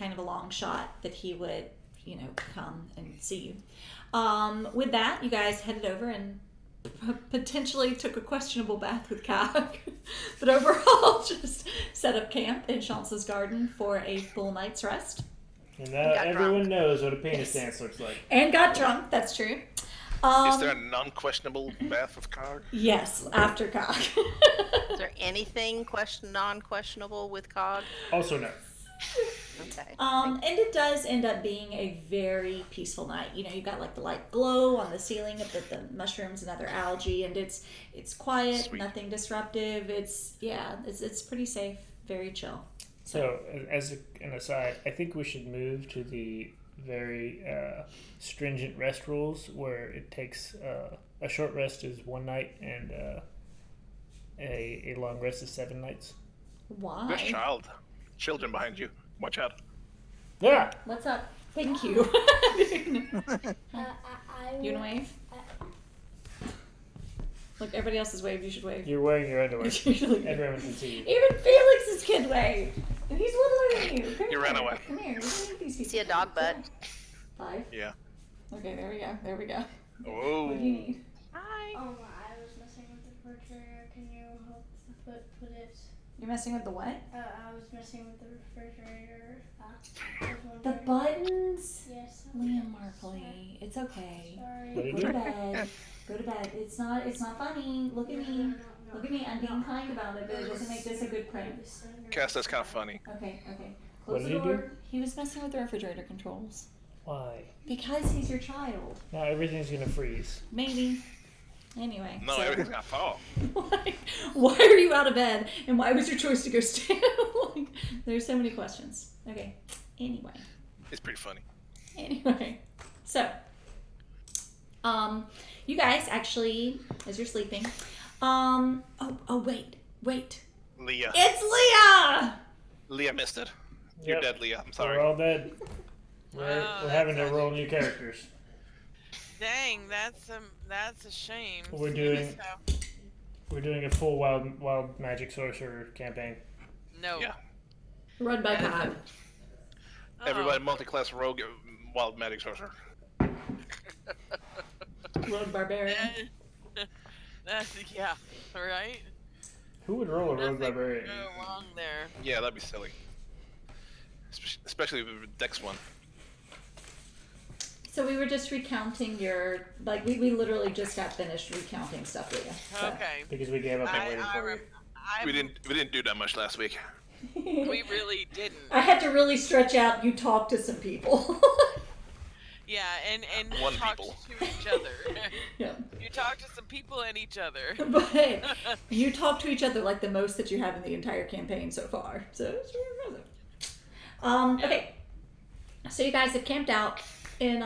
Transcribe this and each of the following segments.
kind of a long shot that he would, come and see you. With that, you guys headed over and potentially took a questionable bath with Kag, but overall just set up camp in Chance's garden for a full night's rest. And now everyone knows what a penis dance looks like. And got drunk, that's true. Is there a non-questionable bath with Cog? Yes, after Cog. Is there anything non-questionable with Cog? Also no. Okay. And it does end up being a very peaceful night. You've got like the light glow on the ceiling of the mushrooms and other algae, and it's quiet, Sweet. nothing disruptive. It's pretty safe, very chill. So, as an aside, I think we should move to the very stringent rest rules where it takes a short rest is 1 night and a long rest is 7 nights. Why? Good child. Children behind you. Watch out. Yeah. What's up? Thank you. You wanna wave? Look, everybody else has waved. You should wave. You're wearing your underwear. Usually. Everyone can see you. Even Felix's kid waved, and he's littler than you. Come You here. ran away. Come here. You can meet these people. See a dog butt. 5. Yeah. Okay, there we go. There we go. Whoa. What do you need? Hi. I was messing with the refrigerator. Can you help put it? You're messing with the what? I was messing with the refrigerator. The buttons. Yes. Liam Markley. It's okay. Sorry. What did Go you to do? bed. Go to bed. It's not funny. Look at me. Look at me. I'm being kind about it, but it doesn't make this a good prank. Cass, that's kind of funny. Okay. What Close did the he door. do? He was messing with the refrigerator controls. Why? Because he's your child. Now everything's gonna freeze. Maybe. Anyway. No, so- everything's gonna fall. why are you out of bed? And why was your choice to go stay? Like, there's so many questions. Okay. Anyway. It's pretty funny. So, you guys actually, as you're sleeping, wait. Leah. It's Leah! Leah missed it. Yep. You're dead, Leah. I'm sorry. We're all dead. We're Wow, having to that's roll new characters. Dang, that's a shame. We're doing a full wild magic sorcerer campaign. No. Yeah. Run by Yeah. God. Oh. Everybody multi-class rogue wild magic sorcerer. Road barbarian. That's right. Who would roll a rogue Nothing barbarian? could go wrong there. Yeah, that'd be silly. Especially with the Dex one. So we were just recounting your, we literally just got finished recounting stuff, Leah. So. Okay. Because we gave up and waited for you. We didn't do that much last week. We really didn't. I had to really stretch out. You talked to some people. Yeah, and One talked people. to each other. Yeah. You talked to some people and each other. But hey, you talk to each other like the most that you have in the entire campaign so far. So it's really impressive. Okay. So you guys have camped out in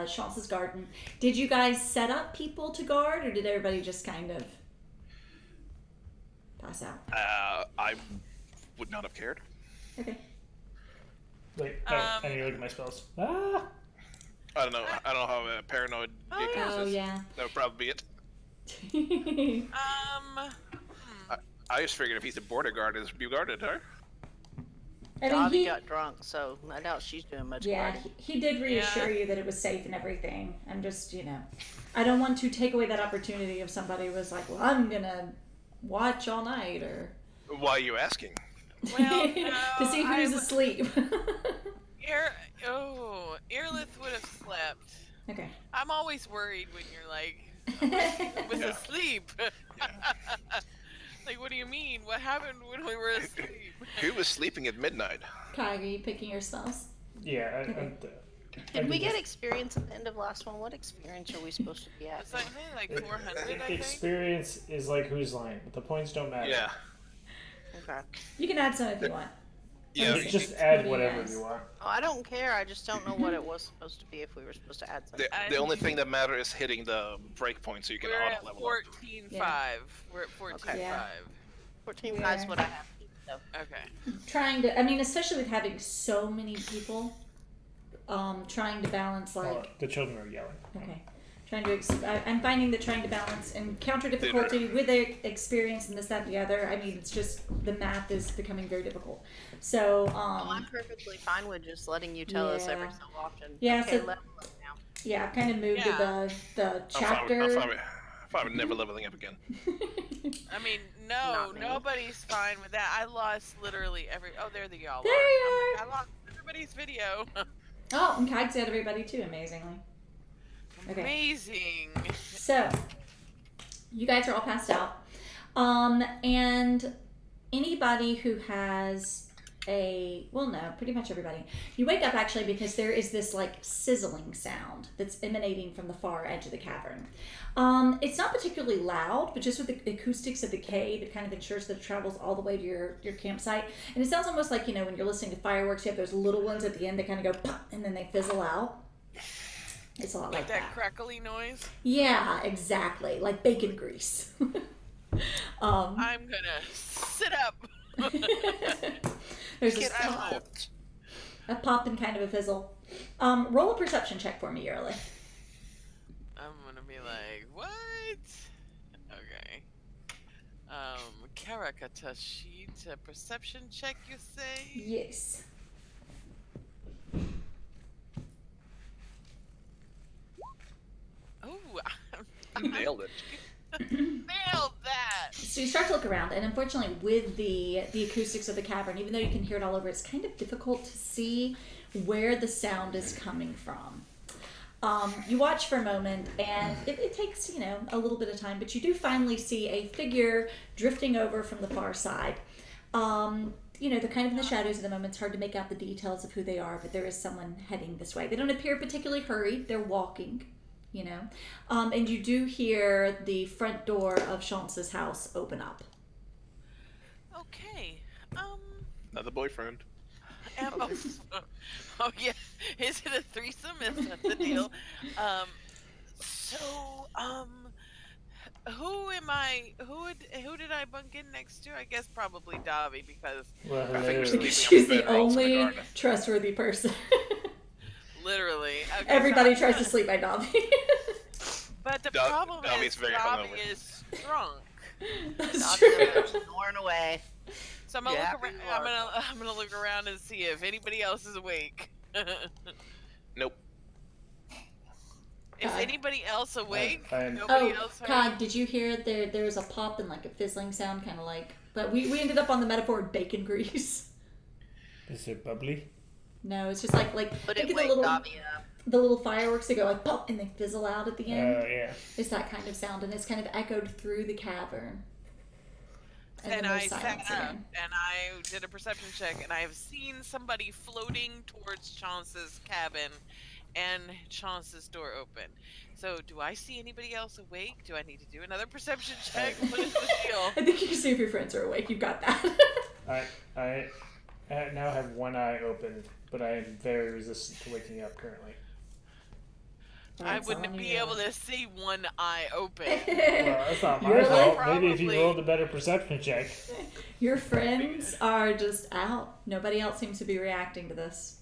Chance's garden. Did you guys set up people to guard, or did everybody just kind of pass out? I would not have cared. Okay. Wait, I need to look at my spells. Ah! I don't know how paranoid Dick Oh is. yeah. That would probably be it. I just figured if he's a border guard, it's be guarded, huh? I mean, Dobby he, got drunk, so I doubt she's doing much yeah, guarding. he did reassure you that it was safe and everything. I'm just, I don't want to take away that opportunity if somebody was like, well, I'm gonna watch all night, or Why are you asking? Well, to see who's asleep. Earlith would have slept. Okay. I'm always worried when you're like, was Yeah. asleep. Like, what do you mean? What happened when we were asleep? Who was sleeping at midnight? Kai, are you picking your spells? Yeah, Did we get experience at the end of last one? What experience are we supposed to be at? It's like 400, I think. Experience is like whose line, but the points don't matter. Yeah. Okay. You can add some if you want. Yeah. Okay. Just What add do you whatever guys? you want. Oh, I don't care. I just don't know what it was supposed to be if we were supposed to add something. The only thing that matters is hitting the break point so you can We're auto at level up. 14.5. Yeah. We're at 14.5. Yeah. 14 Yeah. is what I have. So. Okay. Trying to, especially with having so many people, trying to balance Oh, like, the children are yelling. okay, I'm finding that trying to balance encounter difficulty with the experience and this, that, and the other. I mean, it's just the math is becoming very difficult. So, I'm perfectly fine with just letting you tell us every so often. Yeah, Okay, so- level up now. yeah, I've kind of moved to the chapter. I'm fine with never leveling up again. I mean, Not me. nobody's fine with that. I lost literally every. Oh, there they all There are. you I'm like, I lost everybody's video. Oh, and Kag's got everybody too, amazingly. Okay. Amazing. So, you guys are all passed out. And anybody who has pretty much everybody. You wake up actually because there is this like sizzling sound that's emanating from the far edge of the cavern. It's not particularly loud, but just with the acoustics of the cave, it kind of ensures that it travels all the way to your campsite. And it sounds almost like, when you're listening to fireworks, you have those little ones at the end that kind of go pop and then they fizzle out. It's a lot like that that. crackly noise. Yeah, exactly. Like bacon grease. I'm gonna sit up. There's Get this out. a pop and kind of a fizzle. Roll a perception check for me, Yearly. I'm gonna be like, what? Okay. Karakata sheet, a perception check, you say? Yes. Oh, You nailed it. nailed that. So you start to look around, and unfortunately, with the acoustics of the cavern, even though you can hear it all over, it's kind of difficult to see where the sound is coming from. You watch for a moment, and it takes a little bit of time, but you do finally see a figure drifting over from the far side. They're kind of in the shadows at the moment. It's hard to make out the details of who they are, but there is someone heading this way. They don't appear particularly hurried. They're walking. And you do hear the front door of Chance's house open up. Okay. Another boyfriend. Oh yeah. Is it a threesome? Is that the deal? Who am I? Who did I bunk in next to? I guess probably Davi because Well, I think hello. you're sleeping She's on the the bed rolls in the only garden. trustworthy person. literally okay, Everybody so tries to sleep by Dobby. But the Dav- problem Davi's is very Davi hungover. is drunk. That's true. Snoring away. So I'm gonna Yeah, look around. you are. I'm gonna look around and see if anybody else is awake. Nope. Is God. anybody else awake? I'm- Nobody Oh, else heard? God, did you hear there was a pop and like a fizzling sound, kind of like, but we ended up on the metaphor of bacon grease. Is it bubbly? No, it's just like But think it of the wakes little Dobby up. the little fireworks that go like pop and they fizzle out at the end. Yeah. It's that kind of sound, and it's kind of echoed through the cavern. And then I there's sat silence up again. and I did a perception check, and I have seen somebody floating towards Chance's cabin and Chance's door open. So, do I see anybody else awake? Do I need to do another perception check? What is the deal? I think you can see if your friends are awake. You've got that. I now have one eye open, but I am very resistant to waking up currently. I That's wouldn't on be you. able to see one eye open. Well, that's not my You're fault. like- Maybe if you Probably. rolled a better perception check. Your friends are just out. Nobody else seems to be reacting to this.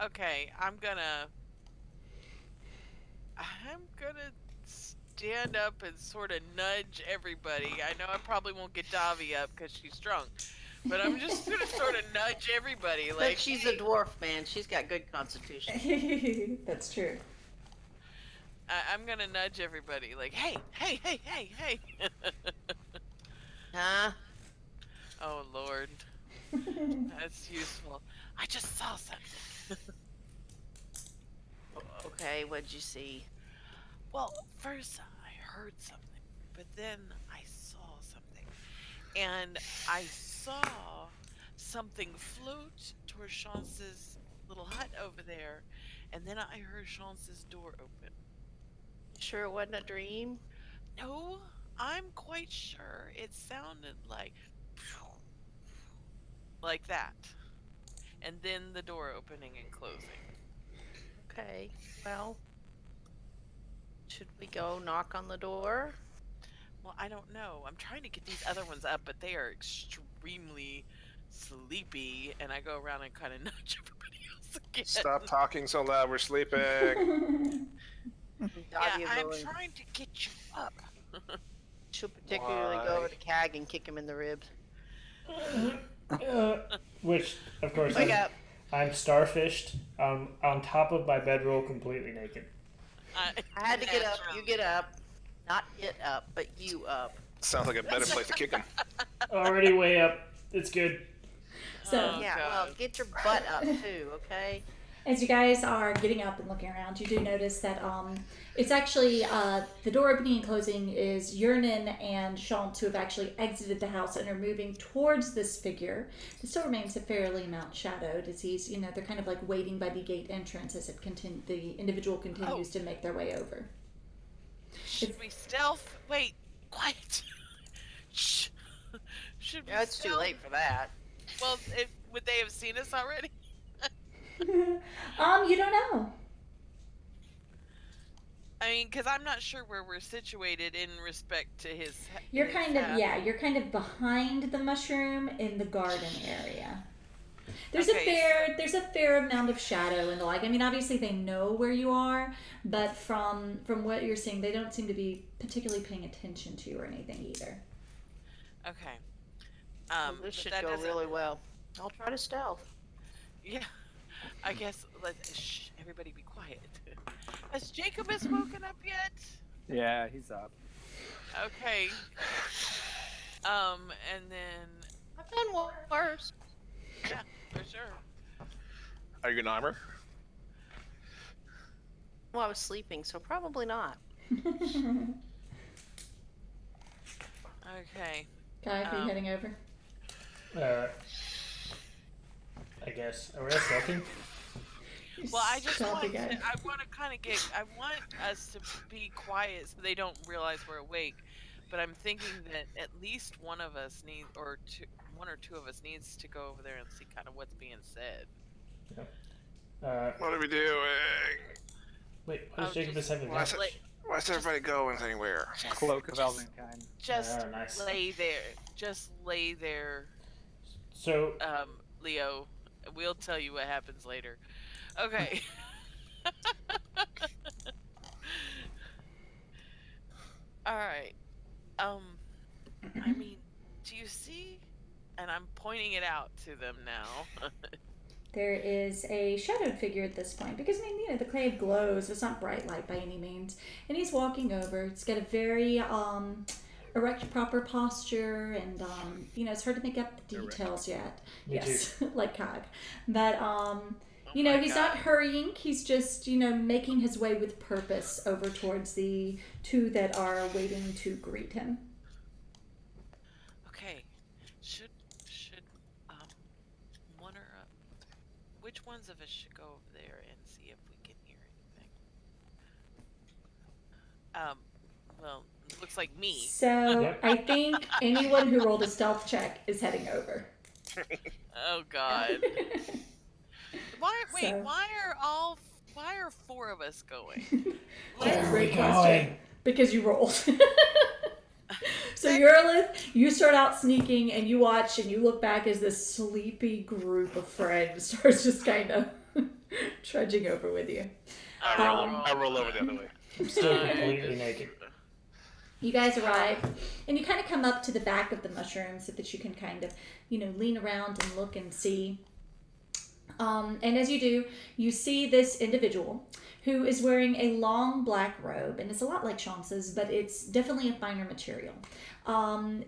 Okay, I'm gonna stand up and sort of nudge everybody. I know I probably won't get Davi up because she's drunk, but I'm just gonna sort of nudge everybody. Like, But she's a dwarf, man. She's got good constitution. That's true. I'm gonna nudge everybody. Like, hey. Huh? Oh Lord, that's useful. I just saw something. Okay, what'd you see? Well, first I heard something, but then I saw something. And I saw something float towards Chance's little hut over there, and then I heard Chance's door open. Sure it wasn't a dream? No, I'm quite sure it sounded like that. And then the door opening and closing. Okay, well, should we go knock on the door? Well, I don't know. I'm trying to get these other ones up, but they are extremely sleepy, and I go around and kind of nudge everybody else Stop talking so loud. We're sleeping. Doggy Yeah, I'm will- trying to get you up. She'll particularly Why? go over to Cag and kick him in the ribs. Which, of course, Wake up. I'm starfished on top of my bedroll, completely naked. I had to get up. You get up. Not get up, but you up. Sounds like a better place to kick him. Already way up. It's good. So, Oh, Yeah, God. well, get your butt up too, okay? as you guys are getting up and looking around, you do notice that it's actually the door opening and closing is Yernan and Chance, who have actually exited the house and are moving towards this figure. It still remains a fairly amount shadowed as he's, they're kind of like waiting by the gate entrance as the individual continues to make their way over. Should we stealth? Wait, quiet. Shh. Should we Yeah, it's too stealth? late for that. Well, would they have seen us already? You don't know. I mean, because I'm not sure where we're situated in respect to his. You're his kind of hat. you're kind of behind the mushroom in the garden area. There's Okay, there's a fair amount of shadow and the like. I mean, obviously they know where you are, but from what you're seeing, they don't seem to be particularly paying attention to you or anything either. Okay. Well, this but should that go doesn't- really well. I'll try to stealth. Yeah. I guess shh, everybody be quiet. Has Jacobus woken up yet? Yeah, he's up. Okay. And then I've done worse. yeah, for sure. Are you in armor? Well, I was sleeping, so probably not. Okay. Kai, are you heading over? I guess. Are we all stealthing? Well, I just Stealthy want guy. to, I want to kind of I want us to be quiet so they don't realize we're awake. But I'm thinking that at least one of us one or two of us needs to go over there and see kind of what's being said. What are we doing? Wait, what does Jacobus have in Why is, mind? why is everybody going anywhere? Cloak of Elvenkind. Just Oh, nice. lay there. Just lay there, So, Leo. We'll tell you what happens later. Okay. All right. I mean, do you see? And I'm pointing it out to them now. There is a shadowed figure at this point because, I mean, the clave glows. It's not bright light by any means. And he's walking over. It's got a very erect, proper posture, and, it's hard to make up the details yet. Me yes, like Cog. But, my he's God. not hurrying. He's just, making his way with purpose over towards the two that are waiting to greet him. Okay. Should one or which ones of us should go over there and see if we can hear anything? Well, it looks like me. So Yep. I think anyone who rolled a stealth check is heading over. Oh God. Wait, So- why are four of us going? Great question. Because you rolled. So Eurolith, you start out sneaking and you watch and you look back as this sleepy group of friends starts just kind of trudging over with you. I roll over the other way. I'm still completely naked. You guys arrive and you kind of come up to the back of the mushroom so that you can kind of, lean around and look and see. And as you do, you see this individual who is wearing a long black robe, and it's a lot like Chance's, but it's definitely a finer material.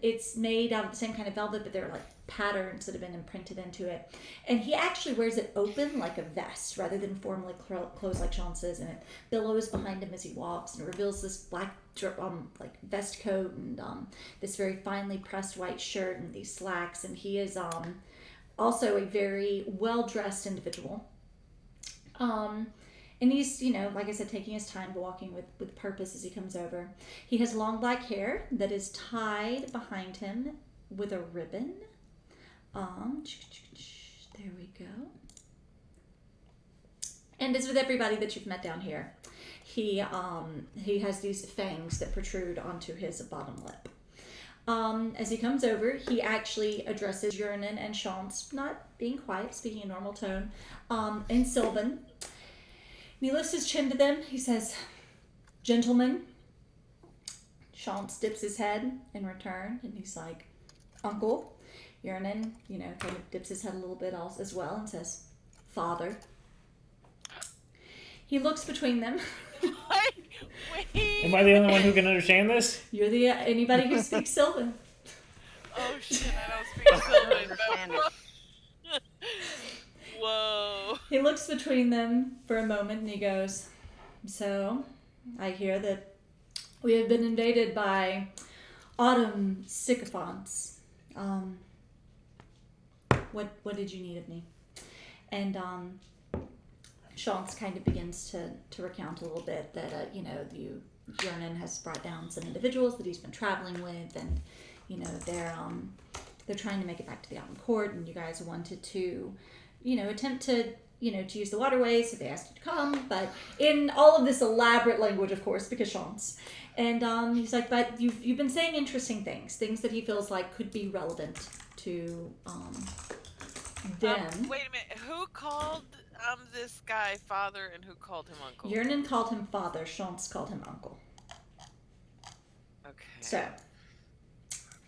It's made out of the same kind of velvet, but there are like patterns that have been imprinted into it. And he actually wears it open like a vest rather than formally closed like Chance's, and it billows behind him as he walks, and it reveals this black like vest coat and this very finely pressed white shirt and these slacks, and he is also a very well-dressed individual. And he's, like I said, taking his time, walking with purpose as he comes over. He has long black hair that is tied behind him with a ribbon. There we go. And as with everybody that you've met down here, he has these fangs that protrude onto his bottom lip. As he comes over, he actually addresses Jurnan and Chance, not being quiet, speaking in normal tone, in Sylvan. And he lifts his chin to them. He says, "Gentlemen." Chance dips his head in return, and he's like, "Uncle." Jurnan, kind of dips his head a little bit as well and says, "Father." He looks between them. Wait. Am I the only one who can understand this? You're the anybody who speaks Sylvan. Oh shit! I don't speak Sylvan. understand it. Whoa. He looks between them for a moment and he goes, "So, I hear that we have been invaded by autumn sycophants. What did you need of me?" And Chance kind of begins to recount a little bit that Jurnan has brought down some individuals that he's been traveling with, and they're trying to make it back to the Autumn Court, and you guys wanted to attempt to to use the waterways, so they asked you to come, but in all of this elaborate language, of course, because Chance. And he's like, "But you've been saying interesting things that he feels like could be relevant to them." Wait a minute. Who called this guy father and who called him uncle? Jurnan called him father, Chance called him uncle. Okay. So,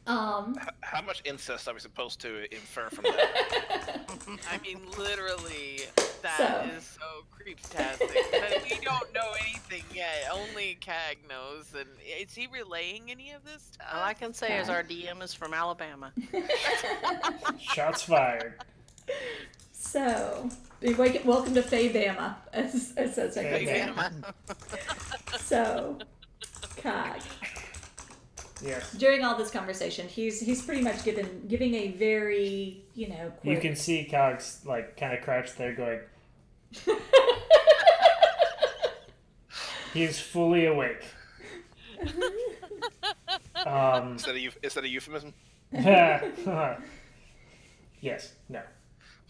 How much incest are we supposed to infer from that? I mean, literally, that So. is so creeptastic. But we don't know anything yet. Only Cag knows. And is he relaying any of this to All I us? can say is our DM is from Alabama. Shots fired. So, welcome to Feybama, as says Feybama. So, Cog. Yes. During all this conversation, he's pretty much giving a very, quick... You can see Cogs kind of crouched there going. He is fully awake. Is that a euphemism? Yes. No.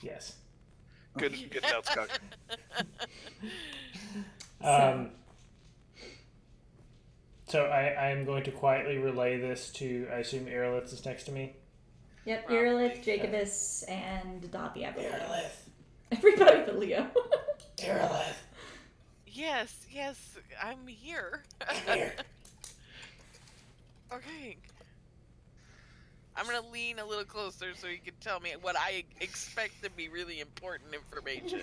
Yes. Good notes, Cook. So I am going to quietly relay this to, I assume Aerolith is next to me. Yep, Probably. Irilith, Jacobus, and Dobby, I believe. Aerolith. Everybody but Leo. Aerolith. Yes, I'm here. Here. Okay. I'm gonna lean a little closer so you can tell me what I expect to be really important information.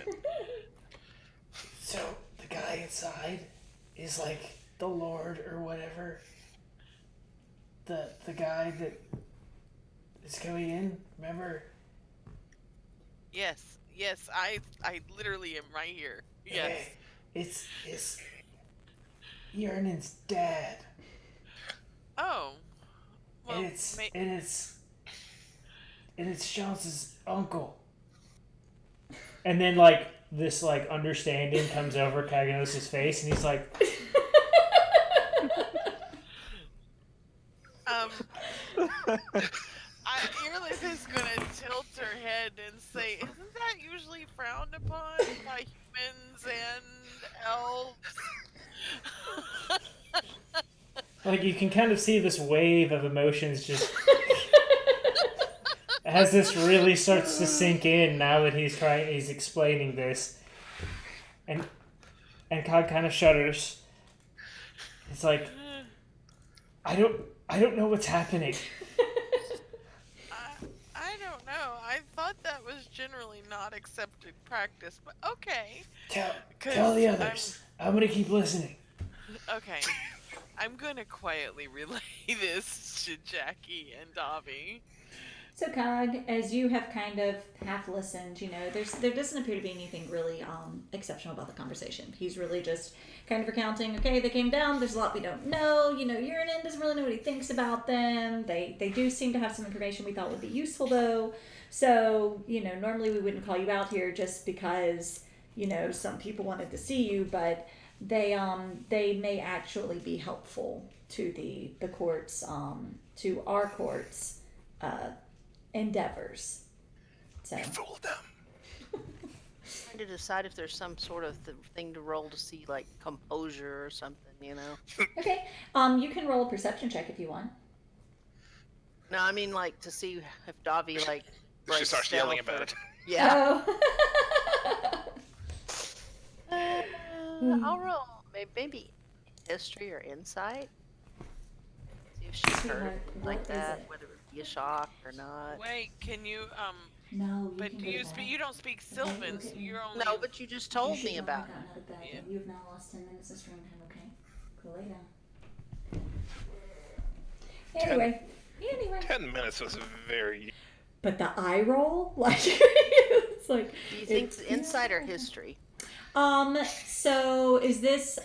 So the guy inside is like the Lord or whatever. The guy that is coming in, remember? Yes, I literally am right here. Yes. Okay. It's Jurnan's dad. Oh. Well, And it's Chance's uncle. And then this understanding comes over Kaganos' face, and he's like, Irilith is gonna tilt her head and say, "Isn't that usually frowned upon by humans and elves?" you can kind of see this wave of emotions just as this really starts to sink in now that he's explaining this, and Cog kind of shudders. It's like, I don't know what's happening. I don't know. I thought that was generally not accepted practice, but okay. Tell the others. I'm gonna keep listening. Okay. I'm gonna quietly relay this to Jackie and Dobby. So, Cog, as you have kind of half listened, there doesn't appear to be anything really exceptional about the conversation. He's really just kind of recounting, okay, they came down, there's a lot we don't know, Jurnan doesn't really know what he thinks about them. They do seem to have some information we thought would be useful, though. So, normally we wouldn't call you out here just because, some people wanted to see you, but they may actually be helpful to the courts, to our courts, endeavors. So We fooled them. Trying to decide if there's some sort of thing to roll to see, like composure or something, okay, you can roll a perception check if you want. No, I mean like to see if Davi like. She breaks starts yelling stealth about or- it. Yeah. Oh. I'll roll maybe history or insight. See if she's heard Sweetheart, anything what like is that, it? whether it be a shock or not. Wait, can you No, you but can do go you to speak? bed. You don't speak Okay, Sylvan, look so at me. you're only. No, but you just You told should me not about have it. gotten out of bed Yeah. yet. You've now lost 10 minutes of screen time, okay? Go lay down. Anyway. 10 minutes was very. But the eye roll, like, it's like. Do you think it's- it's insight or history? So is this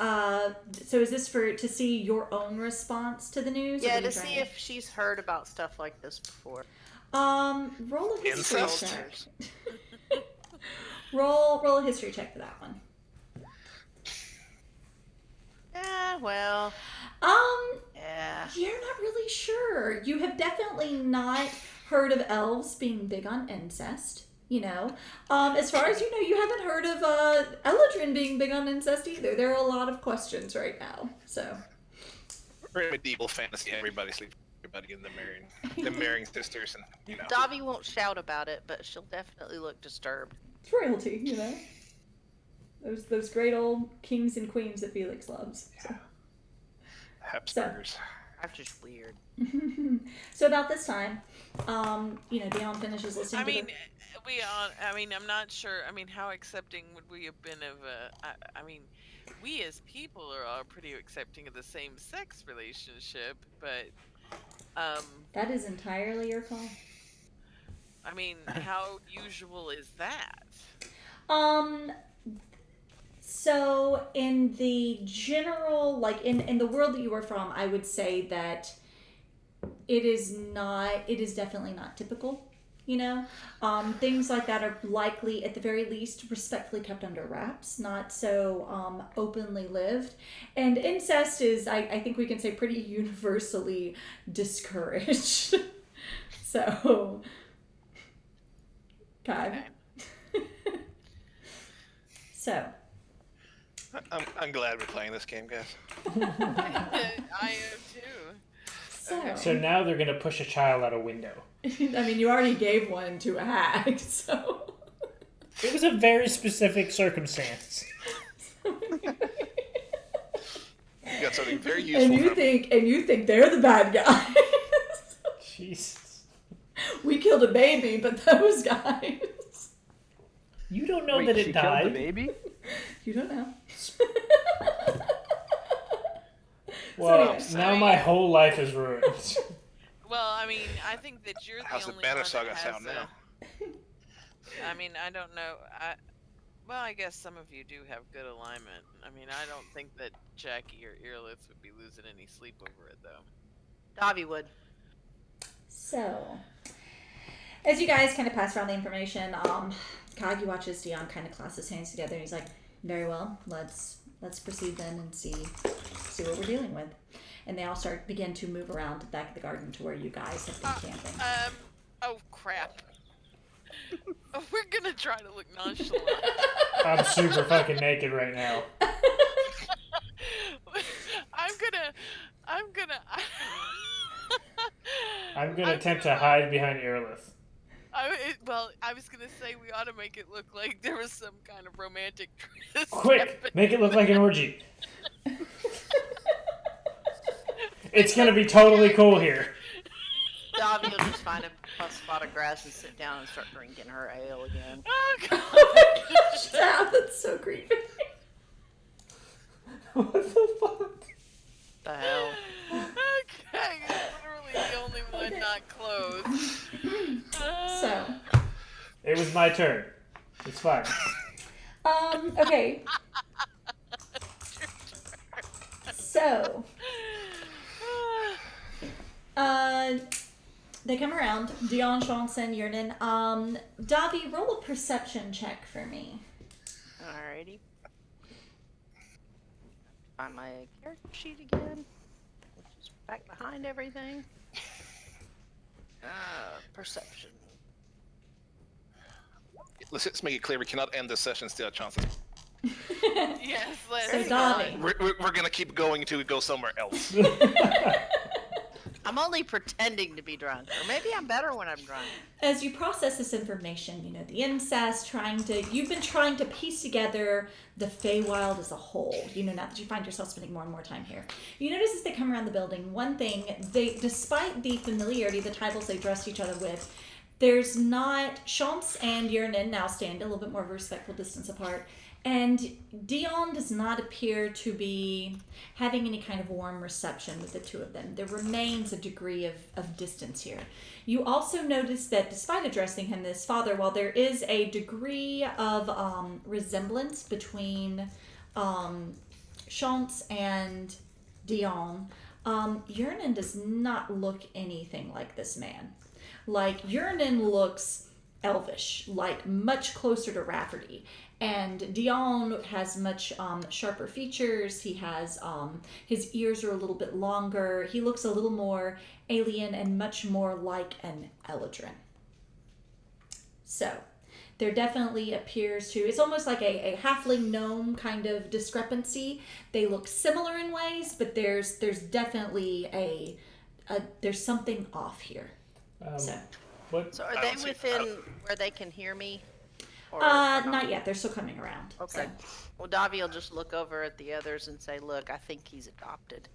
for to see your own response to the news? or Yeah, what are to you see trying if she's heard about stuff like this before. roll a history Incest? check. roll a history check for that one. Yeah, well, Um, yeah. you're not really sure. You have definitely not heard of elves being big on incest. You know, as far as you know, you haven't heard of Eladrin being big on incest either. There are a lot of questions right now. So, Very medieval fantasy. Everybody sleeps with everybody in the marrying sisters, and you know. Davi won't shout about it, but she'll definitely look disturbed. it's royalty, you know. Those great old kings and queens that Felix loves. So. Habsburgers. I'm just weird. So about this time, Dion finishes listening I to mean, the... I'm not sure. I mean, how accepting would we have been of I mean, we as people are all pretty accepting of the same-sex relationship, but That is entirely your call. I mean, how usual is that? So in the general, like in the world that you were from, I would say that it is definitely not typical, you know? Things like that are likely, at the very least, respectfully kept under wraps, not so openly lived. And incest is, I think we can say, pretty universally discouraged. So, God. Okay. So, I'm glad we're playing this game, guys. I am too. So now they're gonna push a child out a window. I mean, you already gave one to a hag, so. It was a very specific circumstance. You got something very useful. and you think they're the bad guys. Jesus. We killed a baby, but those guys. You don't know Wait, that she it killed the died. baby? You don't know. Well, anyway. now my whole life is ruined. Well, I mean, I think that you're the How's the only banner one saga that has sound now? I mean, I don't know. Well, I guess some of you do have good alignment. I mean, I don't think that Jackie or Earlith would be losing any sleep over it, though. Davi would. So, as you guys kind of pass around the information, Kagi watches Dion kind of clasp his hands together, and he's like, "Very well, let's proceed then and see what we're dealing with." And they all begin to move around the back of the garden to where you guys have been camping. Oh crap. We're gonna try to look nonchalant. I'm super fucking naked right now. I'm gonna attempt to hide behind Earlith. I was gonna say we ought to make it look like there was some kind of romantic twist. Quick, make it look like an orgy. It's gonna be totally cool here. Davi will just find a spot of grass and sit down and start drinking her ale again. Oh god. Stop, that's so creepy. What the fuck? The hell? Okay, literally the only one not closed. So, It was my turn. It's fine. okay. So, they come around. Dion, Shanson, Yernan. Davi, roll a perception check for me. Alrighty. Find my character sheet again, which is back behind everything. Perception. Let's make it clear we cannot end this session still, chances. Yes, let's So, Davi. We're gonna keep going until we go somewhere else. I'm I'm only pretending to be drunk, or maybe I'm better when I'm drunk. As you process this information, the incest, you've been trying to piece together the Feywild as a whole, now that you find yourself spending more and more time here. You notice as they come around the building, one thing, despite the familiarity, the titles they dressed each other with, there's not, Chance and Yernin now stand a little bit more of a respectful distance apart, and Dion does not appear to be having any kind of warm reception with the two of them. There remains a degree of distance here. You also notice that despite addressing him as father, while there is a degree of resemblance between Chance and Dion, Yernin does not look anything like this man. Like, Yernin looks elvish, like much closer to Rafferty. And Dion has much sharper features. He has, his ears are a little bit longer. He looks a little more alien and much more like an Eladrin. So, there definitely appears to, it's almost like a halfling gnome kind of discrepancy. They look similar in ways, but there's definitely there's something off here. So are they within where they can hear me? Or not yet. They're still coming around. Okay. So. Well, Davi will just look over at the others and say, "Look, I think he's adopted."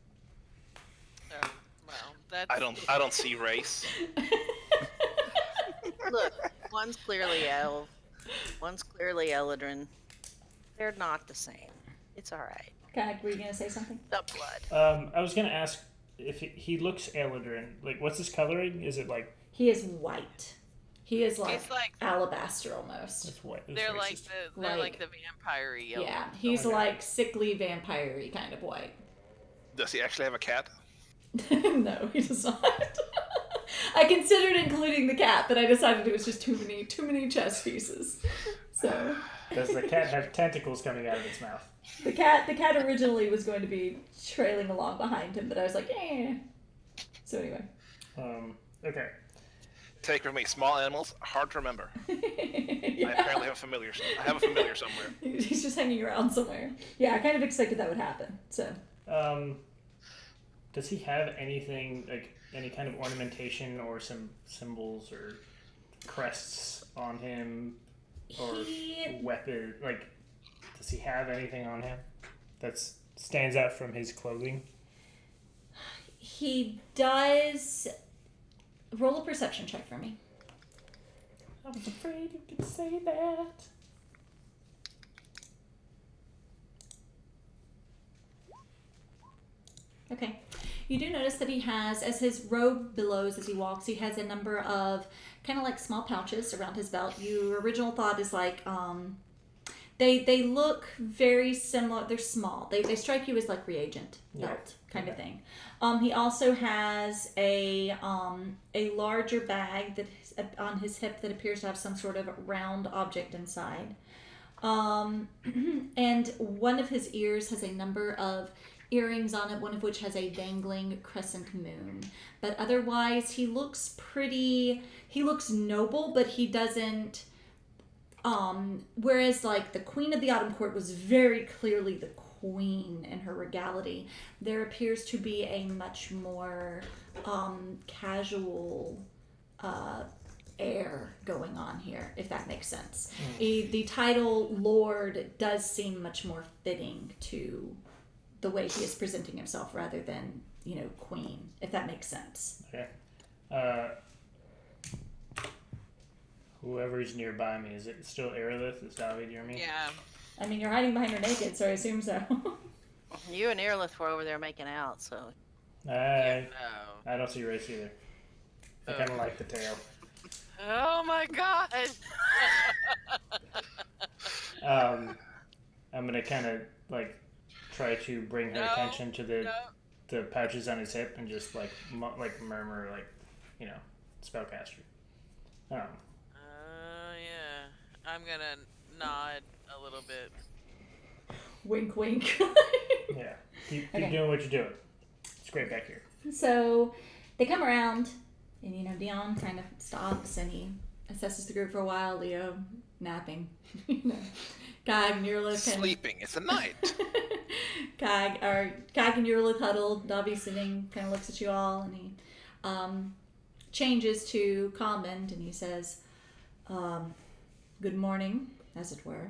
Oh, well, that's... I don't see race. Look, one's clearly elf, one's clearly Eladrin. They're not the same. It's all right. Okay, were you gonna say something? The blood. I was gonna ask if he looks Eladrin. Like, what's his coloring? Is it like? He is white. He is like He's like alabaster almost. That's white. they're like the vampire-y yellow. Yeah, he's like sickly vampire-y kind of white. Does he actually have a cat? No, he does not. I considered including the cat, but I decided it was just too many chess pieces. So. Does the cat have tentacles coming out of its mouth? The cat originally was going to be trailing along behind him, but I was like, eh. So anyway. Okay. Take from me, small animals, hard to remember. Yeah. I apparently have a familiar. I have a familiar somewhere. He's just hanging around somewhere. Yeah, I kind of expected that would happen. So. Does he have anything, like any kind of ornamentation or some symbols or crests on him, or weapon? Like, does he have anything on him that stands out from his clothing? He does. Roll a perception check for me. I was afraid you could say that. Okay. You do notice that he has, as his robe billows as he walks, he has a number of kind of like small pouches around his belt. Your original thought is like, they look very similar. They're small. They strike you as like reagent belt kind of thing. He also has a larger bag that is on his hip that appears to have some sort of round object inside. And one of his ears has a number of earrings on it, one of which has a dangling crescent moon. But otherwise, he looks noble, but he doesn't, whereas like the Queen of the Autumn Court was very clearly the queen in her regality, there appears to be a much more casual air going on here, if that makes sense. The title Lord does seem much more fitting to the way he is presenting himself rather than, queen, if that makes sense. Okay. Whoever's nearby me, is it still Aerolith? Is Davi near me? Yeah. I mean, you're hiding behind her naked, so I assume so. You and Aerolith were over there making out, so. I No. don't see race either. I kind of like the tail. Oh my god! I'm gonna kind of like try to bring her attention to the pouches on his hip and just like murmur spellcaster. Yeah. I'm gonna nod a little bit. Wink, wink. Yeah. Keep doing what you're doing. It's great back here. So they come around, and Dion kind of stops and he assesses the group for a while. Leo napping. Kag and Eurolith kind of Sleeping. It's a night. Kag and Eurolith huddled. Dobby sitting, kind of looks at you all, and he changes to comment, and he says, "Good morning," as it were.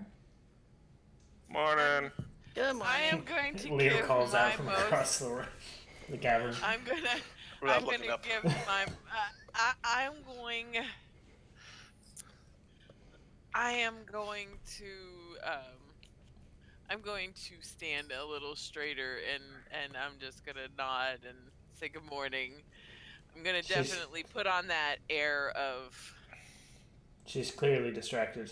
Morning. Good morning. I am going to Leo give calls my out from most. across the cavern. I'm gonna. Without I'm looking gonna up. give my. I'm going. I am going to. I'm going to stand a little straighter and I'm just gonna nod and say good morning. I'm gonna She's- definitely put on that air of She's clearly distracted.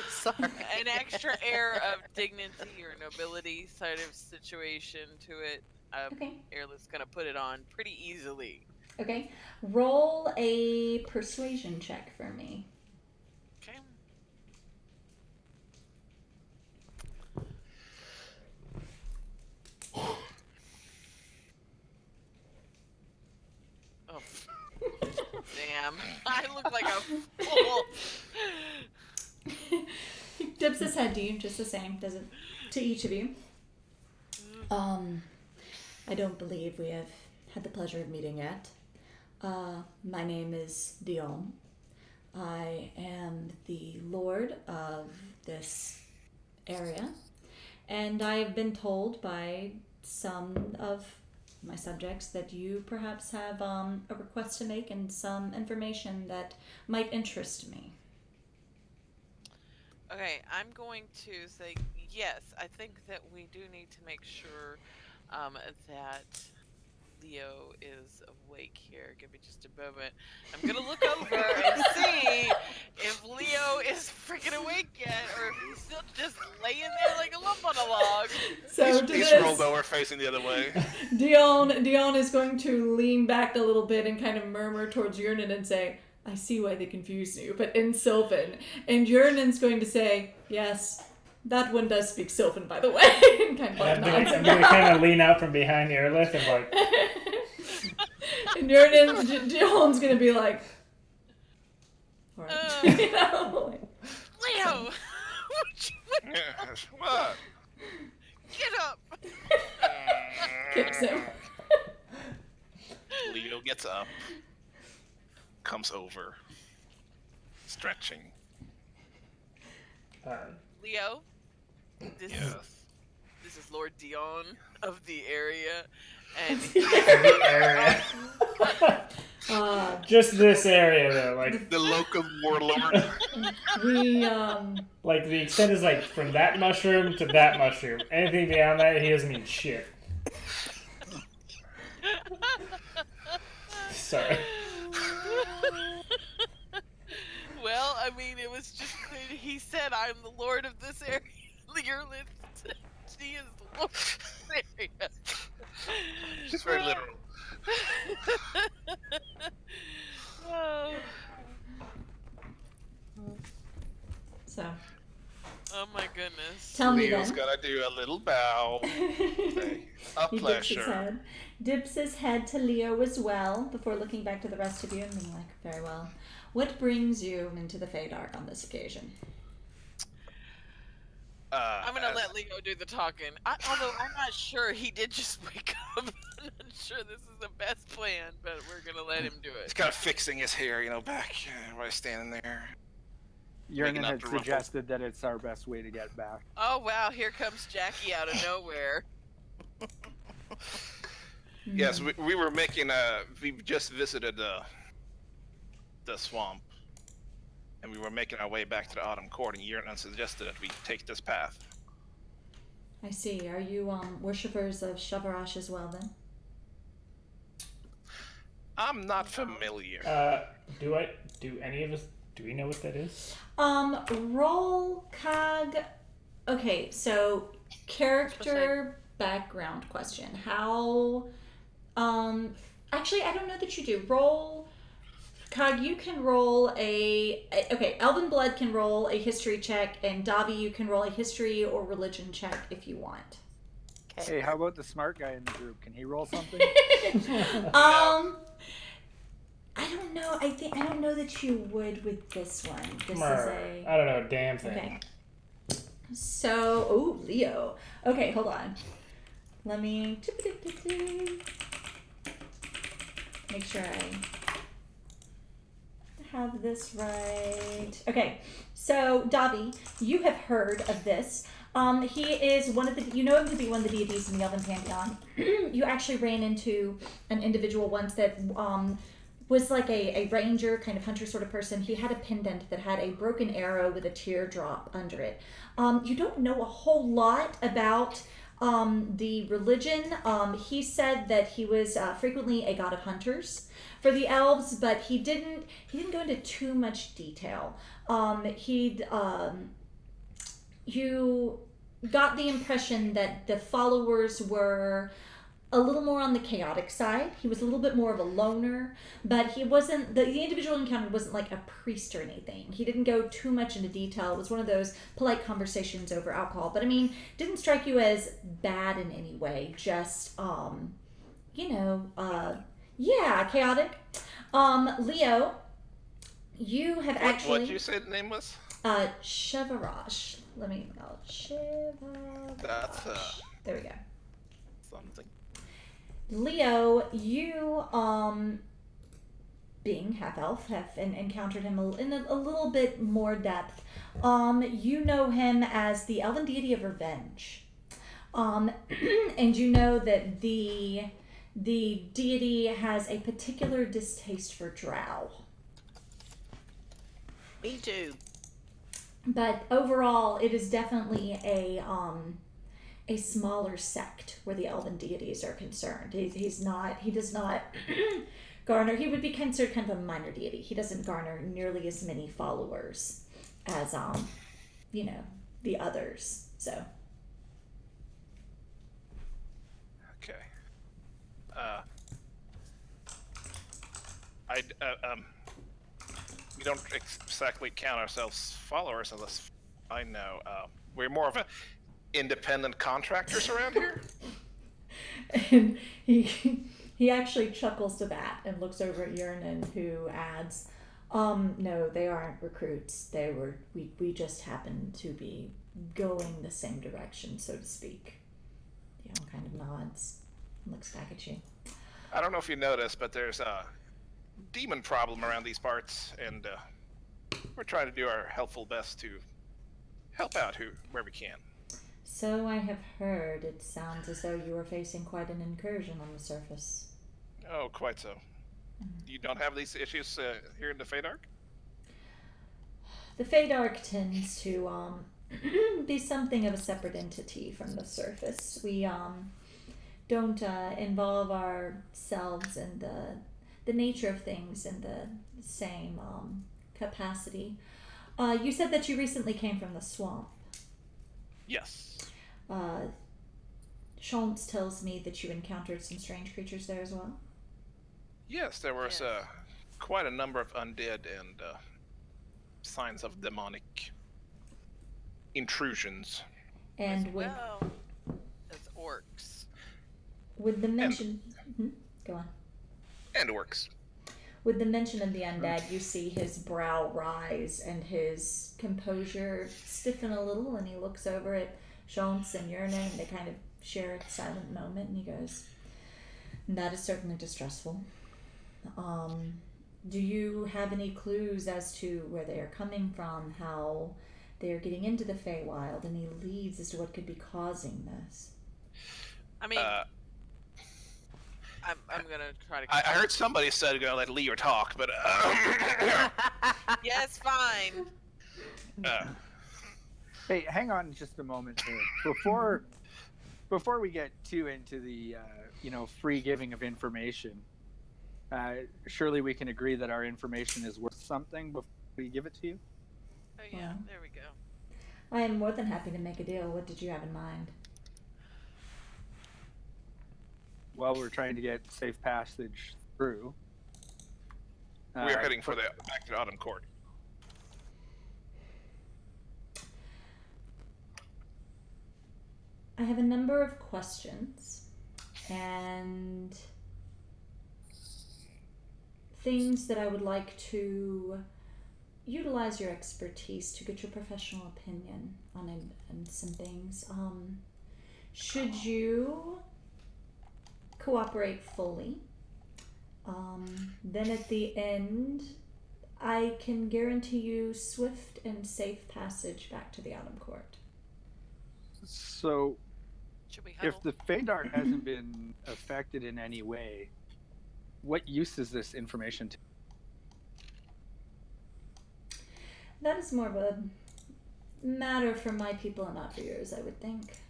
Sorry. an extra air of dignity or nobility sort of situation to it. Okay. Airlift's gonna put it on pretty easily. Okay. Roll a persuasion check for me. Okay. Oh, damn. I look like a fool. He dips his head to you, just the same. Does it to each of you. I don't believe we have had the pleasure of meeting yet. My name is Dion. I am the lord of this area, and I have been told by some of my subjects that you perhaps have a request to make and some information that might interest me. Okay, I'm going to say yes. I think that we do need to make sure that Leo is awake here. Give me just a moment. I'm gonna look over and see if Leo is freaking awake yet, or if he's still just laying there like a lump on a log. So to He's this, rolled over, facing the other way. Dion is going to lean back a little bit and kind of murmur towards Yernan and say, "I see why they confused you," but in Sylvan. And Yernan's going to say, "Yes, that one does speak Sylvan, by the way." And kind of like I'm nods. gonna kind of lean out from behind Airlift and like, And Dion's going to be like, all right. You know, like, Leo, What? get up! kicks him. Leo gets up, comes over, stretching. Leo, this is Lord Dion of the area, and just this area though, like The local warlord. We, like the extent is like from that mushroom to that mushroom. Anything beyond that, he doesn't mean shit. Sorry. well, I mean, it was just clear he said, "I'm the lord of this area." She is the lord of this area. She's very literal. Oh. so, Oh my goodness. tell me Leo's then. gotta do a little bow. Say, a He dips his pleasure. head. Dips his head to Leo as well, before looking back to the rest of you and being like, "Very well. What brings you into the Feydark on this occasion?" I'm gonna let Leo do the talking. Although I'm not sure, he did just wake up. I'm not sure this is the best plan, but we're gonna let him do He's it. kind of fixing his hair, back while he's standing there. Making Yernan up had the ruffles. suggested that it's our best way to get back. Oh wow, here comes Jackie out of nowhere. Yes, we were making we just visited the swamp, and we were making our way back to the Autumn Court, and Yernan suggested that we take this path. I see. Are you worshippers of Shavarash as well then? I'm not familiar. Do any of us, do we know what that is? Roll cog. Okay, so character background question. How actually I don't know that you do. Roll cog, you can roll okay, Elven Blood can roll a history check, and Davi, you can roll a history or religion check if you want. Hey, how about the smart guy in the group? Can he roll something? I don't know. I don't know that you would with this one. This is a I don't know, a damn thing. okay. So, Leo. Okay, hold on. Let me. make sure I have this right. Okay, so Davi, you have heard of this. He is one of the, you know him to be one of the deities in the Elven Pantheon. You actually ran into an individual once that was like a ranger, kind of hunter sort of person. He had a pendant that had a broken arrow with a teardrop under it. You don't know a whole lot about the religion. He said that he was frequently a god of hunters for the elves, but he didn't go into too much detail. You got the impression that the followers were a little more on the chaotic side. He was a little bit more of a loner, but he wasn't, the individual encounter wasn't like a priest or anything. He didn't go too much into detail. It was one of those polite conversations over alcohol, but I mean, didn't strike you as bad in any way, just, chaotic. Leo, you have actually... What did you say the name was? Shevarash. Let me know. Shevarash. That's, there we go. something. Leo, you, being half-elf, have encountered him in a little bit more depth. You know him as the elven deity of revenge. And you know that the deity has a particular distaste for drow. Me too. But overall, it is definitely a smaller sect where the elven deities are concerned. He does not garner, he would be considered kind of a minor deity. He doesn't garner nearly as many followers as, the others, so. Okay. We don't exactly count ourselves followers unless I know. We're more of a independent contractors around here. And he actually chuckles to that and looks over at Yernan, who adds, no, they aren't recruits. We just happen to be going the same direction, so to speak. Kind of nods and looks back at you. I don't know if you noticed, but there's a demon problem around these parts, and we're trying to do our helpful best to help out where we can. So I have heard. It sounds as though you are facing quite an incursion on the surface. Oh, quite so. You don't have these issues here in the Feydark? The Feydark tends to be something of a separate entity from the surface. We don't involve ourselves in the nature of things in the same capacity. You said that you recently came from the swamp. Yes. Schultz tells me that you encountered some strange creatures there as well. Yes, there was quite a number of undead and signs of demonic intrusions. And as orcs. With the mention... Go on. And orcs. With the mention of the undead, you see his brow rise and his composure stiffen a little, and he looks over at Schultz and Yerna, and they kind of share a silent moment, and he goes, "That is certainly distressful. Do you have any clues as to where they are coming from, how they are getting into the Feywild, any leads as to what could be causing this?" I mean, I'm gonna try to. I heard somebody said you're gonna let Leo talk, but Yes, fine. Hey, hang on just a moment here. Before we get too into the free giving of information, surely we can agree that our information is worth something before we give it to you. Oh yeah, there we go. I am more than happy to make a deal. What did you have in mind? Well, we're trying to get safe passage through. we're heading for back to the Autumn Court. I have a number of questions and things that I would like to utilize your expertise to get your professional opinion on some things. Should you cooperate fully, Then at the end, I can guarantee you swift and safe passage back to the Autumn Court. So, Should we if huddle? the Fadar hasn't been affected in any way, what use is this information to? That is more of a matter for my people and not for yours, I would think.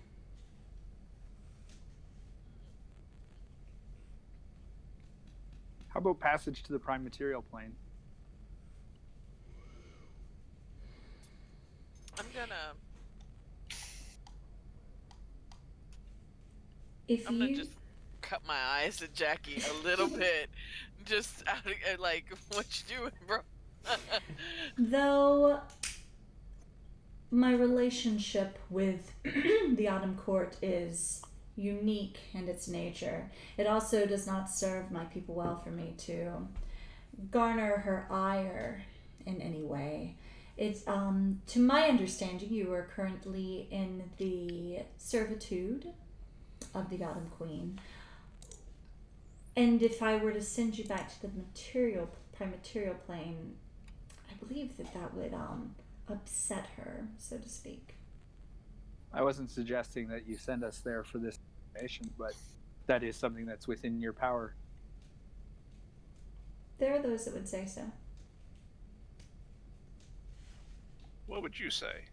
How about passage to the prime material plane? I'm gonna If I'm gonna you just cut my eyes at Jackie a little bit. Just out of, like, what you doing, bro? Though my relationship with the Autumn Court is unique in its nature, it also does not serve my people well for me to garner her ire in any way. It's to my understanding, you are currently in the servitude of the Autumn Queen. And if I were to send you back to the prime material plane, I believe that would upset her, so to speak. I wasn't suggesting that you send us there for this information, but that is something that's within your power. There are those that would say so. What would you say?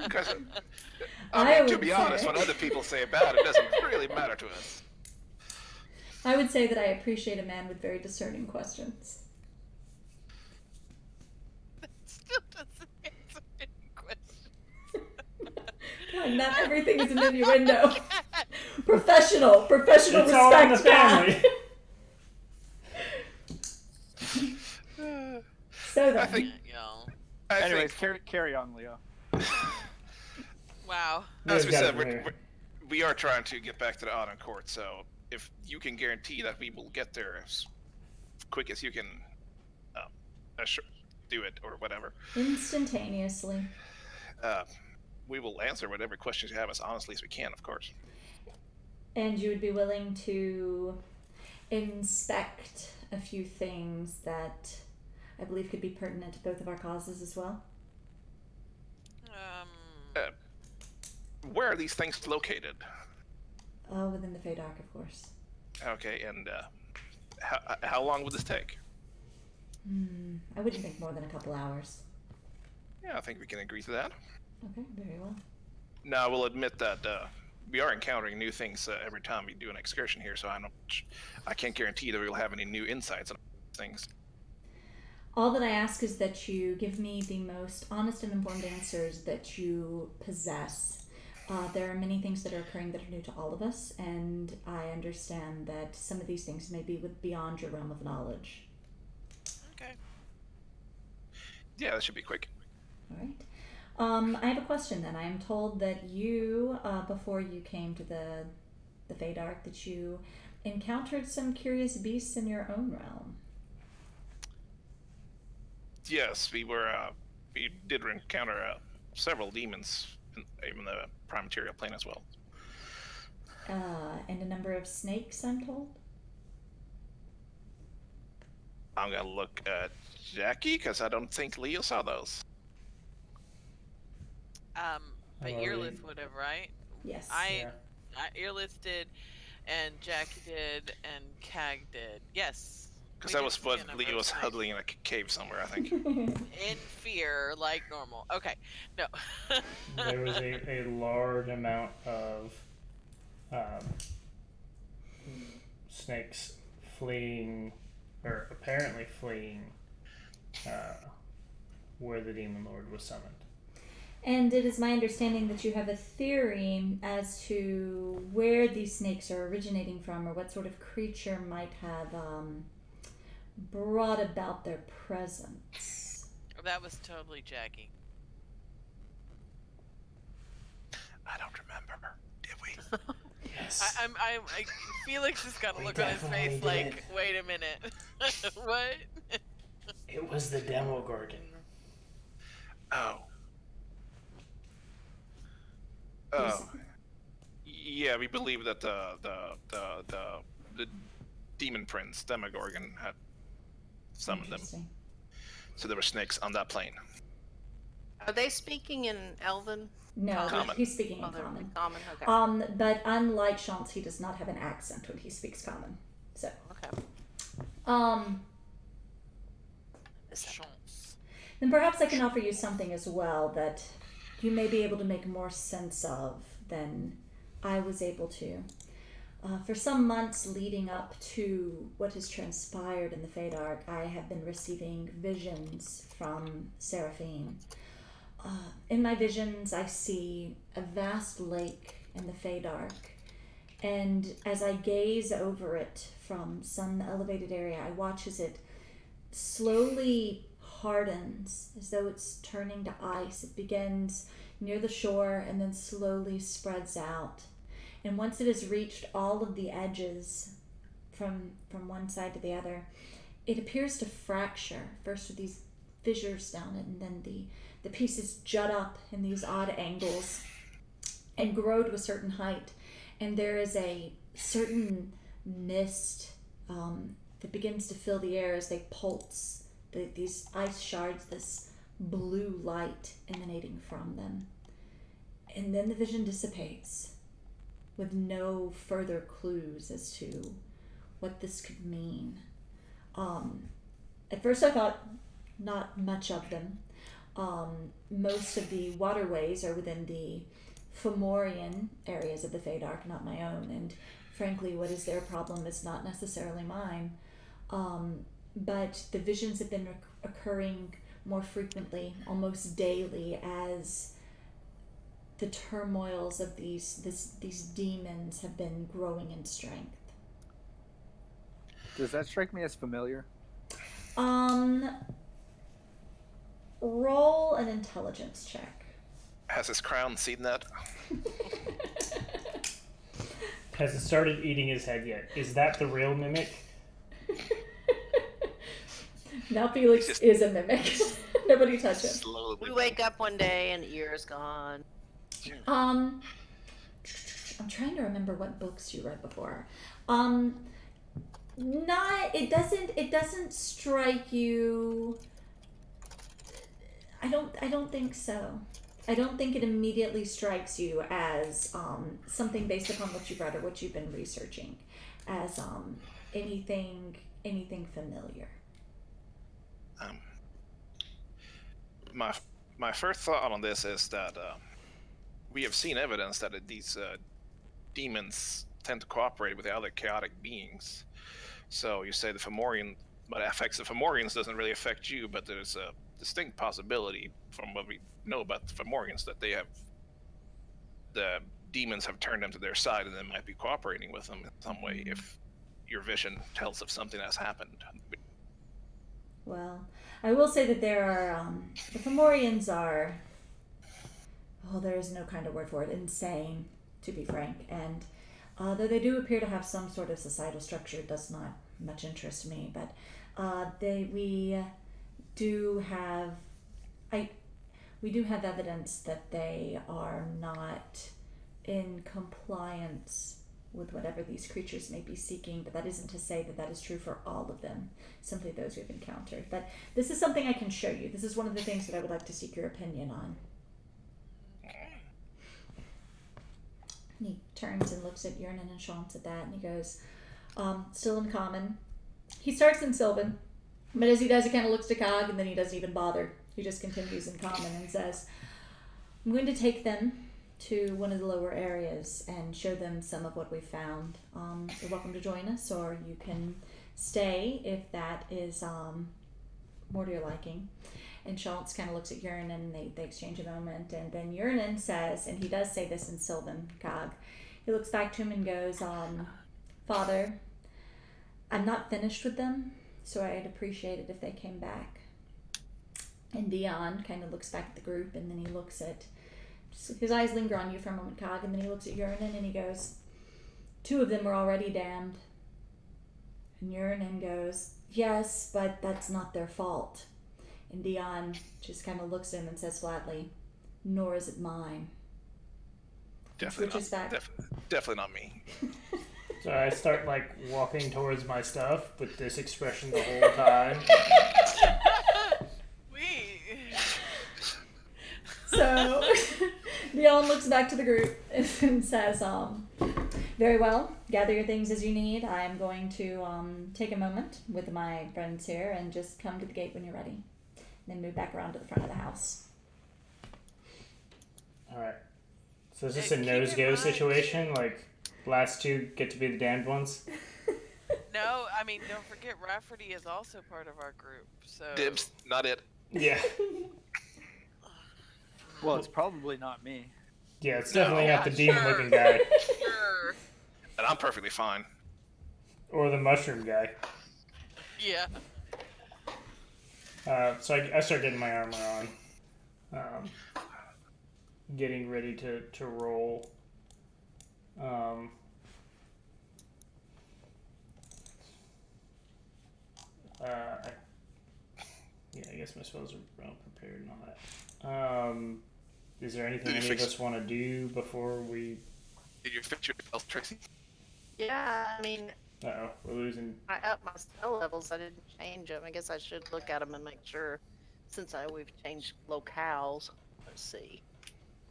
Because, to be honest, what other people say about it doesn't really matter to us. I would say that I appreciate a man with very discerning questions. Still doesn't answer any questions. God, not everything is an innuendo. Professional It's respect. all in the family. So then, I think. Y'all. Anyways, carry on, Leo. Wow. As we We've got said, it here. we are trying to get back to the Autumn Court, so if you can guarantee that we will get there as quick as you can do it or whatever, instantaneously. we will answer whatever questions you have as honestly as we can, of course. And you would be willing to inspect a few things that I believe could be pertinent to both of our causes as well? Where are these things located? Oh, within the Feydark, of course. Okay, and how long would this take? I wouldn't think more than a couple hours. Yeah, I think we can agree to that. Okay, very well. Now, I will admit that we are encountering new things every time we do an excursion here, so I can't guarantee that we will have any new insights on things. All that I ask is that you give me the most honest and informed answers that you possess. There are many things that are occurring that are new to all of us, and I understand that some of these things may be beyond your realm of knowledge. Okay. Yeah, that should be quick. All right. I have a question then. I am told that you, before you came to the Feydark, that you encountered some curious beasts in your own realm. Yes, we did encounter several demons in the prime material plane as well. And a number of snakes, I'm told. I'm gonna look at Jackie because I don't think Leo saw those. But Oh, Earlith would have, right? Yes. Earlith did, and Jackie did, and Cag did. Yes. Because we that did was see a what number Leo of was snakes. huddling in a cave somewhere, I think. In fear, like normal. Okay. No. There was a large amount of snakes fleeing, or apparently fleeing, where the Demon Lord was summoned. And it is my understanding that you have a theory as to where these snakes are originating from, or what sort of creature might have brought about their presence. That was totally Jackie. I don't remember. Did we? Yes. Felix has got a We look on his face definitely like, did. wait a minute. What? It was the Demogorgon. Oh. Yes. Oh. Yeah, we believe that the demon prince Demogorgon had summoned them. Interesting. So there were snakes on that plane. Are they speaking in Elven? No, Common. he's speaking in Oh, they're common. Common. Okay. But unlike Chance, he does not have an accent when he speaks common. So, Okay. Chance. then perhaps I can offer you something as well that you may be able to make more sense of than I was able to. For some months leading up to what has transpired in the Feydark, I have been receiving visions from Seraphine. In my visions, I see a vast lake in the Feydark, and as I gaze over it from some elevated area, I watch as it slowly hardens, as though it's turning to ice. It begins near the shore and then slowly spreads out. And once it has reached all of the edges from one side to the other, it appears to fracture, first with these fissures down it, and then the pieces jut up in these odd angles and grow to a certain height. And there is a certain mist that begins to fill the air as they pulse, these ice shards, this blue light emanating from them. And then the vision dissipates, with no further clues as to what this could mean. At first I thought not much of them. Most of the waterways are within the Fomorian areas of the Feydark, not my own, and frankly, what is their problem is not necessarily mine. But the visions have been occurring more frequently, almost daily, as the turmoils of these demons have been growing in strength. Does that strike me as familiar? Roll an intelligence check. Has his crown seen that? Has it started eating his head yet? Is that the real mimic? Now Felix is a mimic. Nobody touch him. Slowly. We wake up one day and the ear's gone. I'm trying to remember what books you read before. It doesn't strike you. I don't think so. I don't think it immediately strikes you as something based upon what you've read or what you've been researching as anything familiar. My first thought on this is that we have seen evidence that these demons tend to cooperate with the other chaotic beings. So you say the Fomorian, but it affects the Fomorians doesn't really affect you, but there's a distinct possibility from what we know about the Fomorians that the demons have turned them to their side and they might be cooperating with them in some way if your vision tells of something has happened. Well, I will say that there are the Fomorians are, there is no kind of word for it, insane, to be frank, and though they do appear to have some sort of societal structure, it does not much interest me, but we do have evidence that they are not in compliance with whatever these creatures may be seeking, but that isn't to say that is true for all of them, simply those we've encountered. But this is something I can show you. This is one of the things that I would like to seek your opinion on. And he turns and looks at Yernan and Chance at that, and he goes, still in common. He starts in Sylvan, but as he does, he kind of looks to Cog, and then he doesn't even bother. He just continues in common and says, I'm going to take them to one of the lower areas and show them some of what we found. You're welcome to join us, or you can stay if that is more to your liking. And Schultz kind of looks at Yernan, and they exchange a moment, and then Yernan says, and he does say this in Sylvan, Cog, he looks back to him and goes, Father, I'm not finished with them, so I'd appreciate it if they came back. And Dion kind of looks back at the group, and then he looks at, his eyes linger on you for a moment, Cog, and then he looks at Yernan and he goes, 2 of them were already damned. And Yernan goes, yes, but that's not their fault. And Dion just kind of looks at him and says flatly, nor is it mine. Definitely Switches not. back. Definitely not me. So I start like walking towards my stuff with this expression the whole time. So Leon looks back to the group and says, very well, gather your things as you need. I am going to take a moment with my friends here and just come to the gate when you're ready. Then move back around to the front of the house. Alright. So is this And a keep in nose-go mind- situation? Like, last two get to be the damned ones? No, I mean, don't forget Rafferty is also part of our group. So Dibs, not it. Yeah. Well, it's probably not me. Yeah, it's definitely not the yeah, demon-looking guy. Sure. And I'm perfectly fine. Or the mushroom guy. Yeah. So I start getting my armor on. Getting ready to roll. I guess my spells are well prepared and all that. Is there anything any of us want to do before we... Did you fix your spells, Tracy? Yeah, I mean, Uh-oh, we're losing... I upped my spell levels. I didn't change them. I guess I should look at them and make sure, since we've changed locales. Let's see.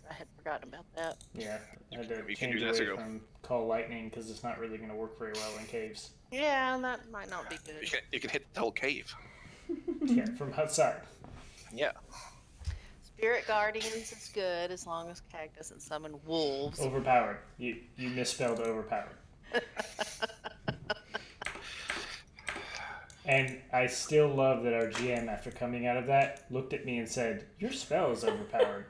I had forgotten about that. Yeah, I had to We can change do that away to go. from Call Lightning because it's not really going to work very well in caves. Yeah, that might not be good. You can hit the whole cave. Yeah, from outside. Yeah. Spirit Guardians is good as long as Cag doesn't summon wolves. Overpowered. You misspelled overpowered. And I still love that our GM, after coming out of that, looked at me and said, "Your spell is overpowered."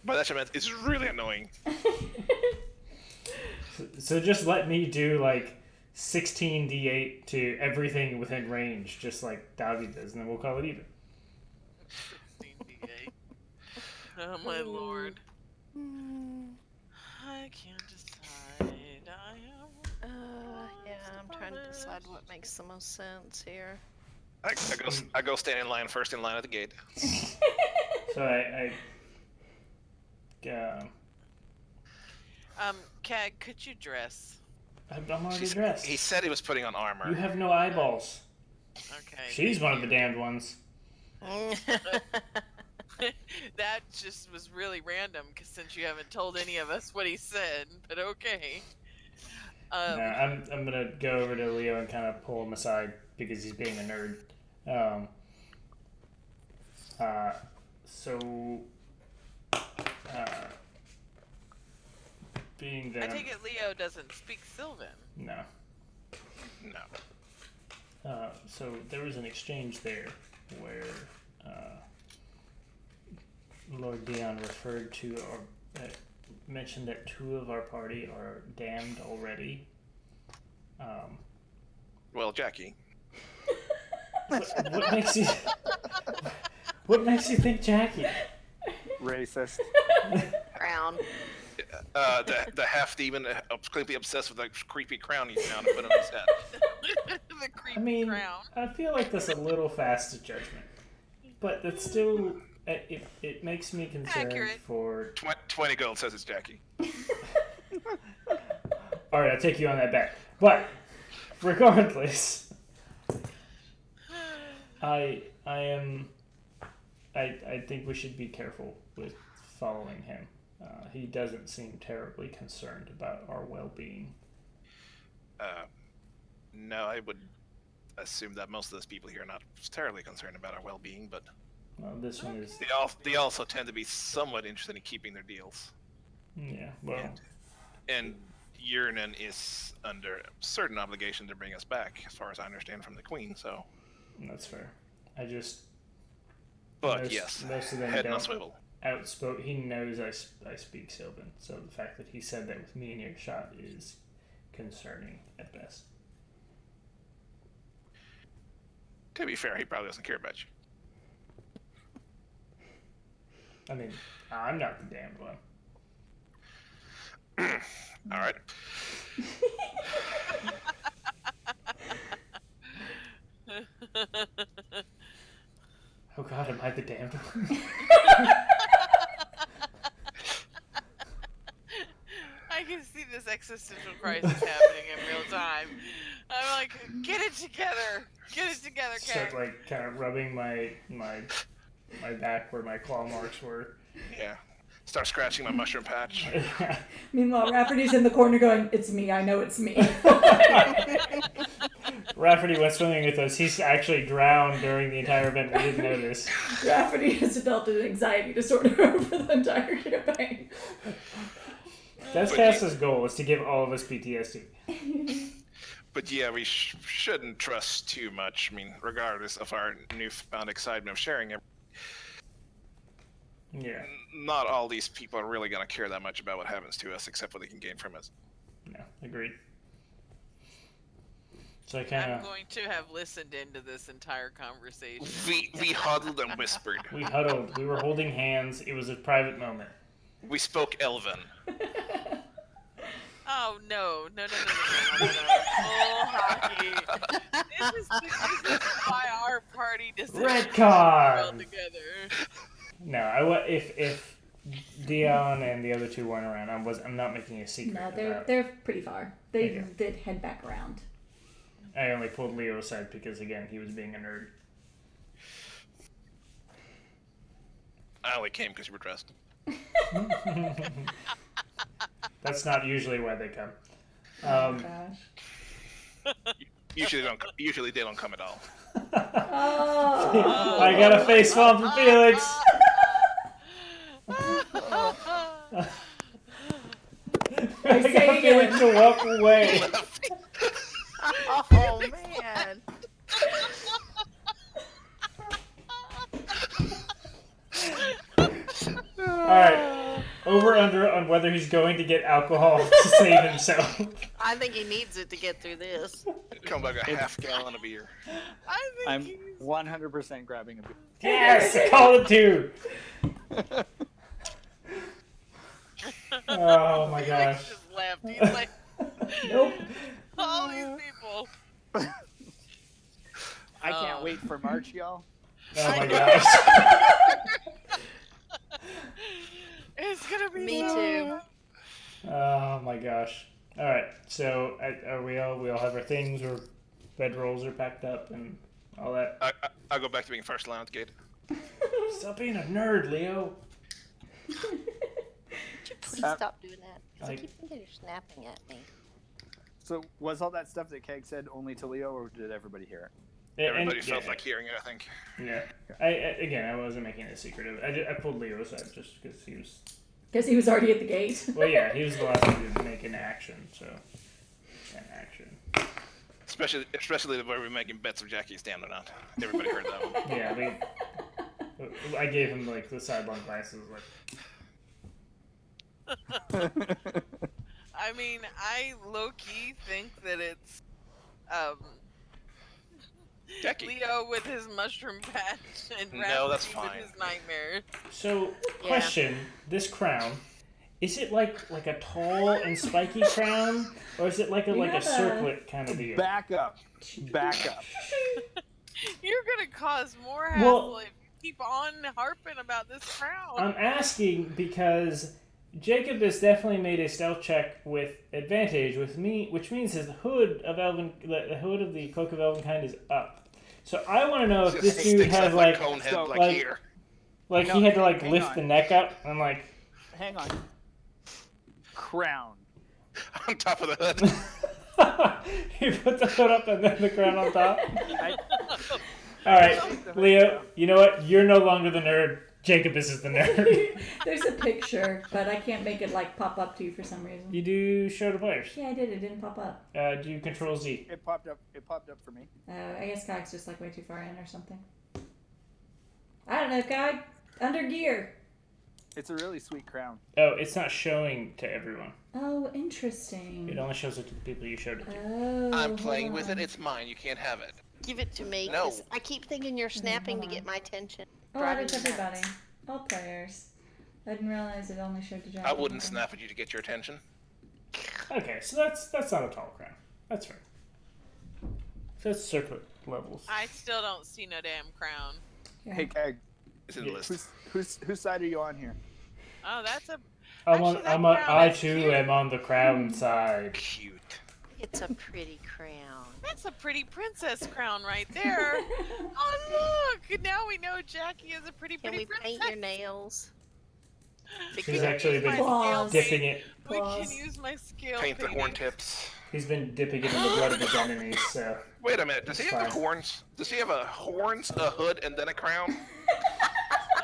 By that I meant it's really annoying. So just let me do like 16d8 to everything within range, just like Davi does, and then we'll call it even. 16d8. Oh my lord. I can't decide. Yeah, I'm trying to decide what makes the most sense here. I go stand in line first in line at the gate. So Cag, could you dress? I'm already dressed. He said he was putting on armor. You have no eyeballs. Okay. She's one of the damned ones. That just was really random, because since you haven't told any of us what he said, but okay. No, I'm gonna go over to Leo and kind of pull him aside because he's being a nerd. Being I them. take it Leo doesn't speak Sylvan. No. No. So there was an exchange there where Lord Dion referred to or mentioned that 2 of our party are damned already. Well, Jackie. What makes you? What makes you think Jackie? Racist. Crown. The half demon, completely obsessed with the creepy crown he found and put on his head. The creepy I mean, crown. I feel like that's a little fast to judgment, but that's still it makes me concerned Accurate. for. 20 gold says it's Jackie. All right, I'll take you on that bet. But regardless, I think we should be careful with following him. He doesn't seem terribly concerned about our well-being. No, I would assume that most of those people here are not terribly concerned about our well-being, but Well, this one is. they also tend to be somewhat interested in keeping their deals. Yeah. Well. And Yurnan is under a certain obligation to bring us back, as far as I understand from the Queen. So, That's fair. I just. but most, yes, most of them head on a don't swivel. outspoke. He knows I speak Sylvan, so the fact that he said that with me in earshot is concerning at best. To be fair, he probably doesn't care about you. I mean, I'm not the damned one. All right. Oh God, am I the damned one? this existential crisis happening in real time. I'm like, get it together, Kay. Start like kind of rubbing my back where my claw marks were. Yeah. Start scratching my mushroom patch. Meanwhile, Rafferty's in the corner going, "It's me. I know it's me." Rafferty went swimming with us. He's actually drowned during the entire event. We didn't notice. Rafferty has developed an anxiety disorder for the entire campaign. That's Cass's goal, is to give all of us PTSD. But yeah, we shouldn't trust too much. I mean, regardless of our newfound excitement of sharing it, Yeah. not all these people are really going to care that much about what happens to us, except what they can gain from us. No, agreed. So I kind I'm of... going to have listened into this entire conversation. We huddled and whispered. We huddled. We were holding hands. It was a private moment. We spoke Elven. Oh no. Full hockey. This is why our party decision Redcon! well together. No, if Dion and the other two weren't around, I'm not making a secret. No, about they're pretty far. They Okay. did head back around. I only pulled Leo aside because, again, he was being a nerd. I only came because you were dressed. That's not usually why they come. Oh gosh. Usually they don't come at all. Oh. I got a face palm for Felix. I say got Felix to walk away. Oh man. Alright. Over under on whether he's going to get alcohol to save himself. I think he needs it to get through this. Come like a half gallon of beer. I think I'm he's 100% grabbing a beer. Yes! Call it two! Oh my gosh. Felix just left. He's like, Nope. all these people. I can't wait for March, y'all. Oh my gosh. It's gonna be Me so too. Oh my gosh. Alright, so are we all have our things, or bedrolls are packed up and all that? I'll go back to being first lounge gate. Stop being a nerd, Leo. Please stop doing that. 'Cause I Like- keep thinking you're snapping at me. So was all that stuff that Keg said only to Leo, or did everybody hear it? Everybody felt like hearing it, I think. Yeah. I wasn't making a secret of it. I pulled Leo aside just because he was... Because he was already at the gate. Well, yeah, he was the last one to make an action, so... An action. Especially the way we're making bets if Jackie's stand or not. Everybody heard that one. Yeah, I gave him, like, the sidelong glasses, like... I mean, I low-key think that it's Jackie. Leo with his mushroom patch and No, that's Rafferty fine. with his nightmares. So, Yeah. question, this crown, is it like a tall and spiky crown, or is it like a We like a have a- circlet kind of deal? Back up. Back up. You're gonna cause more Well- hassle if you keep on harping about this crown. I'm asking because Jacob has definitely made a stealth check with advantage with me, which means the hood of the cloak of Elvenkind is up. So I want to know if this Just dude sticks has up like cone head so, like like- here. he No, had to like hang lift on. the neck up. I'm like, Hang on. Crown. On top of the hood. he put the hood up and then the crown on top. I, All right, Leo. You know what? You're no longer the nerd. Jacob is the nerd. There's a picture, but I can't make it like pop up to you for some reason. You do show to players. Yeah, I did. It didn't pop up. Do you control Z? it popped up. It popped up for me. I guess Guy's just like way too far in or something. I don't know, Guy. Under gear. It's a really sweet crown. Oh, it's not showing to everyone. Oh, interesting. It only shows it to the people you showed it to. Oh. I'm playing hold with it. on. It's mine. You can't have it. Give it to me. No. 'Cause I keep thinking you're snapping to hold get on. my attention. Oh, Driving it's me everybody. nuts. All players. I didn't realize it only showed to Jack. I wouldn't snap at you to get your attention. Okay, so that's not a tall crown. That's fair. So that's circlet levels. I still don't see no damn crown. Yeah. Hey, Keg. It's in Yeah. the list. Whose side are you on here? Oh, that's a. Actually, that crown I is too cute. am on the crown side. Cute. It's a pretty crown. That's a pretty princess crown right there. Oh look! Now we know Jackie is a pretty Can we princess. paint your nails? We He's can actually use been my scale Claws. dipping paint. it. We Claws. can use my scale Paint the painting. horn tips. He's been dipping it in the blood of his enemies. So Wait a minute. Does he have Fine. horns? Does he have a horns, a hood, and then a crown?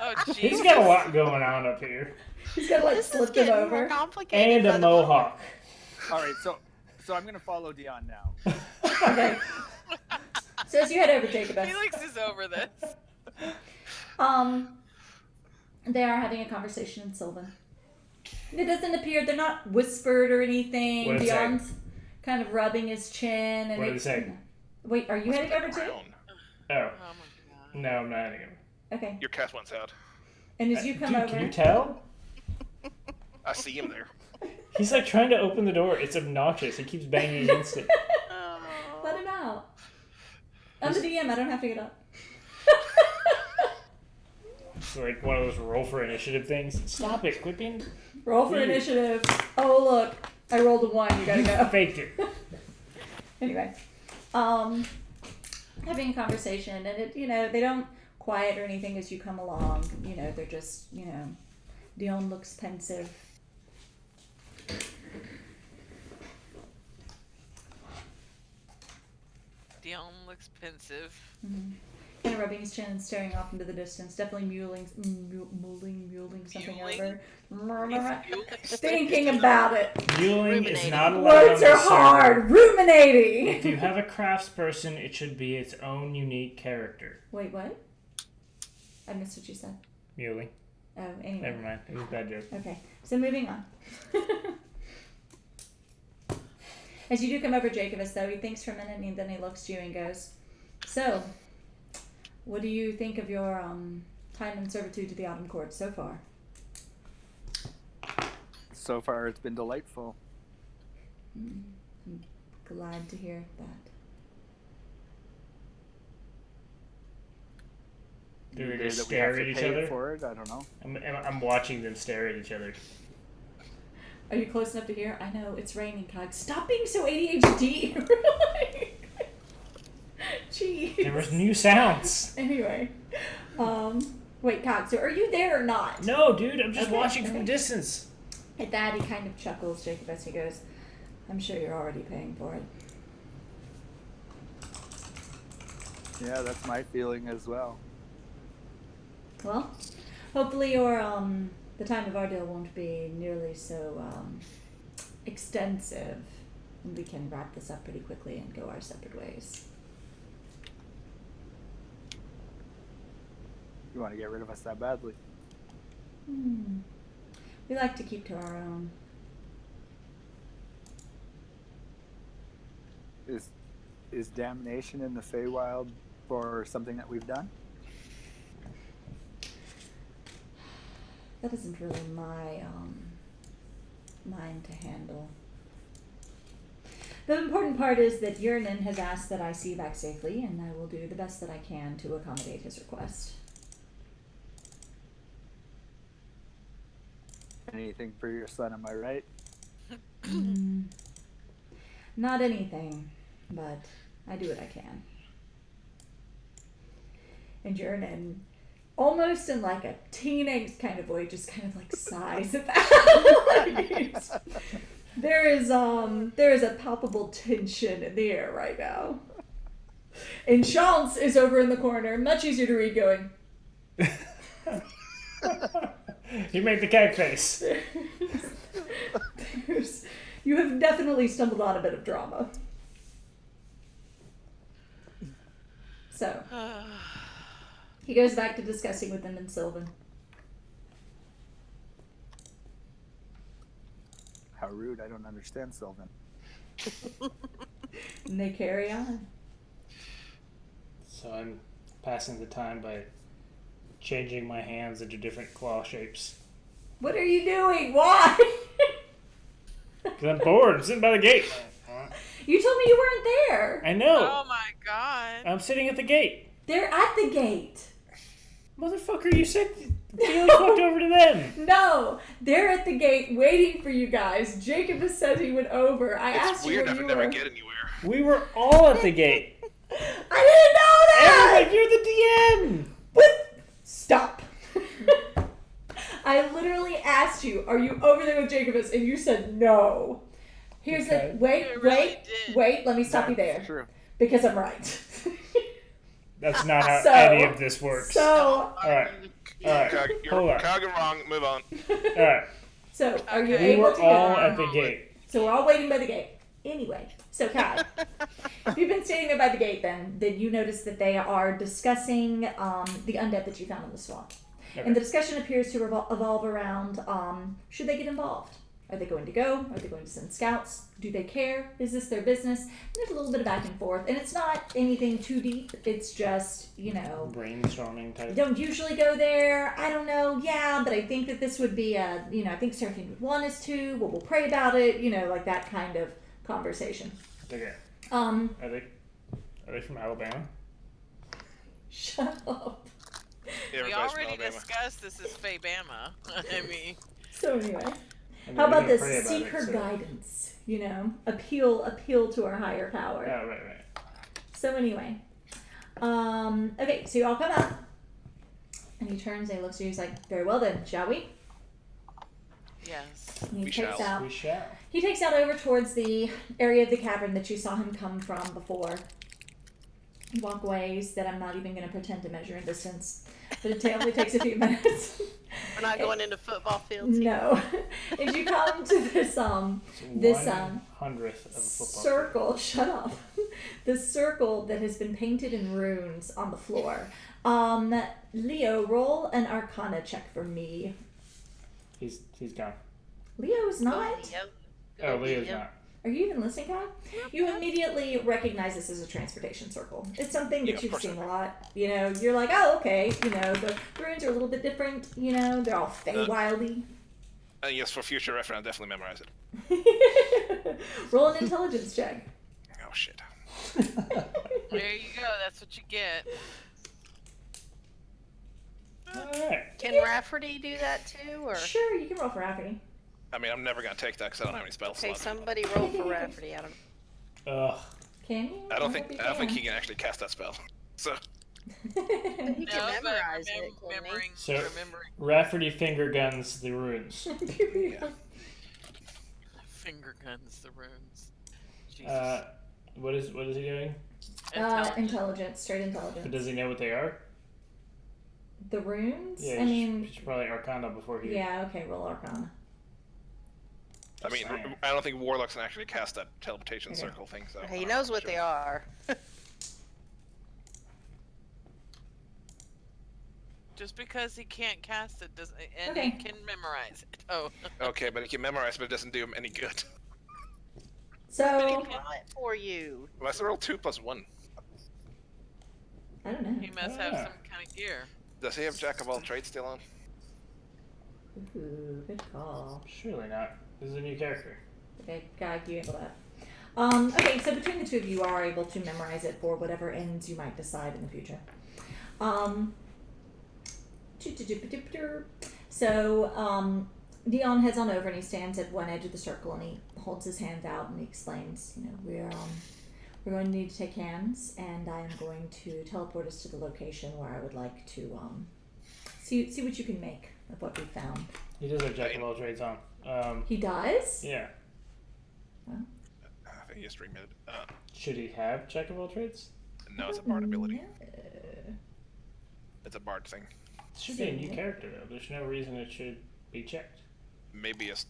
Oh he's Jesus! got a lot going on up here, He's got to like This is flip them getting more over. complicated. and by a the moment. mohawk. All right, so I'm gonna follow Dion now. Okay. So as you head over, Jacobus, Felix is over this. they are having a conversation in Sylvan. It doesn't appear they're not whispered or anything. What is it Beyond's kind of rubbing his chin. And What did it say? Wait, are you heading over too? Crown. Oh, Oh my god. no, I'm not hitting him. Okay. Your cat wants out. And as you come Dude, over, can you tell? I see him there. He's like trying to open the door. It's obnoxious. He keeps banging against it. Oh. let him out. I'm the DM. I don't have to get up. It's like one of those roll for initiative things. Stop it. Quit being... Roll for Weird. initiative. Oh look, I rolled a 1. You gotta go. Faked it. Anyway, having a conversation, and it, they don't quiet or anything as you come along. They're just, Dion looks pensive. Dion looks pensive. Kind of rubbing his chin and staring off into the distance. Definitely mulling something Mewling? over. Felix. Thinking about it. Muling is Ruminating. not allowed Words on are the server. hard. Ruminating. If you have a craftsperson, it should be its own unique character. Wait, what? I missed what you said. Muling. Oh, anyway. Never mind. It was a bad joke. Okay, so moving on. As you do come over Jacobus, though, he thinks for a minute and then he looks to you and goes, "So, what do you think of your time in servitude to the Autumn Court so far?" So far, it's been delightful. I'm glad to hear that. Do they The day just that we have stare to at each pay other? for it, I don't know. I'm watching them stare at each other. Are you close enough to hear? I know, it's raining, Cog. Stop being so ADHD. Really? Jeez. There was new sounds. Anyway, wait, Cog, so are you there or not? No, dude, I'm just Okay, watching from okay. a distance. At that, he kind of chuckles, Jacobus. He goes, "I'm sure you're already paying for it." Yeah, that's my feeling as well. Well, hopefully your the time of our deal won't be nearly so extensive, and we can wrap this up pretty quickly and go our separate ways. You want to get rid of us that badly? We like to keep to our own. Is damnation in the Feywild for something that we've done? That isn't really my mine to handle. The important part is that Yernan has asked that I see you back safely, and I will do the best that I can to accommodate his request. Anything for your son, am I right? Not anything, but I do what I can. And Yernan, almost in like a teenage kind of way, just kind of like sighs at that. There is a palpable tension in the air right now. And Chance is over in the corner, much easier to read, going, You made the cake face. You have definitely stumbled on a bit of drama. So, he goes back to discussing with them and Sylvan. How rude, I don't understand, Sylvan. And they carry on. So I'm passing the time by changing my hands into different claw shapes. What are you doing? Why? Because I'm bored. I'm sitting by the gate. You told me you weren't there. I know. Oh my god. I'm sitting at the gate. They're at the gate. Motherfucker, you said Felix walked over to them. No, they're at the gate waiting for you guys. Jacob has said he went over. I It's asked weird you if where we you never were. get anywhere. We were all at the gate. I didn't know that! Everyone, you're the DM. What? Stop. I literally asked you, are you over there with Jacobus? And you said no. Here's Okay. the wait, You really did. wait, let me stop you That's there. True. Because I'm right. That's not how So- any of this works. So All right. All right. Cog, Hold you're on. cogging wrong. Move on. All right. so are you Okay. We able were to all go? at the gate. So we're all waiting by the gate. Anyway, so Kai, if you've been standing there by the gate, then you notice that they are discussing the undead that you found in the swamp. Okay. And the discussion appears to evolve around should they get involved? Are they going to go? Are they going to send scouts? Do they care? Is this their business? And there's a little bit of back and forth. And it's not anything too deep. It's just, Brainstorming type. don't usually go there. I don't know. Yeah, but I think that this would be I think Seraphine would want us to. Well, we'll pray about it. Like that kind of conversation. Okay. Are Are they from Alabama? Shut up. We Everybody's from already Alabama. discussed this is Feybama. I mean, So anyway, I mean, how we about didn't pray this? about Seek it, her so- guidance. Appeal to our higher power. Oh, right. So anyway, okay, so you all come out, and he turns and he looks at you. He's like, "Very well then, shall we?" yes. And he We takes shall. out. We shall. He takes out over towards the area of the cavern that you saw him come from before. Walkways that I'm not even going to pretend to measure in distance, but it only takes a few minutes. We're not going into football fields. here. No, if you come to this This, 1/100th of a football. circle, shut up. The circle that has been painted in runes on the floor. Leo, roll an Arcana check for me. He's gone. Leo's not. Yep. Oh, Leo's not. Are you even listening, Kyle? You immediately recognize this as a transportation circle. It's something Yeah, that of you've course I seen do. a lot. You're like, oh, okay. The runes are a little bit different. They're all Feywildy. Yes, for future reference, I'll definitely memorize it. Roll an intelligence check. Oh shit. There you go. That's what you get. All right. Can Rafferty do that too, or Sure, you can roll for Rafferty. I mean, I'm never gonna take that because I don't have any spell okay? slots. Somebody roll for Rafferty. I don't. Ugh. Can you? I don't hope think you he can actually cast that spell. So He No, can but memorize it. couldn't he? remembering, So- remembering Rafferty finger guns the runes. finger guns the runes. Jesus. What is he doing? Intelligence, straight But intelligence. does he know what they are? The runes? Yeah. I mean, he should probably Arcana before he. yeah, okay, roll Arcana. I mean, Saying. I don't think warlocks can actually cast that teleportation Okay. circle thing. So He knows what they are. Just because he can't cast it doesn't, and Okay. he can memorize it. Oh, Okay, but he can memorize, but it doesn't do him any good. But So, he can draw it for you. Well, that's a roll 2 + 1. I don't know. he must have Yeah. some kind of gear. Does he have Jack of all trades still on? Ooh, good call. Surely not. This is a new character. Okay, Guy, you handle that. Okay, so between the two of you are able to memorize it for whatever ends you might decide in the future. So, Dion heads on over and he stands at one edge of the circle and he holds his hand out and he explains, we're going to need to take hands and I am going to teleport us to the location where I would like to see what you can make of what we found. He does have Jack of all trades on. He does? Yeah. I think he just remade it. Should he have Jack of all trades? No, it's a bard ability. No. It's a bard thing. It should be a new Yeah. character though. There's no reason it should be checked. Maybe it's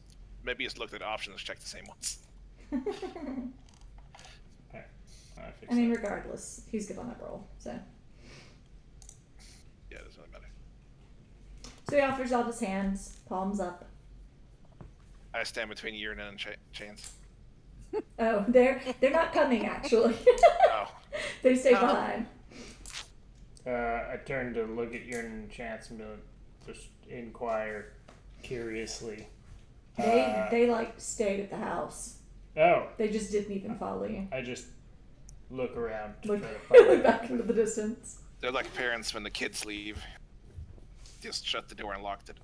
looked at options, check the same ones. I fix I mean, that. regardless, he's good on that roll. So Yeah, it doesn't really matter. he offers all his hands, palms up. I stand between you and chains. Oh, they're not coming actually. Oh, They stay Oh. behind. I turn to look at your chance and just inquire curiously. They like stayed at the house. Oh, They just didn't even follow you. I just look around to Look try to find back into the distance. they're like parents when the kids leave. just shut the door and locked it.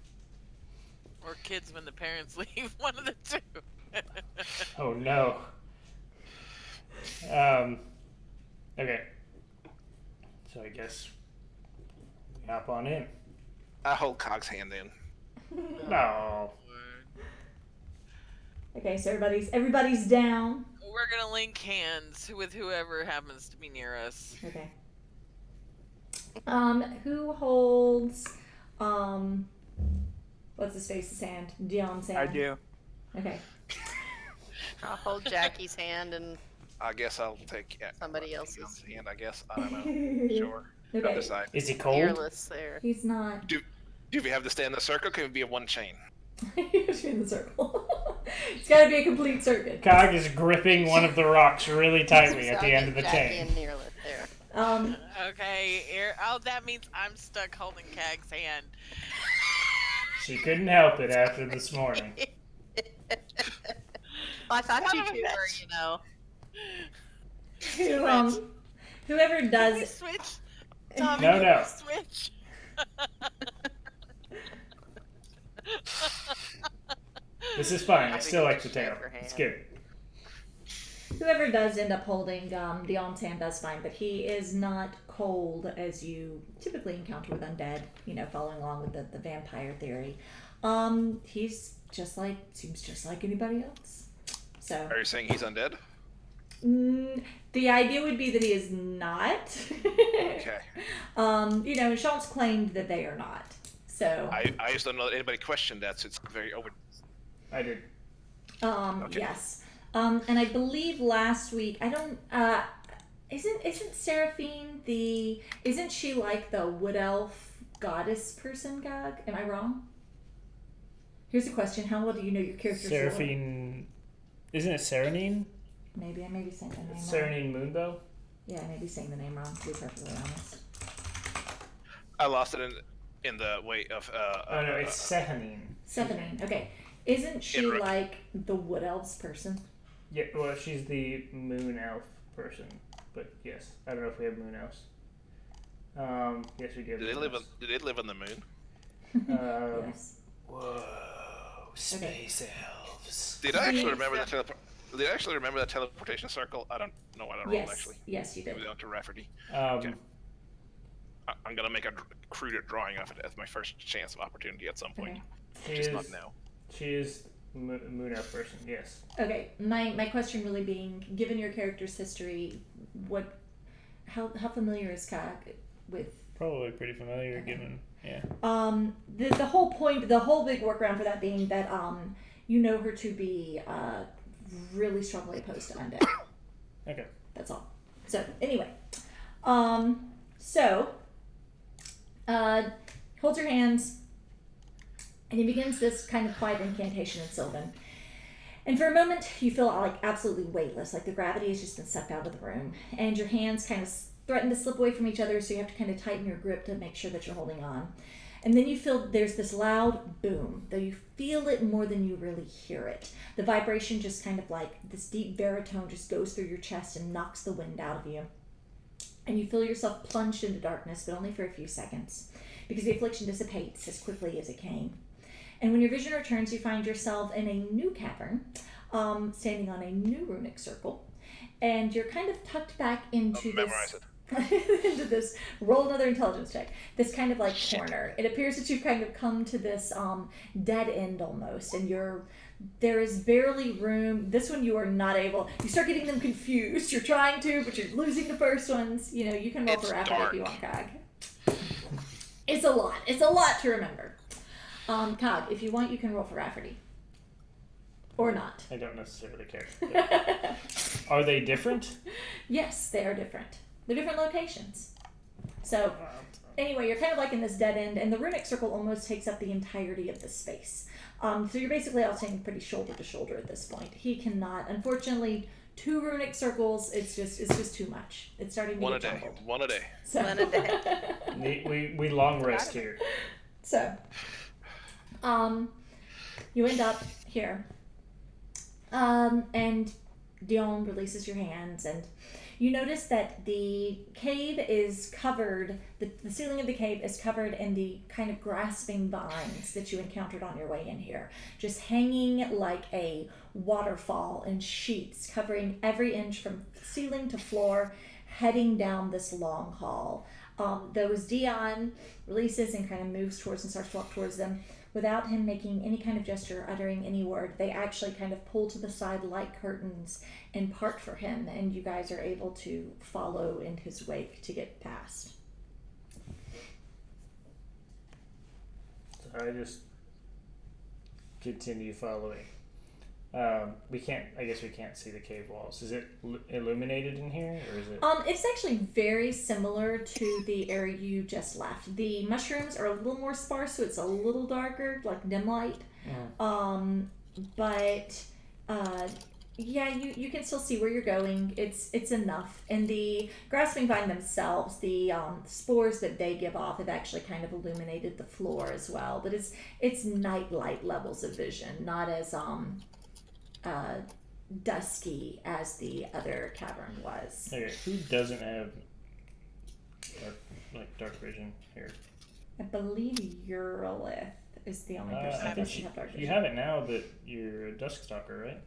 Or kids when the parents leave. One of the two. Oh no. Okay. So I guess we hop on in. I hold Cog's hand in. No. Okay, so everybody's down. We're gonna link hands with whoever happens to be near us. Okay. Who holds what's his face's hand? Dion's hand. I do. Okay. I'll hold Jackie's hand and I guess I'll take Somebody else's. hand. I guess I don't know. Sure. Okay. I'll decide. Is he cold? fearless there. He's not. Do we have to stay in the circle? Can we be a one chain? He's in the circle. It's got to be a complete circuit. Cog is gripping one of the rocks really tightly at So the I'll end of the get Jackie chain. and Nearless there. Okay, that means I'm stuck holding Cag's hand. She couldn't help it after this morning. I thought you two were, Whoever Can we does. switch? Tommy, No, can no. we switch? This is fine. I I still think like the we should tail. shake her hand. It's good. Whoever does end up holding Dion's hand does fine, but he is not cold as you typically encounter with undead, following along with the vampire theory. He's seems just like anybody else. So Are you saying he's undead? the idea would be that he is not. Okay. Schultz claimed that they are not. So I just don't know that anybody questioned that, so it's very open. I did. Okay. yes. And I believe last week isn't Seraphine isn't she like the wood elf goddess person, Gog? Am I wrong? Here's a question: how well do you know your character's lore? Seraphine. Isn't it Serenine? Maybe I may be saying the name wrong. Serenine Moonbow? Yeah, I may be saying the name wrong, to be perfectly honest. I lost it in the way of. Oh no, it's Sehanine. Seraphine. Okay. Isn't she Rook. like the wood elves person? Yeah, well, she's the moon elf person. But yes, I don't know if we have moon elves. Yes, we do. Have Did they moon live? elves. Did they live on the moon? Yes. Whoa, space elves. Did I actually Yes. remember that Did I actually remember that teleportation circle? I don't know what I rolled Yes. actually. Yes, you did. Maybe down to Rafferty. Okay. I'm gonna make a crude drawing of it as my first chance of opportunity at some point. Okay. She Just is, not now. she is moon elf person, yes. Okay, my question really being, given your character's history, how familiar is Kag with? Probably pretty familiar given, yeah. The whole point, the whole big workaround for that being that you know her to be really strongly opposed to undead. Okay. That's all. So anyway, holds your hands. And he begins this kind of quiet incantation in Sylvan. And for a moment, you feel like absolutely weightless, like the gravity has just been sucked out of the room. And your hands kind of threaten to slip away from each other, so you have to kind of tighten your grip to make sure that you're holding on. And then you feel there's this loud boom, though you feel it more than you really hear it. The vibration just kind of like this deep baritone just goes through your chest and knocks the wind out of you. And you feel yourself plunged into darkness, but only for a few seconds, because the affliction dissipates as quickly as it came. And when your vision returns, you find yourself in a new cavern, standing on a new runic circle, and you're kind of tucked back into Memorize into this, roll another intelligence check, this kind of like corner. It appears that you've kind of come to this dead end almost, and there is barely room. This one you are not able, you start getting them confused. You're trying to, but you're losing the first ones. You can roll It's for rapid dark. if you want, Cog. It's a lot to remember. Cog, if you want, you can roll for Rafferty. Or not. I don't necessarily care. Are they different? Yes, they are different. They're different locations. So, anyway, you're kind of like in this dead end, and the runic circle almost takes up the entirety of the space. So you're basically all standing pretty shoulder to shoulder at this point. He cannot, unfortunately, 2 runic circles, it's just too much. It's starting to One a get day. jumbled. One a day. So, One a day. We long rest here. So, you end up here, and Dion releases your hands, and you notice that the cave is covered, the ceiling of the cave is covered in the kind of grasping vines that you encountered on your way in here, just hanging like a waterfall in sheets, covering every inch from ceiling to floor, heading down this long hall. Though as Dion releases and kind of moves towards and starts to walk towards them, without him making any kind of gesture, uttering any word, they actually kind of pull to the side like curtains and part for him, and you guys are able to follow in his wake to get past. So I just continue following. We can't. I guess we can't see the cave walls. Is it illuminated in here, or is it? It's actually very similar to the area you just left. The mushrooms are a little more sparse, so it's a little darker, like dim light. But yeah, you can still see where you're going. It's enough. And the grasping vine themselves, the spores that they give off have actually kind of illuminated the floor as well. But it's night light levels of vision, not as dusky as the other cavern was. Okay, who doesn't have dark vision here? I believe Urolith is the only person I that think doesn't have dark vision. you have it now that you're a Duskstalker, right?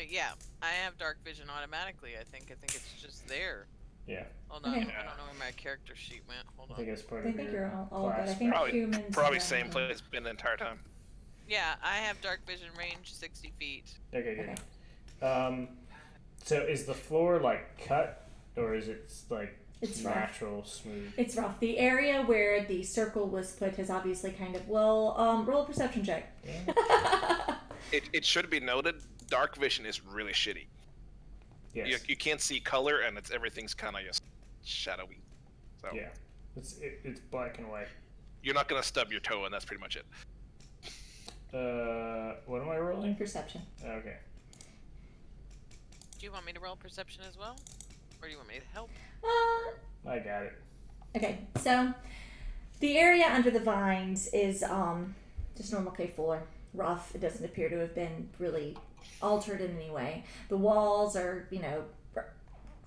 Yeah, I have dark vision automatically. I think it's just there. Yeah. Hold on, Okay. I don't know where my character sheet went. Hold I on. think it's part I of think your you're all good. class. I think humans. Probably have same that. place been the entire time. Yeah, I have dark vision range 60 feet. Okay, good. Okay. So is the floor like cut, or is it like It's rough. natural, smooth? It's rough. The area where the circle was put has obviously kind of roll a perception check. Yeah. It should be noted, dark vision is really shitty. Yes. You can't see color, and everything's kind of just shadowy. So Yeah. It's black and white. you're not gonna stub your toe, and that's pretty much it. What am I rolling? Perception. Okay. Do you want me to roll perception as well? Or do you want me to help? I got it. Okay, so the area under the vines is just normal cave floor. Rough. It doesn't appear to have been really altered in any way. The walls are,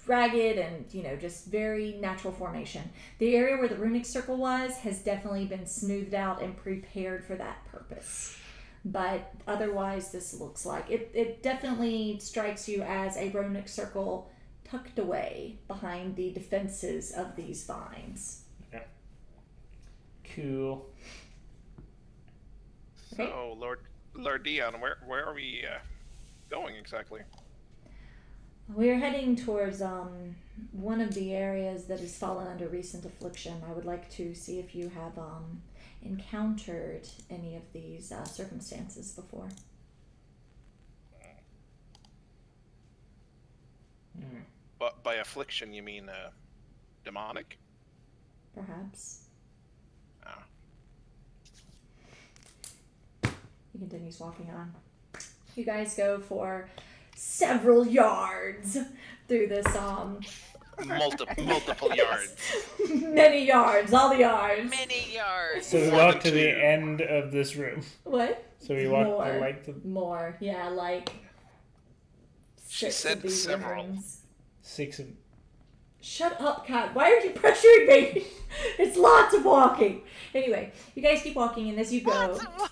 ragged and, just very natural formation. The area where the runic circle was has definitely been smoothed out and prepared for that purpose. But otherwise, this looks like it definitely strikes you as a runic circle tucked away behind the defenses of these vines. Cool. Okay. So Lord Dion, where are we going exactly? We're heading towards one of the areas that has fallen under recent affliction. I would like to see if you have encountered any of these circumstances before. But by affliction, you mean demonic? Perhaps. Oh. He continues walking on. You guys go for several yards through this Multiple yards. many yards, all the yards. Many yards. So we More walk than to the two. end of this room. What? So we walk More. the length of More, yeah, like She 6 said of these several. rooms. 6 of. Shut up, Kat. Why are you pressuring me? It's lots of walking. Anyway, you guys keep walking, and as you go, Lots of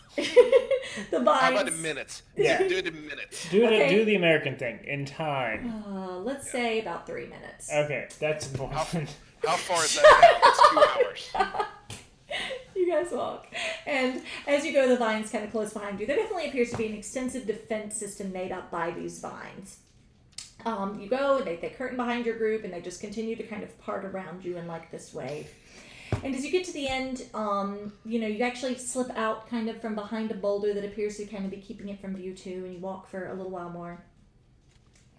the vines. How about in minutes? Yeah. Do it in minutes. Okay. Do the American thing in time. Let's say about 3 minutes. Okay, that's more than. How far is that? It's 2 hours. You guys walk. And as you go, the vines kind of close behind you. There definitely appears to be an extensive defense system made up by these vines. You go, they curtain behind your group, and they just continue to kind of part around you in like this wave. And as you get to the end, you actually slip out kind of from behind a boulder that appears to kind of be keeping it from view too, and you walk for a little while more.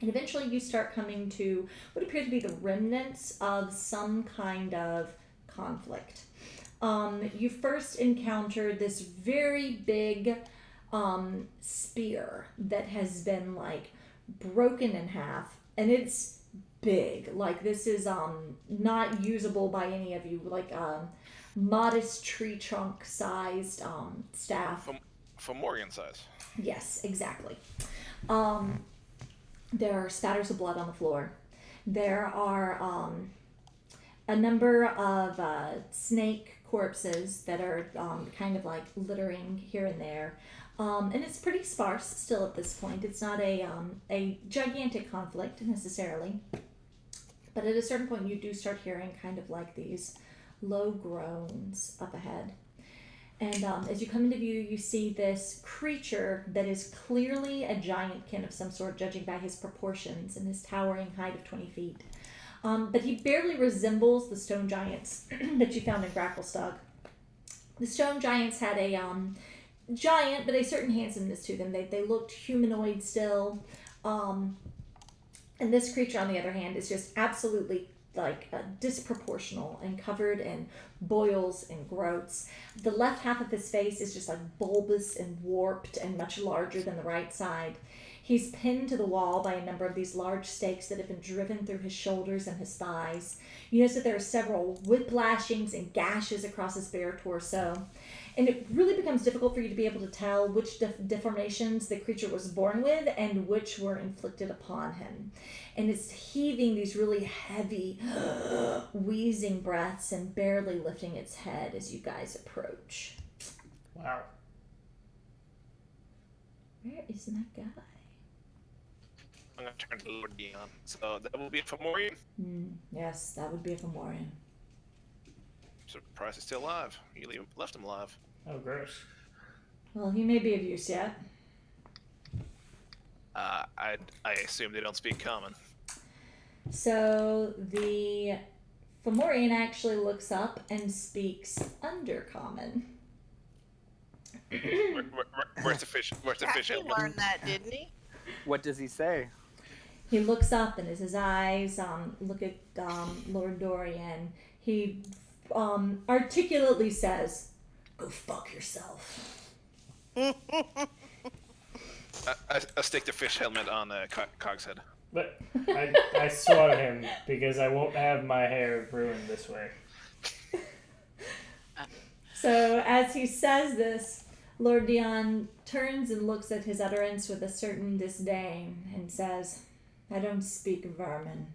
And eventually you start coming to what appear to be the remnants of some kind of conflict. You first encountered this very big spear that has been like broken in half, and it's big. Like this is not usable by any of you. Like modest tree trunk sized staff. For Morgan size. Yes, exactly. There are spatters of blood on the floor. There are a number of snake corpses that are kind of like littering here and there. And it's pretty sparse still at this point. It's not a gigantic conflict necessarily. But at a certain point, you do start hearing kind of like these low groans up ahead. And as you come into view, you see this creature that is clearly a giantkin of some sort, judging by his proportions and his towering height of 20 feet. But he barely resembles the stone giants that you found in Gracklestug. The stone giants had a giant, but a certain handsomeness to them. They looked humanoid still. And this creature, on the other hand, is just absolutely like disproportional and covered in boils and growths. The left half of his face is just like bulbous and warped and much larger than the right side. He's pinned to the wall by a number of these large stakes that have been driven through his shoulders and his thighs. You notice that there are several whiplashings and gashes across his bare torso. And it really becomes difficult for you to be able to tell which deformations the creature was born with and which were inflicted upon him. And it's heaving these really heavy, wheezing breaths and barely lifting its head as you guys approach. Wow. Where is my guy? I'm gonna turn to Lord Dion. So that will be a Fomorian. Yes, that would be a Fomorian. Surprised he's still alive. You left him alive. Oh, gross. Well, he may be of use yet. I assume they don't speak common. So the Fomorian actually looks up and speaks Undercommon. Where's the fish? Where's the fish? He learned that, didn't he? What does he say? He looks up, and as his eyes look at Lord Dorian, he articulately says, "Go fuck yourself." I stick the fish helmet on Cog's head. But I swat him because I won't have my hair ruined this way. So as he says this, Lord Dion turns and looks at his utterance with a certain disdain and says, "I don't speak vermin."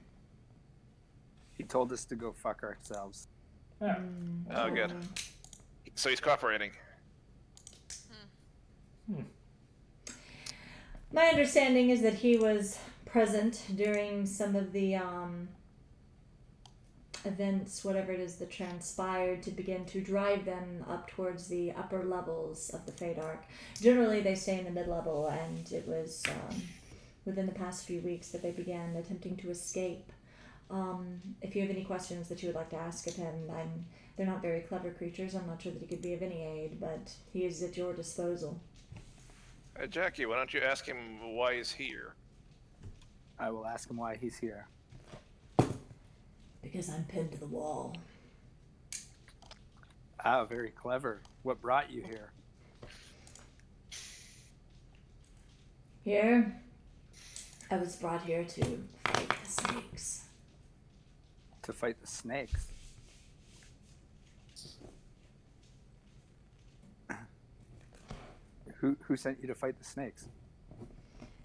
He told us to go fuck ourselves. Oh, good. So he's cooperating. My understanding is that he was present during some of the events, whatever it is that transpired, to begin to drive them up towards the upper levels of the Feydark. Generally, they stay in the mid-level, and it was within the past few weeks that they began attempting to escape. If you have any questions that you would like to ask of him, they're not very clever creatures. I'm not sure that he could be of any aid, but he is at your disposal. Jackie, why don't you ask him why he's here? I will ask him why he's here. Because I'm pinned to the wall. Ah, very clever. What brought you here? Here, I was brought here to fight the snakes. To fight the snakes. Who sent you to fight the snakes?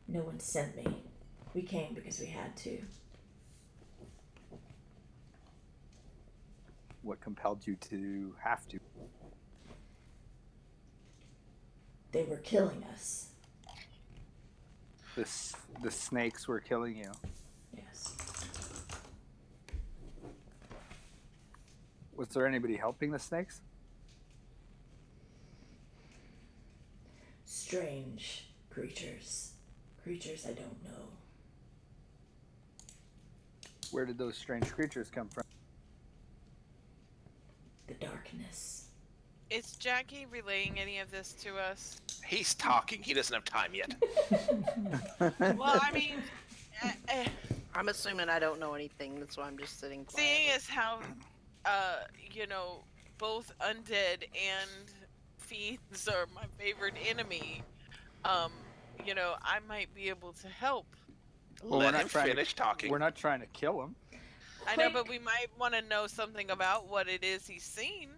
No one sent me. We came because we had to. What compelled you to have to? They were killing us. The snakes were killing you. Yes. Was there anybody helping the snakes? Strange creatures. Creatures I don't know. Where did those strange creatures come from? The darkness. Is Jackie relaying any of this to us? He's talking. He doesn't have time yet. Well, I mean, I'm assuming I don't know anything. That's why I'm just sitting quietly. seeing as how, both undead and fiends are my favorite enemy, I might be able to help. Well, Let him finish talking. We're not trying to kill him. I know, but we might want to know something about what it is he's seen.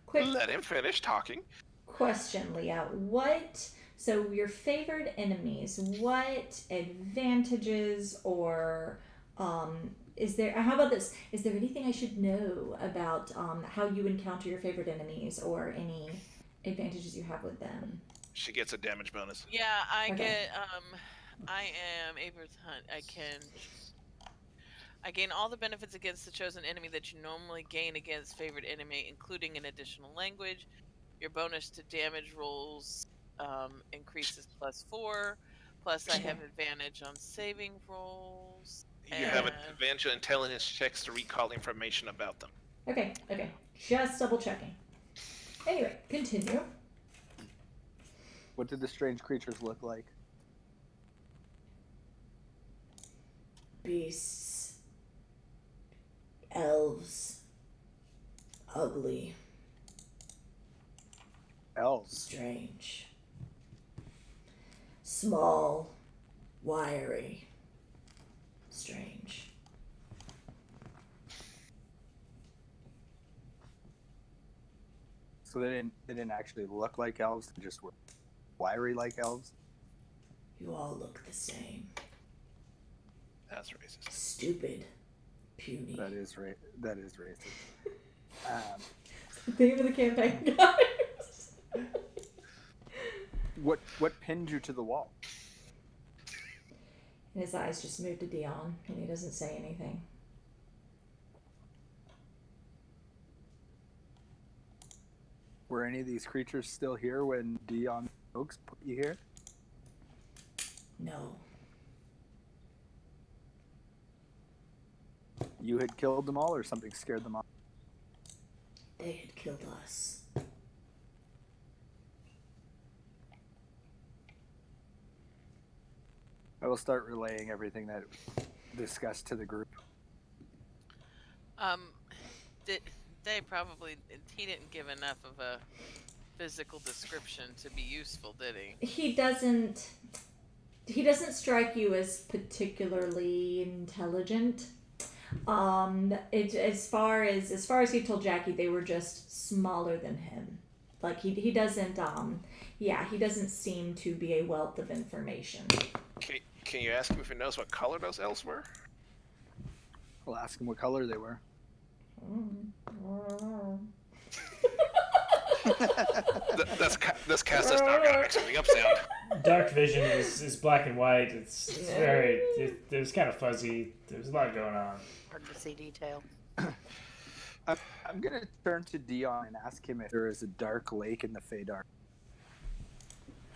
Quick Let him finish talking. question, Leah. So your favorite enemies, what advantages or is there? How about this? Is there anything I should know about how you encounter your favorite enemies or any advantages you have with them? She gets a damage bonus. Yeah, I Okay. get I am able to hunt. I gain all the benefits against the chosen enemy that you normally gain against favorite enemy, including an additional language. Your bonus to damage rolls increases +4. Plus, I have advantage on saving rolls. You have an and- advantage on intelligence checks to recall information about them. Okay. Just double checking. Anyway, continue. What did the strange creatures look like? Beasts. Elves. Ugly. Elves. Strange. Small. Wiry. Strange. So they didn't actually look like elves. They just were wiry like elves. You all look the same. That's racist. Stupid. Puny. That is racist. Theme of the campaign, guys. What pinned you to the wall? And his eyes just move to Dion, and he doesn't say anything. Were any of these creatures still here when Dion Oaks put you here? No. You had killed them all, or something scared them off? They had killed us. I will start relaying everything that discussed to the group. He didn't give enough of a physical description to be useful, did he? He doesn't strike you as particularly intelligent. As far as he told Jackie, they were just smaller than him. Like he doesn't he doesn't seem to be a wealth of information. Can you ask him if he knows what color those elves were? I'll ask them what color they were. This cast is not gonna make something up sound. Dark vision is black and white. It's very. It was kind of fuzzy. There's a lot going on. Hard to see detail. I'm gonna turn to Dion and ask him if there is a dark lake in the Feydark.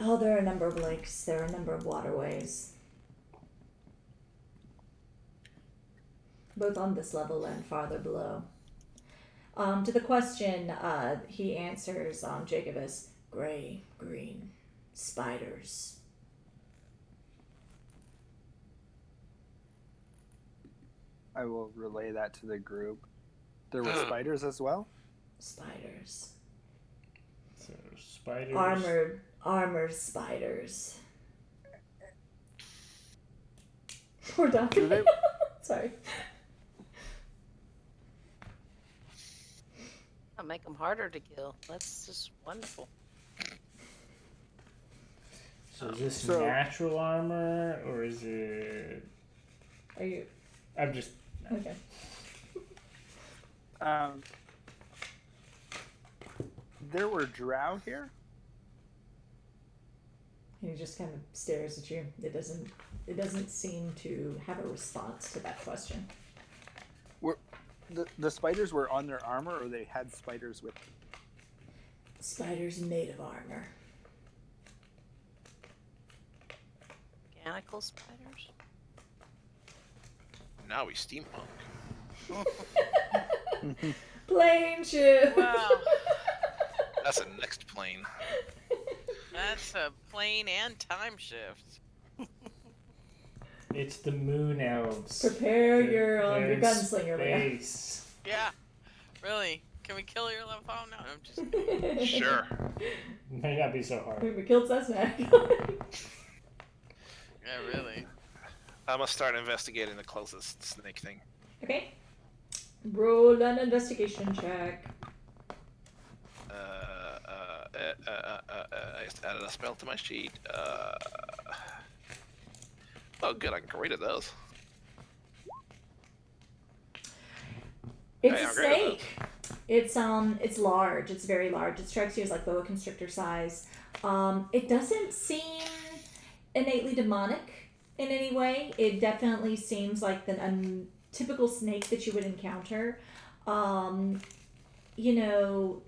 Oh, there are a number of lakes. There are a number of waterways. Both on this level and farther below. To the question, he answers Jacob as gray, green, spiders. I will relay that to the group. There were spiders as well? Spiders. So spiders. Armored spiders. Poor Doctor. Do they- Sorry. I'll make them harder to kill. That's just wonderful. So is this So- natural armor or is it? Are you I'm just. okay? There were drow here? He just kind of stares at you. It doesn't seem to have a response to that question. The spiders were on their armor, or they had spiders with them? Spiders made of armor. Mechanical spiders? Now he's steampunk. Plane shift. Wow. That's a next plane. That's a plane and time shift. It's the moon elves. Prepare your They're in gunslinger, Leah. space. Yeah. Really? Can we kill your love? Oh, no, I'm just kidding. Sure. May not be so hard. We killed Cessna. Yeah, really. I must start investigating the closest snake thing. Okay. Roll an investigation check. I just added a spell to my sheet. Oh, good. I can get rid of those. It's Hey, a I'm great at snake. It's large. It's very large. It strikes you as like boa constrictor size. It doesn't seem innately demonic in any way. It definitely seems like the typical snake that you would encounter. You know,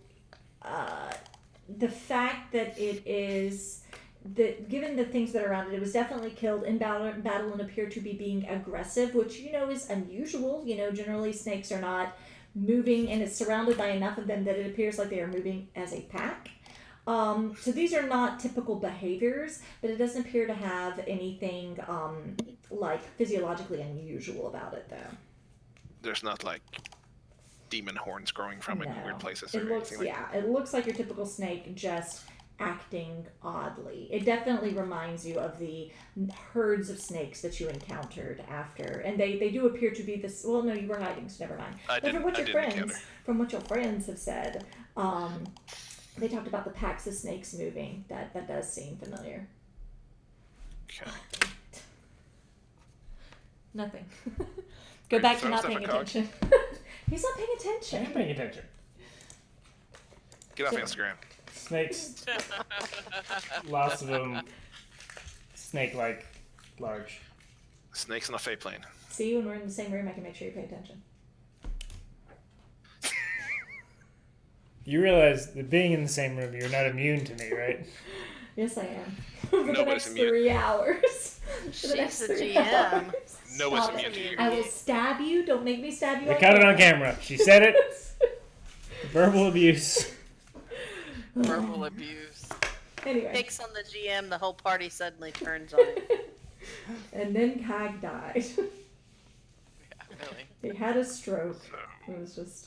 the fact that it is that given the things that are around it, it was definitely killed in battle and appeared to be being aggressive, which is unusual. Generally snakes are not moving, and it's surrounded by enough of them that it appears like they are moving as a pack. So these are not typical behaviors, but it doesn't appear to have anything like physiologically unusual about it, though. There's not like demon horns growing from it in weird places It or looks, anything like that. it looks like your typical snake, just acting oddly. It definitely reminds you of the herds of snakes that you encountered after, and they do appear to be this. Well, no, you were hiding, so never mind. But from what your friends have said, they talked about the packs of snakes moving. That does seem familiar. Okay. Nothing. Go back to Throw not stuff paying at Cog. attention. He's not paying I attention. am paying attention. Get off So- Instagram. Snakes, lots of them, snake-like, large. Snakes on a Fey plane. See, when we're in the same room, I can make sure you pay attention. You realize that being in the same room, you're not immune to me, right? Yes, I am. For the Nobody's next immune. 3 hours. For the She's next the 3 GM. hours. Nobody's Stop immune it. to you. I will stab you. Don't make me stab you. We caught it on camera. She said it. Verbal abuse. Verbal abuse. Anyway. Picks on the GM, the whole party suddenly turns on him. And then Kag died. Yeah, really. He had a stroke. So, It was just.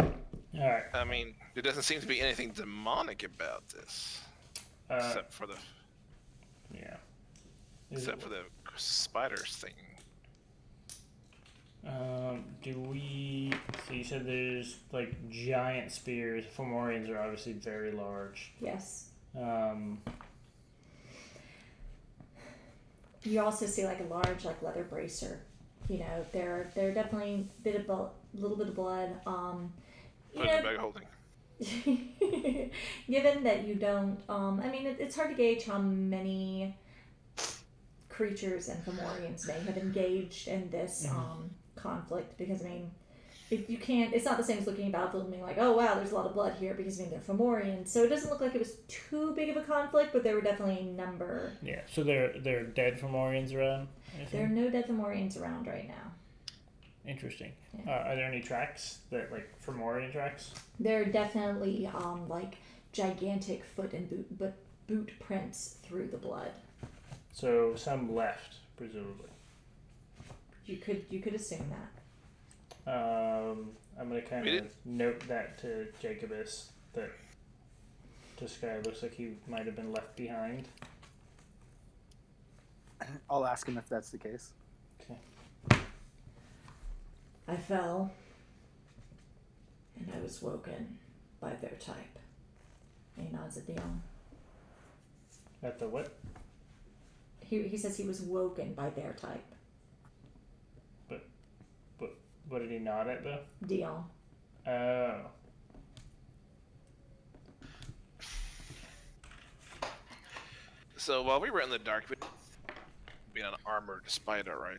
All right. I mean, there doesn't seem to be anything demonic about this, except for the Yeah. spiders thing. Do we? So you said there's like giant spears. Fomorians are obviously very large. Yes. You also see like a large like leather bracer. They're definitely little bit of blood. Put in the bag of holding. Given that you don't, I mean, it's hard to gauge how many creatures and Fomorians may have engaged in this conflict, because I mean, you can't. It's not the same as looking at Battlefield and being like, oh wow, there's a lot of blood here, because I mean they're Fomorians. So it doesn't look like it was too big of a conflict, but there were definitely a number. Yeah. So they're dead Fomorians around. There are no dead Fomorians around right now. Interesting. Yeah. Are there any tracks that like Fomorian tracks? There are definitely like gigantic foot and boot prints through the blood. So some left, presumably. You could assume that. I'm gonna kind of note that to Jacobus that this guy looks like he might have been left behind. I'll ask him if that's the case. Okay. I fell, and I was woken by their type. And he nods at Dion. At the what? He says he was woken by their type. What did he nod at though? Dion. Oh. So while we were in the dark, we'd be an armored spider, right?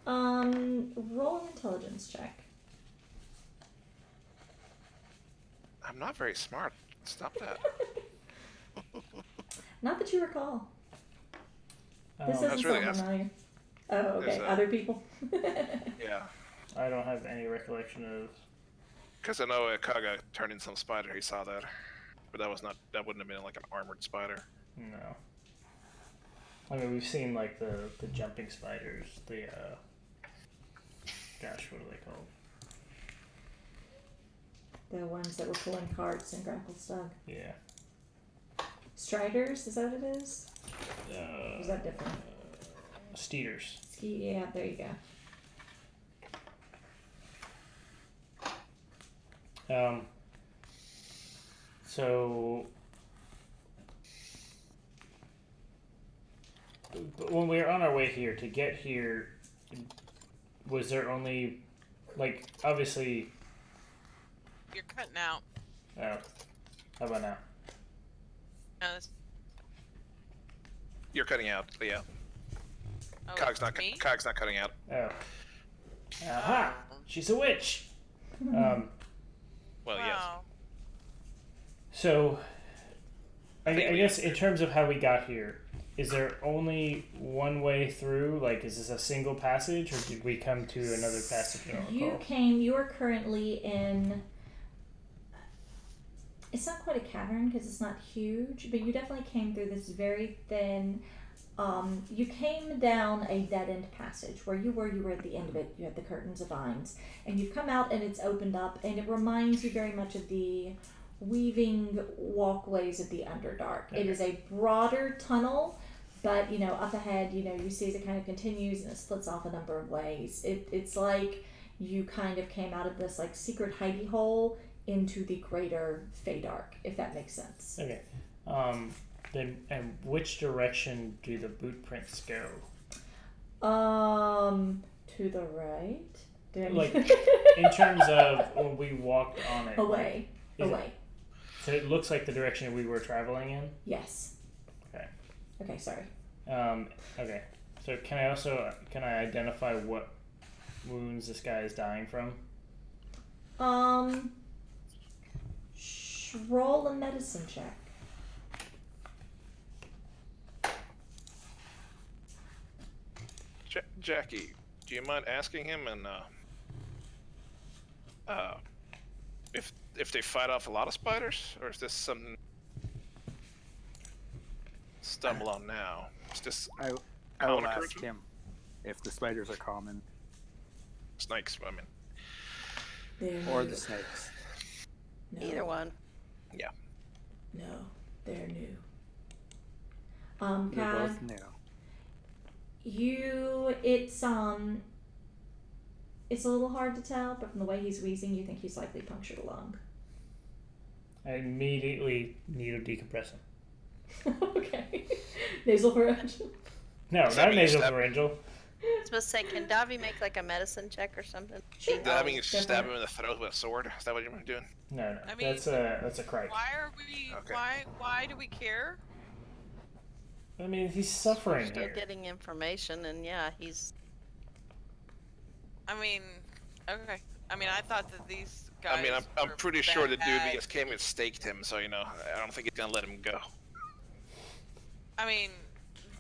Roll an intelligence check. I'm not very smart. Stop that. Not that you recall. This Um, doesn't That's really sound familiar. Oh, okay. There's Other people? Yeah. I don't have any recollection of. Because I know Kaga turned in some spider, he saw that. But that wouldn't have been like an armored spider. No. I mean, we've seen like the jumping spiders. The gosh, what are they called? The ones that were pulling carts and grapple stug. Yeah. Striders, is that what it is? Or is that different? Steeders. Yeah, there you go. So when we were on our way here, to get here, was there only like, obviously... You're cutting out. Oh. How about now? No, that's You're cutting out, but yeah. oh, Cog's not me? cutting out. Oh. Aha! She's a witch! Well, yes. Wow. So, I think we- guess in terms of how we got here, is there only one way through? Like, is this a single passage, or did we come to another passage? You are currently in, it's not quite a cavern because it's not huge, but you definitely came through this very thin, you came down a dead-end passage. Where you were at the end of it. You had the curtains of vines, and you've come out and it's opened up, and it reminds you very much of the weaving walkways of the Underdark. Okay. It is a broader tunnel, but up ahead, you see as it kind of continues and it splits off a number of ways. It's like you kind of came out of this like secret hidey hole into the greater Feydark, if that makes sense. Okay. Then, and which direction do the boot prints go? To the right. Like, in terms of when we walked on it. Away. Is it- Away. So it looks like the direction we were traveling in? Yes. Okay. Okay, sorry. Okay. So can I identify what wounds this guy is dying from? Roll a medicine check. Jackie, do you mind asking him and if they fight off a lot of spiders, or is this something stumble on now? It's just I common will occurrence? ask him if the spiders are common Snakes. I mean, They're or new. the snakes. No. Either one. No, they're new. They're Kai, both new. it's a little hard to tell, but from the way he's wheezing, you think he's likely punctured a lung. I immediately needle decompress him. Okay. Nasopharyngeal. No, not Stabbing is nasopharyngeal. I was supposed to say, can Davi make like a medicine check or something? Sure. does that mean you Go for stab it. him in the throat with a sword? Is that what you're doing? No, I mean, that's a crike. Why are we? Okay. Why do we care? I mean, he's suffering Still here. getting information, and yeah, he's. I mean, okay. I mean, I thought that these guys. I mean, I'm were pretty sure the dude bad. just came and staked him, so I don't think he's gonna let him go. I mean,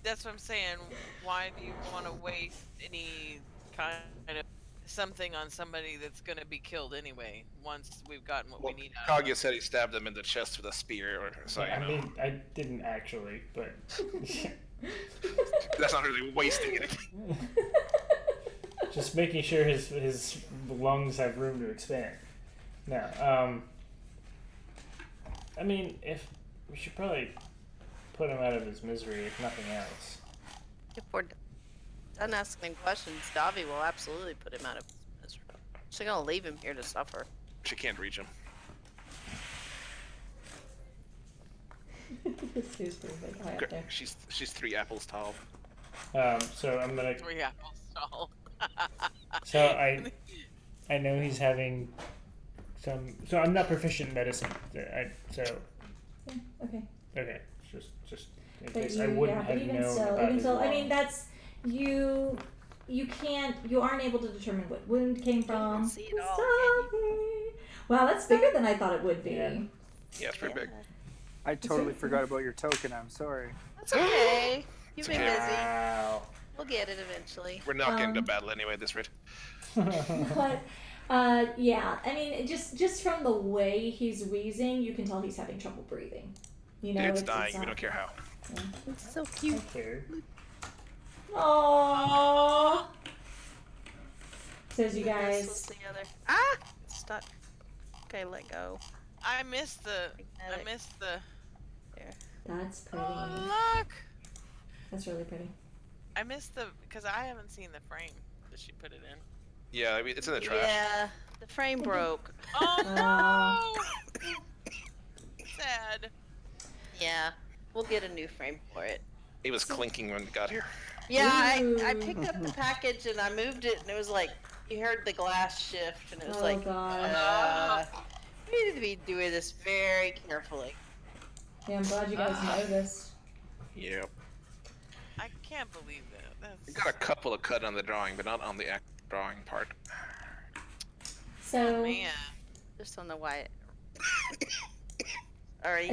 that's what I'm saying. Why do you want to waste any kind of something on somebody that's going to be killed anyway? Once we've gotten what Well, we need out of Kaguya them? said he stabbed him in the chest with a spear, or so I mean, I didn't actually, but that's not really wasting anything. just making sure his lungs have room to expand. No, I mean, if we should probably put him out of his misery, if nothing else. If we're done asking questions, Davi will absolutely put him out of his misery. She's gonna leave him here to suffer. She can't reach him. This is pretty big high up there. She's 3 apples tall. So I'm gonna. 3 apples tall. So I know he's having some. So I'm not proficient in medicine. Okay. Okay, just in But case you, I wouldn't yeah, have but even known so, about even his so, I lung. mean, that's you aren't able to determine what wound came from. see it all, Sorry. Wow, that's bigger than I thought it would be. Yeah. Yeah, it's pretty big. I totally forgot about your token. I'm sorry. That's okay. You've been okay. busy. Wow. We'll get it eventually. We're not getting to Um, battle anyway at this rate. But yeah, I mean, just from the way he's wheezing, you can tell he's having trouble breathing. You know, It's dying. We not- don't care how. It's so cute. Okay. Aww. Says you This guys. was the other. Ah! It's stuck. Okay, let go. I missed the. I Magnetic. missed the. That's pretty. Oh look! That's really pretty. I missed the because I haven't seen the frame that she put it in. Yeah, I mean, it's in the trash. Yeah, the frame broke. Oh no! Sad. Yeah, we'll get a new frame for it. It was clinking when it got here. Yeah, I Ooh. picked up the package and I moved it and it was like You heard the glass shift, and it was Oh, like, God. we need to be doing this very carefully. Yeah, I'm glad you guys noticed. Yep. I can't believe that. We That's got a couple of cut on the drawing, but not on the actual drawing part. So, oh man. Just on the white. Alright.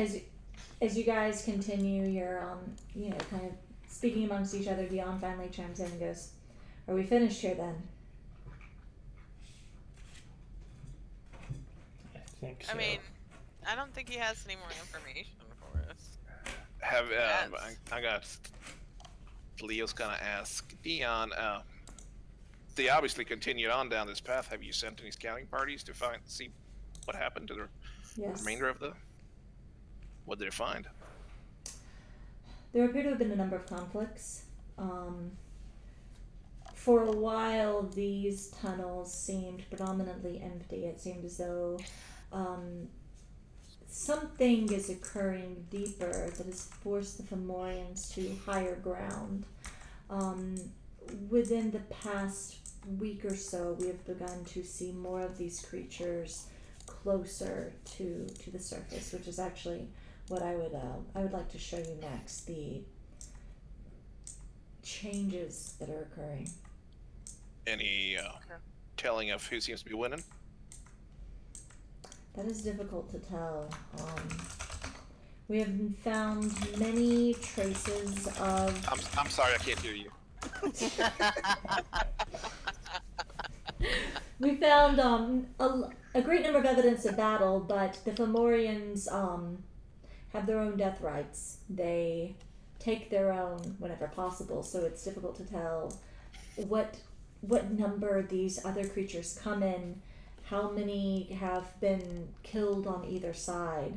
as you guys continue your, kind of speaking amongst each other, Dion finally chimes in and goes, "Are we finished here then?" I think so. I mean, I don't think he has any more information for us. Have Yes. I got Leo's gonna ask Dion. They obviously continued on down this path. Have you sent any scouting parties to see what happened to the Yes. remainder of the? What did they find? There appear to have been a number of conflicts. For a while, these tunnels seemed predominantly empty. It seemed as though something is occurring deeper that has forced the Fomorians to higher ground. Within the past week or so, we have begun to see more of these creatures closer to the surface, which is actually what I would like to show you next. The changes that are occurring. Any telling of who seems to be winning? That is difficult to tell. We have found many traces of. I'm sorry, I can't hear you. We found a great number of evidence of battle, but the Fomorians have their own death rites. They take their own whenever possible, so it's difficult to tell what number these other creatures come in, how many have been killed on either side.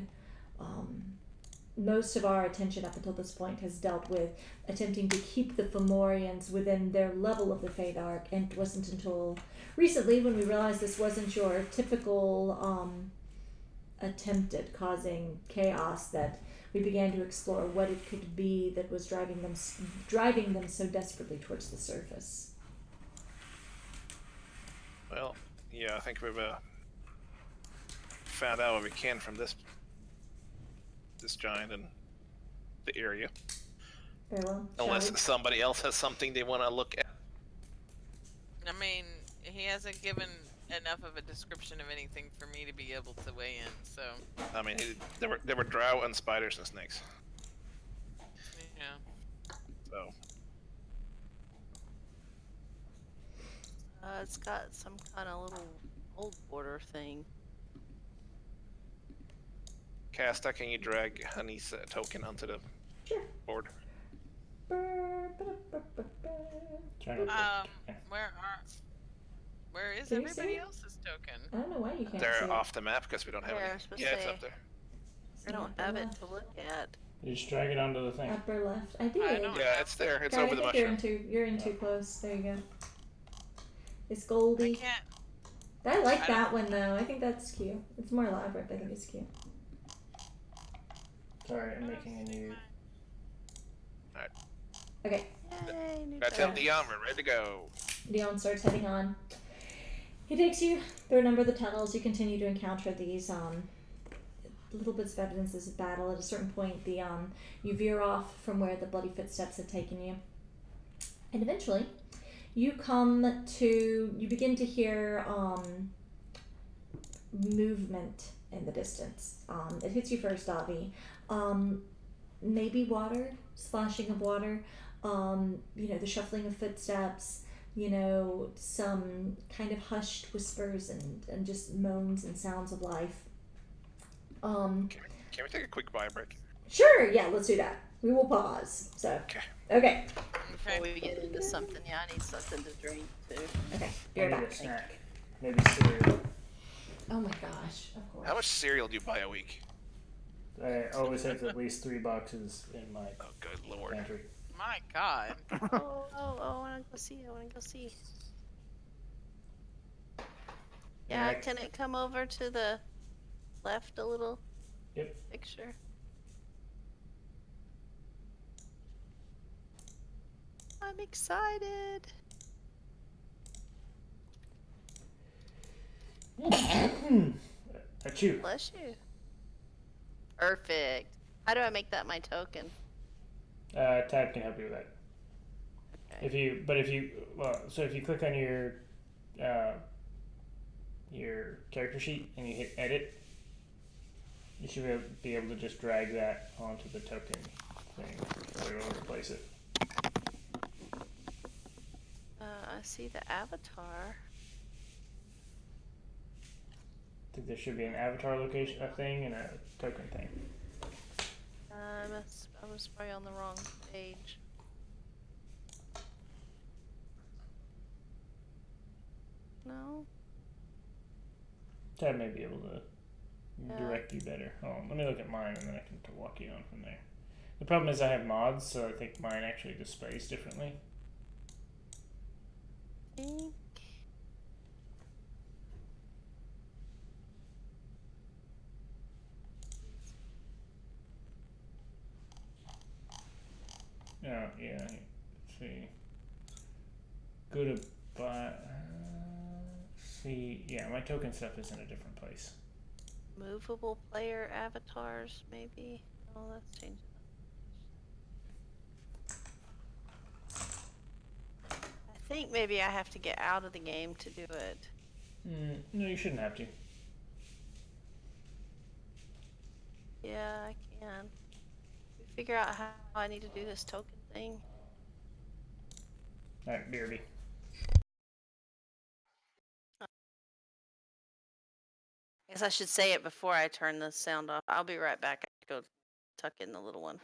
Most of our attention up until this point has dealt with attempting to keep the Fomorians within their level of the Feywild, and it wasn't until recently when we realized this wasn't your typical attempt at causing chaos that we began to explore what it could be that was driving them so desperately towards the surface. Well, yeah, I think we've found out what we can from this giant and the area. Very well. Unless somebody else has something they want to look at. I mean, he hasn't given enough of a description of anything for me to be able to weigh in, so. I mean, there were drow and spiders and snakes. Yeah. So. It's got some kind of little old border thing. Casta, can you drag Honey's token onto the Sure. board? Trying to where is Can you see everybody it? else's token? I don't know why you can't see They're it. off the map because we don't have Yeah, I any. was supposed Yeah, to it's say. up there. I don't have it to look at. You just drag it onto the thing. Upper left. I did. I don't- Yeah, it's there. It's Sorry, over I the think mushroom. you're in too close. There you go. It's I Goldie. can't. I like I that one though. I think that's cute. It's more elaborate, but I think it's cute. Sorry, I'm making a new. Okay, Yay, new Gotta tell token. Dion we're ready to go. Dion starts heading on. He takes you through a number of the tunnels. You continue to encounter these little bits of evidence of battle. At a certain point, you veer off from where the bloody footsteps had taken you, and eventually, you begin to hear movement in the distance. It hits you first, Avi. Maybe water, splashing of water. The shuffling of footsteps. Some kind of hushed whispers and just moans and sounds of life. Can we take a quick bio break? Sure, yeah, let's do that. We will pause. So, okay. Before we get into something, yeah, I need something to drink too. Okay, I you're need back. a snack. Maybe cereal. Oh my gosh, of course. How much cereal do you buy a week? I always have at least 3 boxes in my Oh, good lord. pantry. My God. Oh, I wanna go see. Yeah, Alright. can it come over to the left a little? Yep. Picture. I'm excited. Achoo. Bless you. Perfect. How do I make that my token? Tab can help you with that. Okay. If you click on your character sheet and you hit edit, you should be able to just drag that onto the token thing, or it'll replace it. I see the avatar. I think there should be an avatar location, a thing, and a token thing. I was probably on the wrong page. No. Tab may be able to Yeah. direct you better. Hold on, let me look at mine and then I can walk you on from there. The problem is I have mods, so I think mine actually displays differently. Think. Oh, yeah. Let's see. Go to buy. See, yeah, my token stuff is in a different place. Movable player avatars, maybe. Oh, let's change it. I think maybe I have to get out of the game to do it. No, you shouldn't have to. Yeah, I can. Figure out how I need to do this token thing. Alright, BRB. I guess I should say it before I turn the sound off. I'll be right back. I have to go tuck in the little one.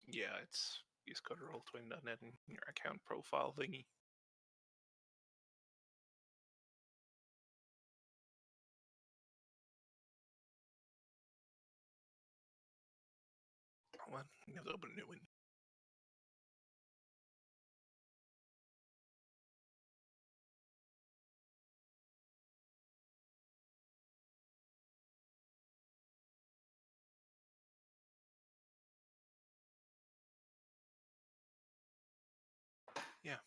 Yeah, it's you just go to roll20.net and your account profile thingy. Hold on, you have to open a new window. Yeah.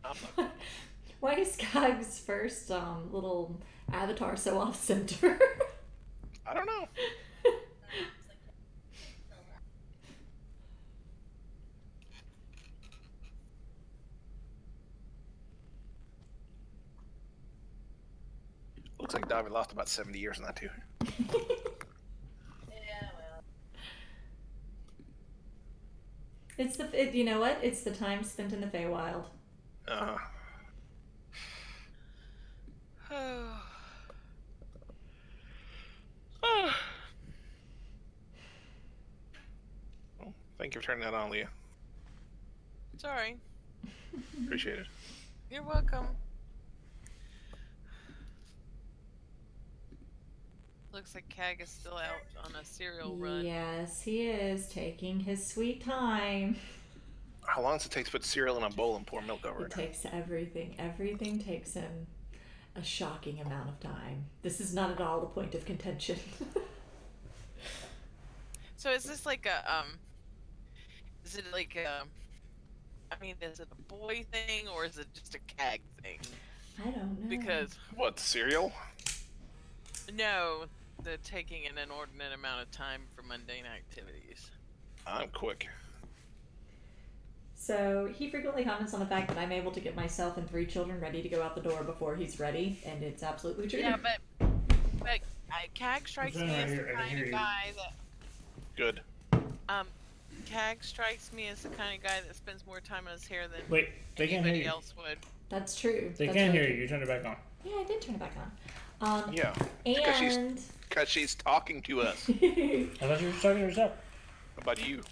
I'm not. Why is Skag's first little avatar so off center? I don't know. Looks like Davi lost about 70 years in that too. It's you know what? It's the time spent in the Feywild. Uh-huh. Well, thank you for turning that on, Leah. Sorry. Appreciate it. You're welcome. Looks like Cag is still out on a cereal run. Yes, he is taking his sweet time. How long does it take to put cereal in a bowl and pour milk over It it? takes everything. Everything takes him a shocking amount of time. This is not at all the point of contention. So is this like a is it like a, I mean, is it a boy thing or is it just a Cag thing? I don't know. Because What, cereal? no, the taking an inordinate amount of time for mundane activities. I'm quick. So he frequently comments on the fact that I'm able to get myself and 3 children ready to go out the door before he's ready, and it's absolutely true. Yeah, but Cag strikes me as the kind of guy that Good. Cag strikes me as the kind of guy that spends more time on his hair than Wait, they can't hear anybody you. else would. That's true. They That's can't hear really you. You turn it back on. true. Yeah, I did turn it back on. Yeah. And Because she's talking to us I thought you were talking to yourself. about you.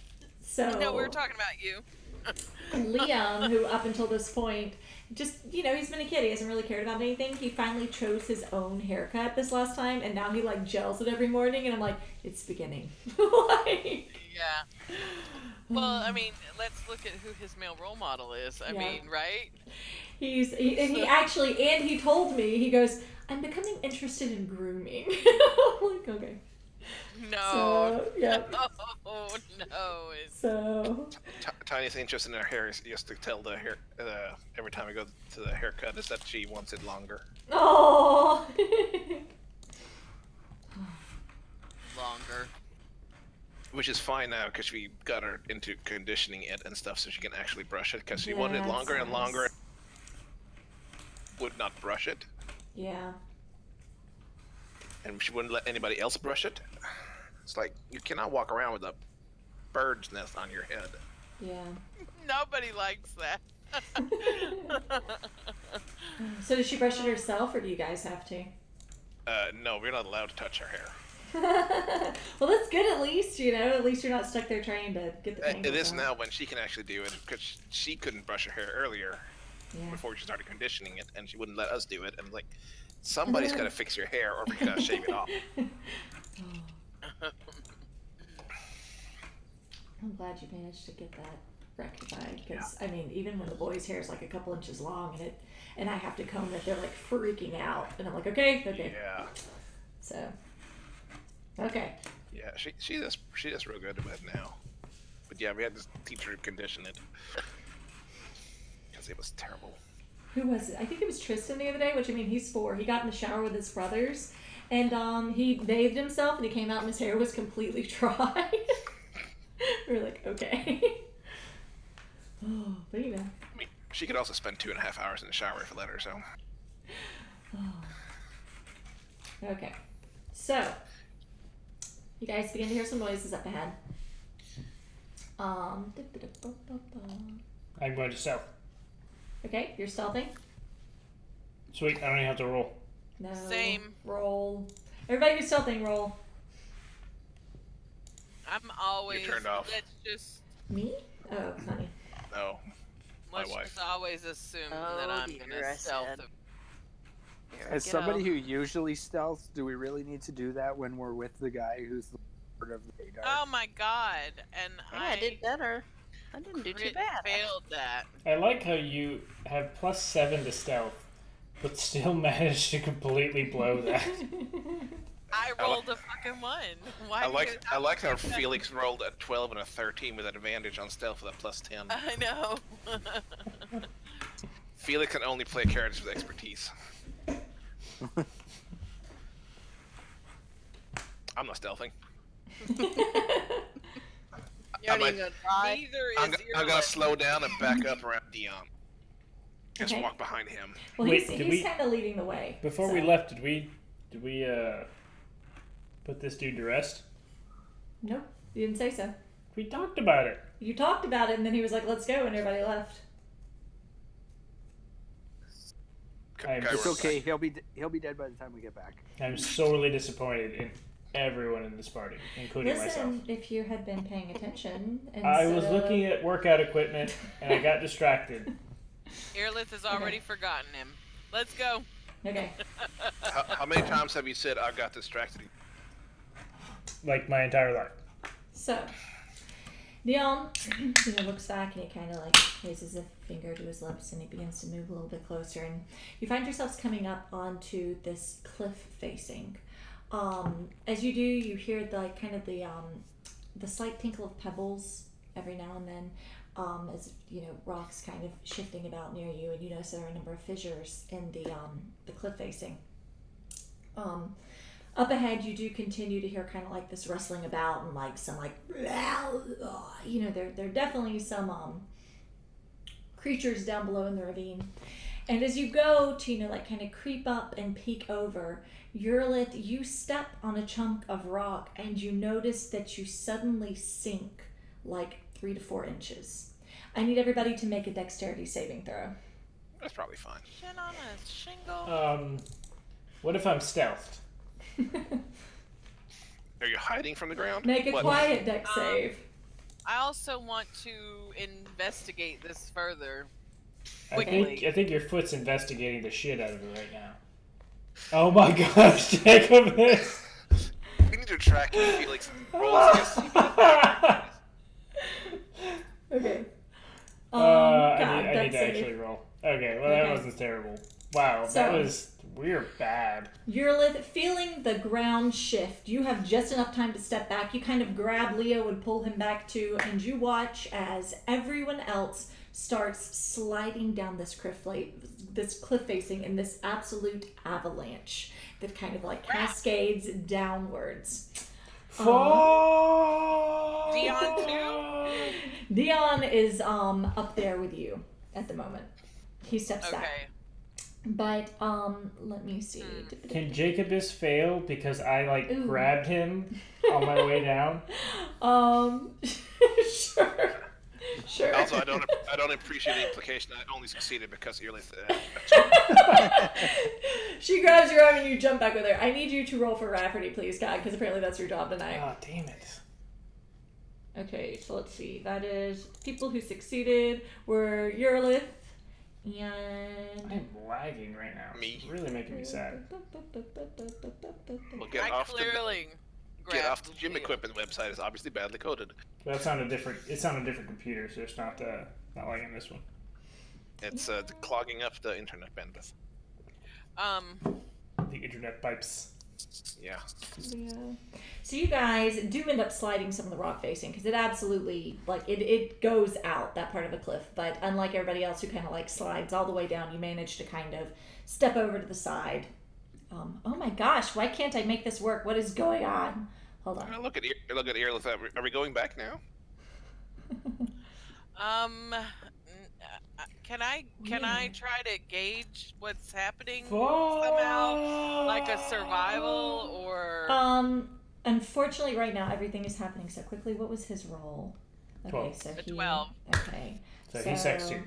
so No, we were talking about you. Liam, who up until this point, just, you know, he's been a kid. He hasn't really cared about anything. He finally chose his own haircut this last time, and now he, like, gels it every morning, and I'm like, it's beginning. Like, Yeah. Well, I mean, let's look at who his male role model is. I Yeah. mean, right? he actually, and he told me, he goes, I'm becoming interested in grooming. I'm like, okay. No. So, yeah. Oh, no. It's... So, Tiny's interest in her hair is just to tell the hair every time I go to the haircut is that she wants it longer. oh. Longer. Which is fine now because we got her into conditioning it and stuff so she can actually brush it because she wanted it longer and longer. Would not brush it, Yeah. and she wouldn't let anybody else brush it. It's like you cannot walk around with a bird's nest on your head. Yeah. Nobody likes that. So does she brush it herself, or do you guys have to? No, we're not allowed to touch her hair. Well, that's good at least, you know. At least you're not stuck there trying to get the It tangles is out. now when she can actually do it because she couldn't brush her hair earlier Yeah. before she started conditioning it, and she wouldn't let us do it. And like, somebody's got to fix your hair, or we gotta shave it off. I'm glad you managed to get that rectified, because I mean, even when the boys' hair is like a couple inches long and I have to comb it, they're like freaking out, and I'm like, okay. Yeah, So, okay. yeah, she does real good with it now. But yeah, we had to teach her to condition it because it was terrible. Who was it? I think it was Tristan the other day, which, I mean, he's 4. He got in the shower with his brothers, and he bathed himself, and he came out and his hair was completely dry. We were like, okay. Oh, but you know. I mean, she could also spend 2.5 hours in the shower if I let her. So Oh. Okay. So, you guys begin to hear some noises up ahead. I'm going to stealth. Okay, you're stealthing? Sweet, I don't even have to roll. No. Same. Roll. Everybody who's stealthing, roll. I'm always. turned off. Let's just. Me? Oh, honey. no, my Let's wife. just always assume that Oh, I'm dear, gonna I stealth. said. Here I As somebody go. who usually stealths, do we really need to do that when we're with the guy who's the lord of the radar? Oh my god! And Yeah, I did better. I didn't do too crit bad. failed that. I like how you have +7 to stealth, but still managed to completely blow that. I rolled a fucking 1. Why? I like how Felix rolled a 12 and a 13 with an advantage on stealth with a +10. I know. Felix can only play characters with expertise. I'm not stealthing. You're not might- even gonna try. Neither I'm is gonna Earlith. slow down and back up around Dion. Just Okay. walk behind him. Well, Wait, he's did we- kind of leading the way. Before we left, did we put this dude to rest? Nope, you didn't say so. We talked about it. You talked about it, and then he was like, "Let's go," and everybody left. I'm Guy It's runs okay. back. He'll be dead by the time we get back. I'm sorely disappointed in everyone in this party, including myself. Listen, if you had been paying attention, I was instead looking of- at workout equipment and I got distracted. Earlith has already forgotten him. Let's go. Okay. How many times have you said I got distracted? Like my entire life. So, Neon, looks back and he kind of like raises a finger to his lips and he begins to move a little bit closer, and you find yourselves coming up onto this cliff facing. As you do, you hear the slight tinkle of pebbles every now and then, as rocks kind of shifting about near you, and you notice there are a number of fissures in the cliff facing. Up ahead, you do continue to hear kind of like this rustling about and like some like, there are definitely some creatures down below in the ravine. And as you go to, kind of creep up and peek over, Earlith, you step on a chunk of rock and you notice that you suddenly sink like 3 to 4 inches. I need everybody to make a dexterity saving throw. That's probably fine. Shit on a shingle. What if I'm stealthed? Are you hiding from the ground? Make a What? quiet dex save. I also want to investigate this further. I Quickly. think your foot's investigating the shit out of it right now. Oh my gosh, Jacob! We need to track you, Felix. Roll against CB. Okay. I need dex to save. actually roll. Okay, well that Okay. wasn't terrible. Wow, we're bad. Earlith, feeling the ground shift, you have just enough time to step back. You kind of grab Leo and pull him back too, and you watch as everyone else starts sliding down this cliff facing in this absolute avalanche that kind of like cascades downwards. Dion too? Dion is up there with you at the moment. He steps back. Okay. But let me see. Can Jacobus fail because I Ooh. grabbed him on my way down? Sure. Also, I don't appreciate the implication that I only succeeded because Earlith. She grabs your arm and you jump back with her. I need you to roll for Rafferty, please, God, because apparently that's your job tonight. Oh, damn it. Okay, so let's see. That is people who succeeded were Earlith and I'm lagging right now. Me. It's really making me sad. Well, I clearly get off the grabbed gym Leo. equipment website. It's obviously badly coded. But it's on a different computer, so it's not like in this one. It's clogging up the internet bandwidth. The internet pipes. Yeah. Yeah. So you guys do end up sliding some of the rock facing because it absolutely it goes out that part of the cliff, but unlike everybody else who kind of slides all the way down, you manage to kind of step over to the side. Oh my gosh, why can't I make this work? What is going on? Hold on. Look at Earlith. Are we going back now? Can I Yeah. try to gauge what's happening somehow, like a survival or? Unfortunately, right now everything is happening so quickly. What was his role? Okay, 12. so A he. 12. Okay. So he's sex 2.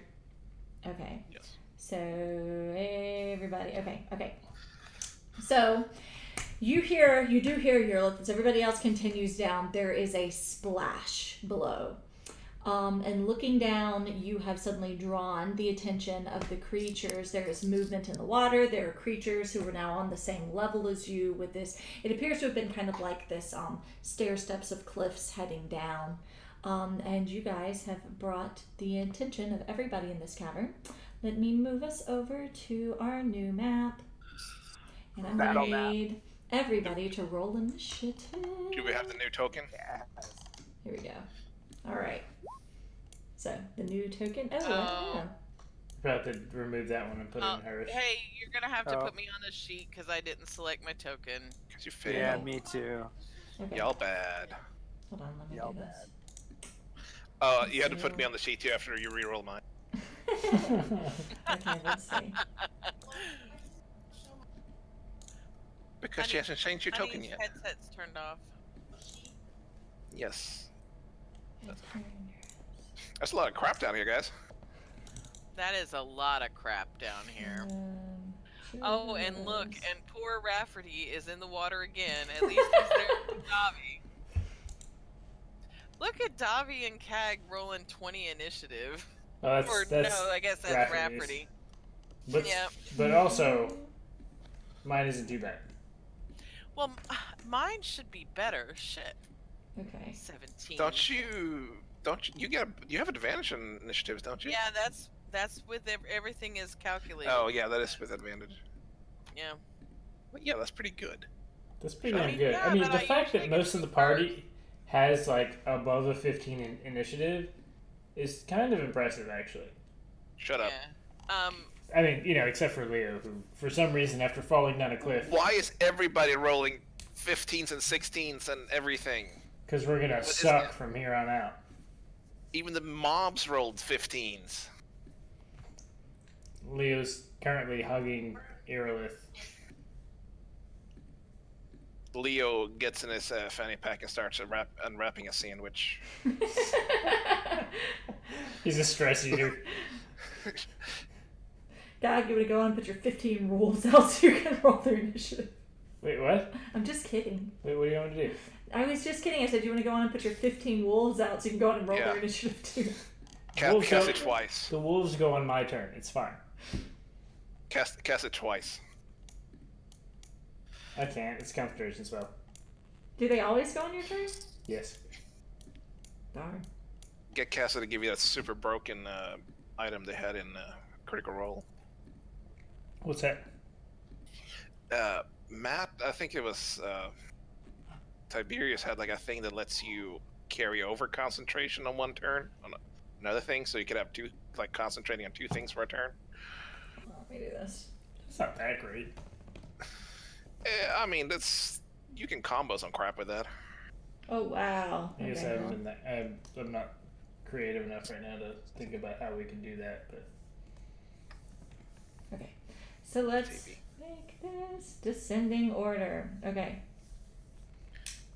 Okay. Yes. So everybody, okay. So you do hear Earlith as everybody else continues down. There is a splash below. And looking down, you have suddenly drawn the attention of the creatures. There is movement in the water. There are creatures who are now on the same level as you with this. It appears to have been kind of like this stair steps of cliffs heading down. And you guys have brought the attention of everybody in this cavern. Let me move us over to our new map. And I'm Battle going to need everybody to roll initiative. Do we have the new token? Yes. Here we go. All right. So the new token. Oh, Oh. wow. about to remove that one and put it in hers. Hey, you're gonna have to Oh. put me on the sheet because I didn't select my token. Because you failed. Yeah, me too. Okay. Y'all bad. Hold on, let me Y'all do this. You had to put me on the sheet too after you reroll mine. Okay, let's see. Because she hasn't changed your token yet. Headset's turned off. Yes. That's a lot of crap down here, guys. That is a lot of crap down here. Oh, and look, and poor Rafferty is in the water again. At least he's there with Davi. Look at Davi and Cag rolling 20 initiative. Oh, that's no, I guess that's Rafferty's. Rafferty. But, Yep. but also, mine isn't too bad. Well, mine should be better. Shit. Okay. 17. You have advantage in initiatives, don't you? Yeah, that's with everything is calculated. Oh yeah, that is with advantage. Yeah. Well, yeah, that's pretty good. That's pretty I damn mean, good. yeah, I mean, but the I fact that usually most of the party has like above a 15 in initiative is kind of impressive, actually. Shut up. Yeah. I mean, except for Leo, who for some reason after falling down a cliff. Why is everybody rolling 15s and 16s and everything? Because we're gonna suck from here on out. Even the mobs rolled 15s. Leo's currently hugging Irilith. Leo gets in his fanny pack and starts unwrapping a sandwich. He's a stress eater. Dad, you want to go on and put your 15 rules out so you can roll their initiative? Wait, what? I'm just kidding. Wait, what do you want to do? I was just kidding. I said, you want to go on and put your 15 wolves out so you can go on and roll Yeah. their initiative too. Cast it twice. The wolves go on my turn. It's fine. Cast it twice. I can't. It's concentration spell. Do they always go on your turn? Yes. Darn. Get Cassie to give you that super broken item they had in Critical Role. What's that? Matt, I think it was Tiberius had like a thing that lets you carry over concentration on one turn on another thing, so you could have two, like concentrating on two things for a turn. Let me do this. It's not that great. I mean, you can combo some crap with that. Oh, wow. I guess I Okay, haven't well. been that. I'm not creative enough right now to think about how we can do that, but. Okay. So let's Maybe. make this descending order. Okay.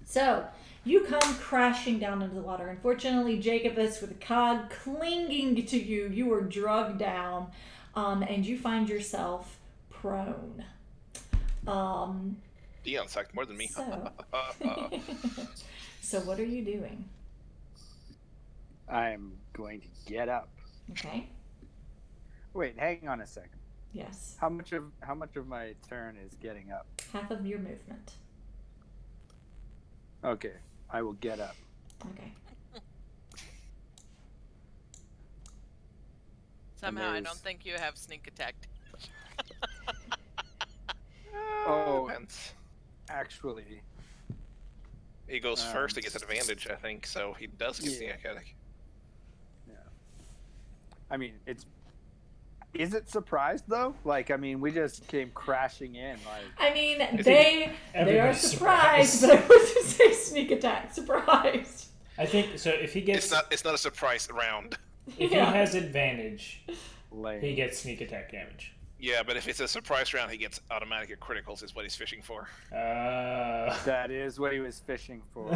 So you come crashing down into the water. Unfortunately, Jacobus, with the cog clinging to you, you are drugged down, and you find yourself prone. Dion sucked more than me. So, so what are you doing? I'm going to get up. Okay. Wait, hang on a second. Yes. How much of my turn is getting up? Half of your movement. Okay, I will get up. Okay. Somehow I there's- don't think you have sneak attack. Oh. Depends. Actually, He goes first, he gets advantage, I think, so he does get the Yeah. athletic. I mean, is it surprised though? Like, I mean, we just came crashing in. Like, I mean, think they are everybody's surprised, surprised. but I wouldn't say sneak attack surprised. I think so. If he gets, It's not a surprise round. if Yeah. he has advantage, lame. he gets sneak attack damage. Yeah, but if it's a surprise round, he gets automatic criticals. Is what he's fishing for. That is what he was fishing for.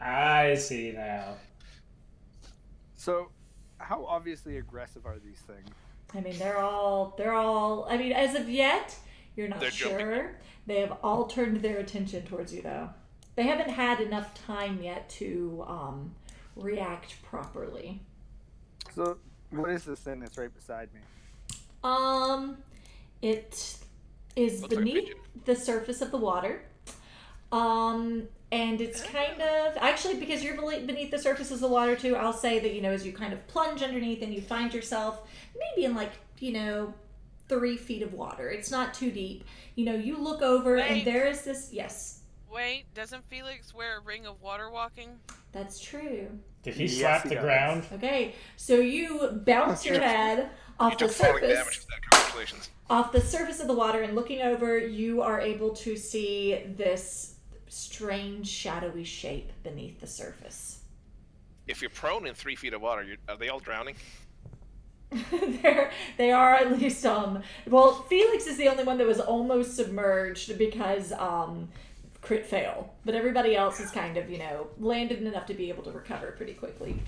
I see now. So, how obviously aggressive are these things? I mean, they're all, I mean, as of yet, you're not They're sure. jumping. They have all turned their attention towards you, though. They haven't had enough time yet to react properly. So, what is this thing that's right beside me? It is Looks like a beneath pigeon. the surface of the water. And it's kind of, actually, because you're beneath the surface of the water too, I'll say that, as you kind of plunge underneath and you find yourself maybe in 3 feet of water. It's not too deep. You look over and Wait. there is this, yes, Wait, doesn't Felix wear a ring of water walking? that's true. Did he Yes, slap he the does. ground? Okay, so you bounce your head You off the took falling damage surface. for that. Congratulations. Off the surface of the water, and looking over, you are able to see this strange shadowy shape beneath the surface. If you're prone in 3 feet of water, are they all drowning? They are at least well, Felix is the only one that was almost submerged because crit fail, but everybody else is kind of, landed enough to be able to recover pretty quickly.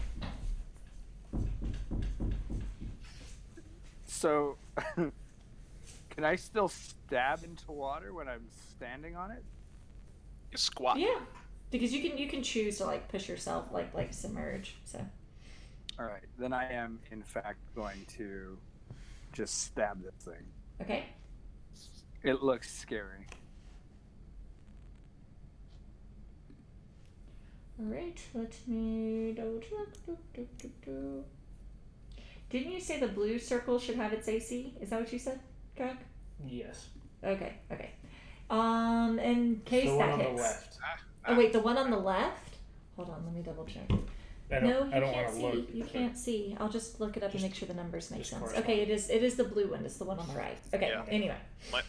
So, can I still stab into water when I'm standing on it? You squat. Yeah, because you can choose to like push yourself like submerge. So All right, then I am in fact going to just stab this thing. okay. It looks scary. All right, let me double check. Didn't you say the blue circle should have its AC? Is that what you said, Greg? Yes. Okay. In case The one that on hits. the left. Oh wait, the one on the left? Hold on, let me double check. I No, don't you want can't to see. look. You can't see. I'll just look it up and Just- make sure the numbers make just sense. correspond. Okay, it is the blue one. It's the one on the right. Okay. Yeah. Anyway.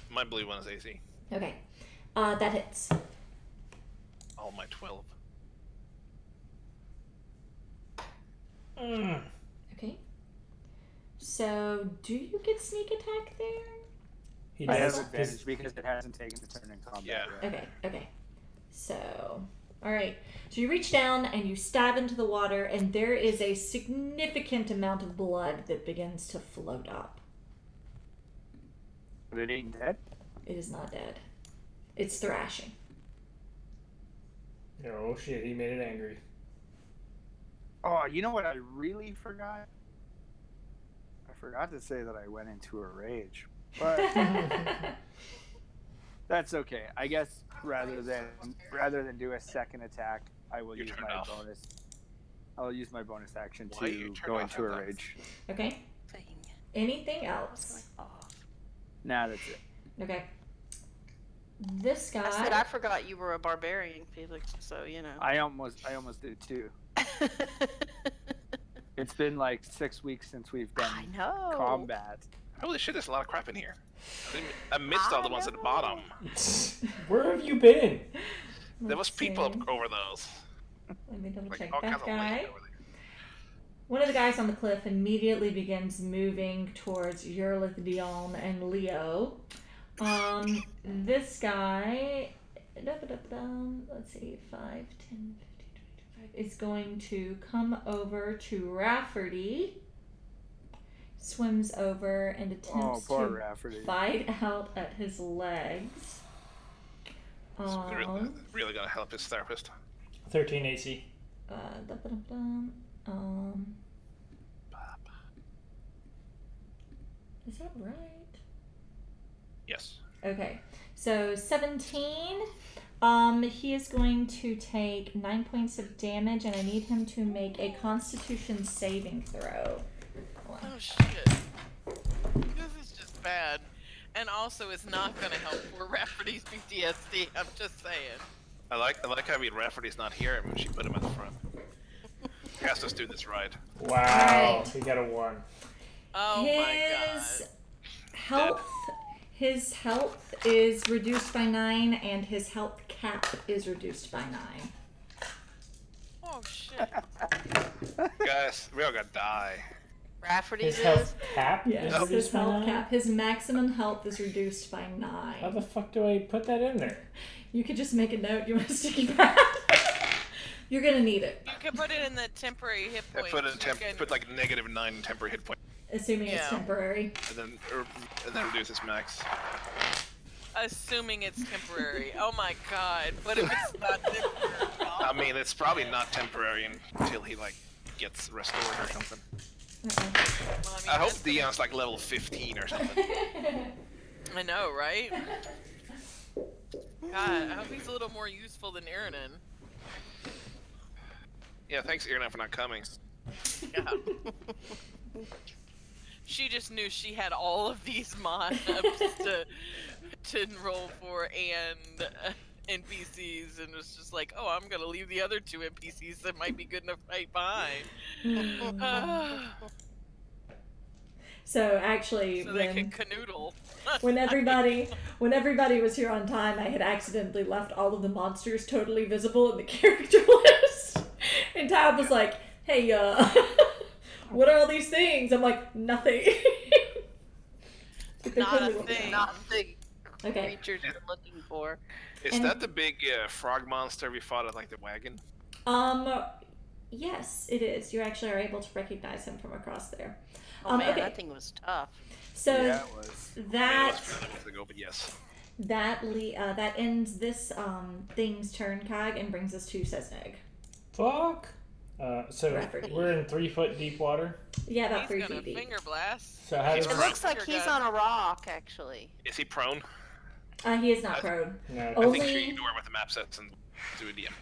My blue one is AC. Okay. That hits. All my 12. Okay. So, do you get sneak attack there? He I have does. advantage because it hasn't taken the turn in combat Yeah. yet. Okay. So, all right. So you reach down and you stab into the water, and there is a significant amount of blood that begins to float up. But it ain't dead? It is not dead. It's thrashing. Oh shit, he made it angry. Oh, you know what I really forgot? I forgot to say that I went into a rage. But that's okay. I guess rather than do a second attack, I will You use turned my off. bonus. I'll use my bonus action Why you to turned go off into a that? rage. Okay. Thing. Anything What's else? going off? Nah, that's it. Okay. This guy. I said I forgot you were a barbarian, Felix. So I almost did too. It's been like 6 weeks since we've done I know. combat. Holy shit, there's a lot of crap in here. I missed all the ones at the bottom. Where have you been? There was Let's people see. over those. Let me double Like check. all That kinds of guy. lady over there. One of the guys on the cliff immediately begins moving towards Urlith, Dion, and Leo. This guy, let's see, 5, 10, 15, 25, is going to come over to Rafferty, swims over and Oh, attempts poor to Rafferty. bite out at his legs. Really gonna help his therapist. 13 AC. Is that right? Yes. Okay, so 17. He is going to take 9 points of damage, and I need him to make a Constitution saving throw. Hold on. Oh shit. This is just bad. And also it's not gonna help poor Rafferty's PTSD, I'm just saying. I like how Rafferty's not here when she put him at the front. He has to do this right. Wow, Alright. he got a 1. Oh my His god. his health is reduced by 9, and his health cap is reduced by 9. Oh shit. Guys, we all gonna die. Rafferty's His is. health cap Yes, is his reduced by health 9? cap. His maximum health is reduced by How 9. the fuck do I put that in there? You could just make a note. You want a sticky pad? You're gonna need it, You can put it in the temporary hit I points. put You can- put like -9 temporary hit point, assuming it's Yeah. temporary. and then reduce his max. assuming it's temporary. Oh my god. What if it's not temporary? I mean, it's probably not temporary until he like gets restored or something. Uh-oh. I hope Dion's like level 15 or something. I know, right? God, I hope he's a little more useful than Aaronin. Yeah, thanks, Aaron, for not coming. Yeah. She just knew she had all of these mobs to enroll for, and NPCs and was just like, oh, I'm gonna leave the other 2 NPCs that might be good enough right behind. So actually, So they can canoodle. when everybody was here on time, I had accidentally left all of the monsters totally visible in the character list. And Tab was like, "Hey, what are all these things?" I'm like, "Nothing." But they're Not a totally looking thing. Not the Okay. creatures you're looking for. Is And- that the big frog monster we fought at like the wagon? Yes, it is. You actually are able to recognize him from across there. Oh man, okay. that thing was tough. So Yeah, it was. that It was a month ago, but yes. that ends this thing's turn, Cog, and brings us to Sesneg. Fuck. So Rafferty. we're in 3 foot deep water. Yeah, about He's 3 gonna feet deep. finger blast. So how He's does It Right. looks like he's on a rock, actually. Is he prone? He is not prone. no? I Only think she ignore what the map says and do a DM.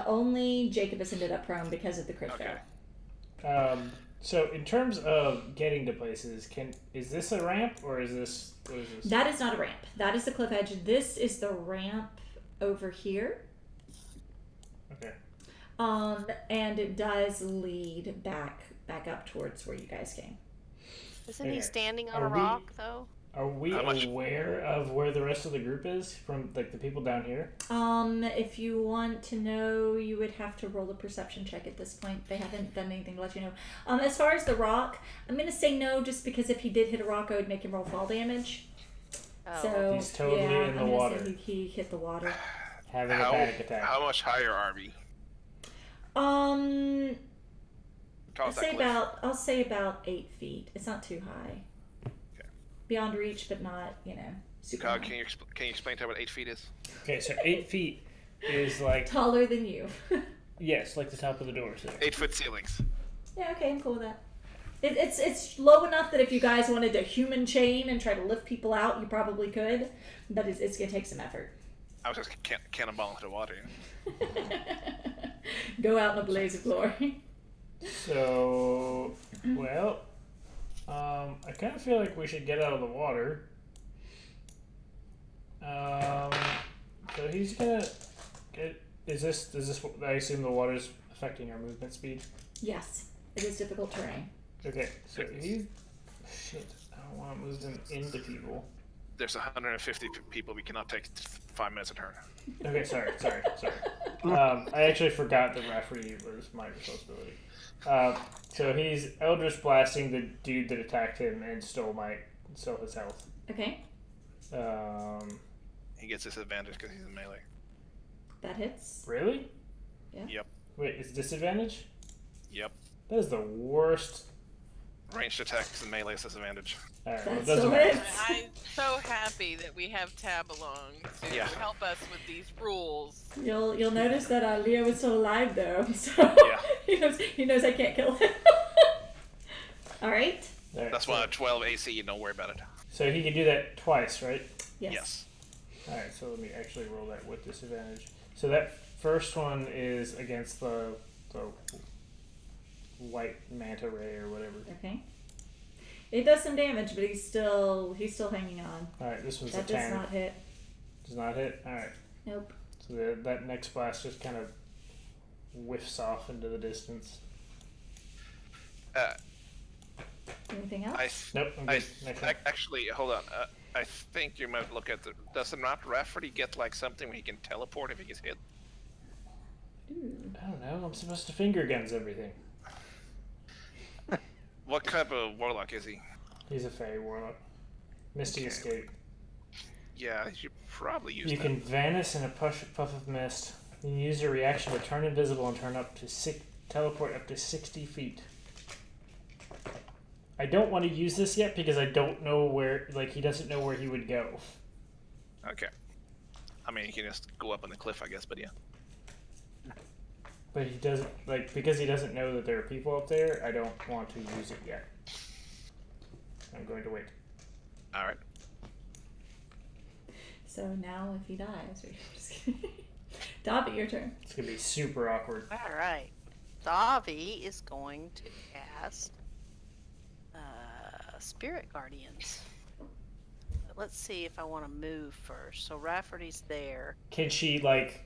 only Jacobus ended up prone because of the crit Okay. fail. So in terms of getting to places, is this a ramp or is this what is this? That is not a ramp. That is the cliff edge. This is the ramp over here. Okay. And it does lead back up towards where you guys came. Isn't Okay. he standing on Are a we- rock though? Are we How much- aware of where the rest of the group is from, like, the people down here? If you want to know, you would have to roll a perception check at this point. They haven't done anything to let you know. As far as the rock, I'm gonna say no, just because if he did hit a rock, I would make him roll fall damage. Oh. So He's totally yeah, in the I'm gonna water. say he hit the water. Having a panic attack. How much higher are we? I'll Call it that say cliff. I'll say about 8 feet. It's not too high. Okay. Beyond reach, but not super Kyle, high. can you explain to her what 8 feet is? Okay, so 8 feet is like, Taller than you. yes, like the top of the door. So. 8-foot ceilings. Yeah, okay, I'm cool with that. It's low enough that if you guys wanted to human chain and try to lift people out, you probably could, but it's gonna take some effort. I was just cannonball into the water. Go out in a blaze of glory. So, well, I kind of feel like we should get out of the water. So he's gonna get. Is this? I assume the water's affecting our movement speed. Yes, it is difficult terrain. Okay, so he's. Shit, I don't want to move them into people. There's 150 people. We cannot take 5 minutes a turn. Okay, sorry. I actually forgot that Rafferty was my responsibility. So he's Eldritch blasting the dude that attacked him and stole his health. Okay, He gets disadvantage because he's in melee. that hits. Really? Yeah. Yep. Wait, it's disadvantage? Yep. That is the worst. Ranged attacks and melee is disadvantage. Alright, well, it That doesn't still matter. hits. I'm so happy that we have Tab along to Yeah. help us with these rules. You'll notice that Leo is still alive though, so Yeah. he knows I can't kill him. All right. Alright, That's why 12 AC, you don't worry about it. So he can do that twice, right? Yes. Alright, so let me actually roll that with disadvantage. So that first one is against the white manta ray or whatever. Okay. It does some damage, but he's still hanging on. Alright, this one's That a 10. does not hit. Does not hit? Alright. Nope. So that next blast just kind of whiffs off into the distance. Anything else? Nope, I'm good. Next one. Actually, hold on. I think you might look at the. Does not Rafferty get like something where he can teleport if he gets hit? Ooh. I don't know. I'm supposed to finger guns everything. What type of warlock is he? He's a Fey warlock. Misty Okay. escape. Yeah, you should probably use You that. can vanish in a puff of mist. You can use your reaction to turn invisible and teleport up to 60 feet. I don't want to use this yet because I don't know where. Like, he doesn't know where he would go. Okay. I mean, you can just go up on the cliff, I guess, but yeah. But he doesn't because he doesn't know that there are people up there. I don't want to use it yet. I'm going to wait. All right. So now, if he dies, we're just kidding. Dobby, your turn. It's gonna be super awkward. All right. Davi is going to cast Spirit Guardians. let's see if I want to move first. So Rafferty's there. Can she, like,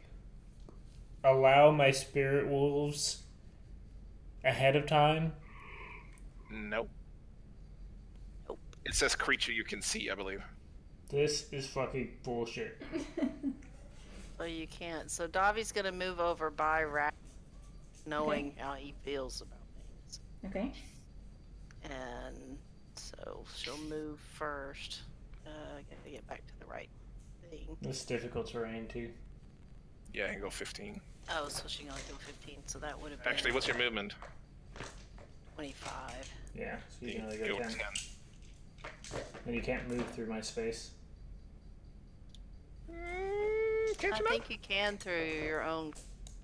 allow my spirit wolves ahead of time? Nope. Nope. It says creature you can see, I believe. This is fucking bullshit. So you can't. So Davi's gonna move over by Raff, knowing how he feels about things. Okay. And so she'll move first. Gotta get back to the right thing. This is difficult terrain, too. Yeah, I can go 15. Oh, so she can only go 15. So that would have been Actually, what's your movement? 25. Yeah, so you can only You go go 10. 10. And you can't move through my space. Can't I you not? think you can through your own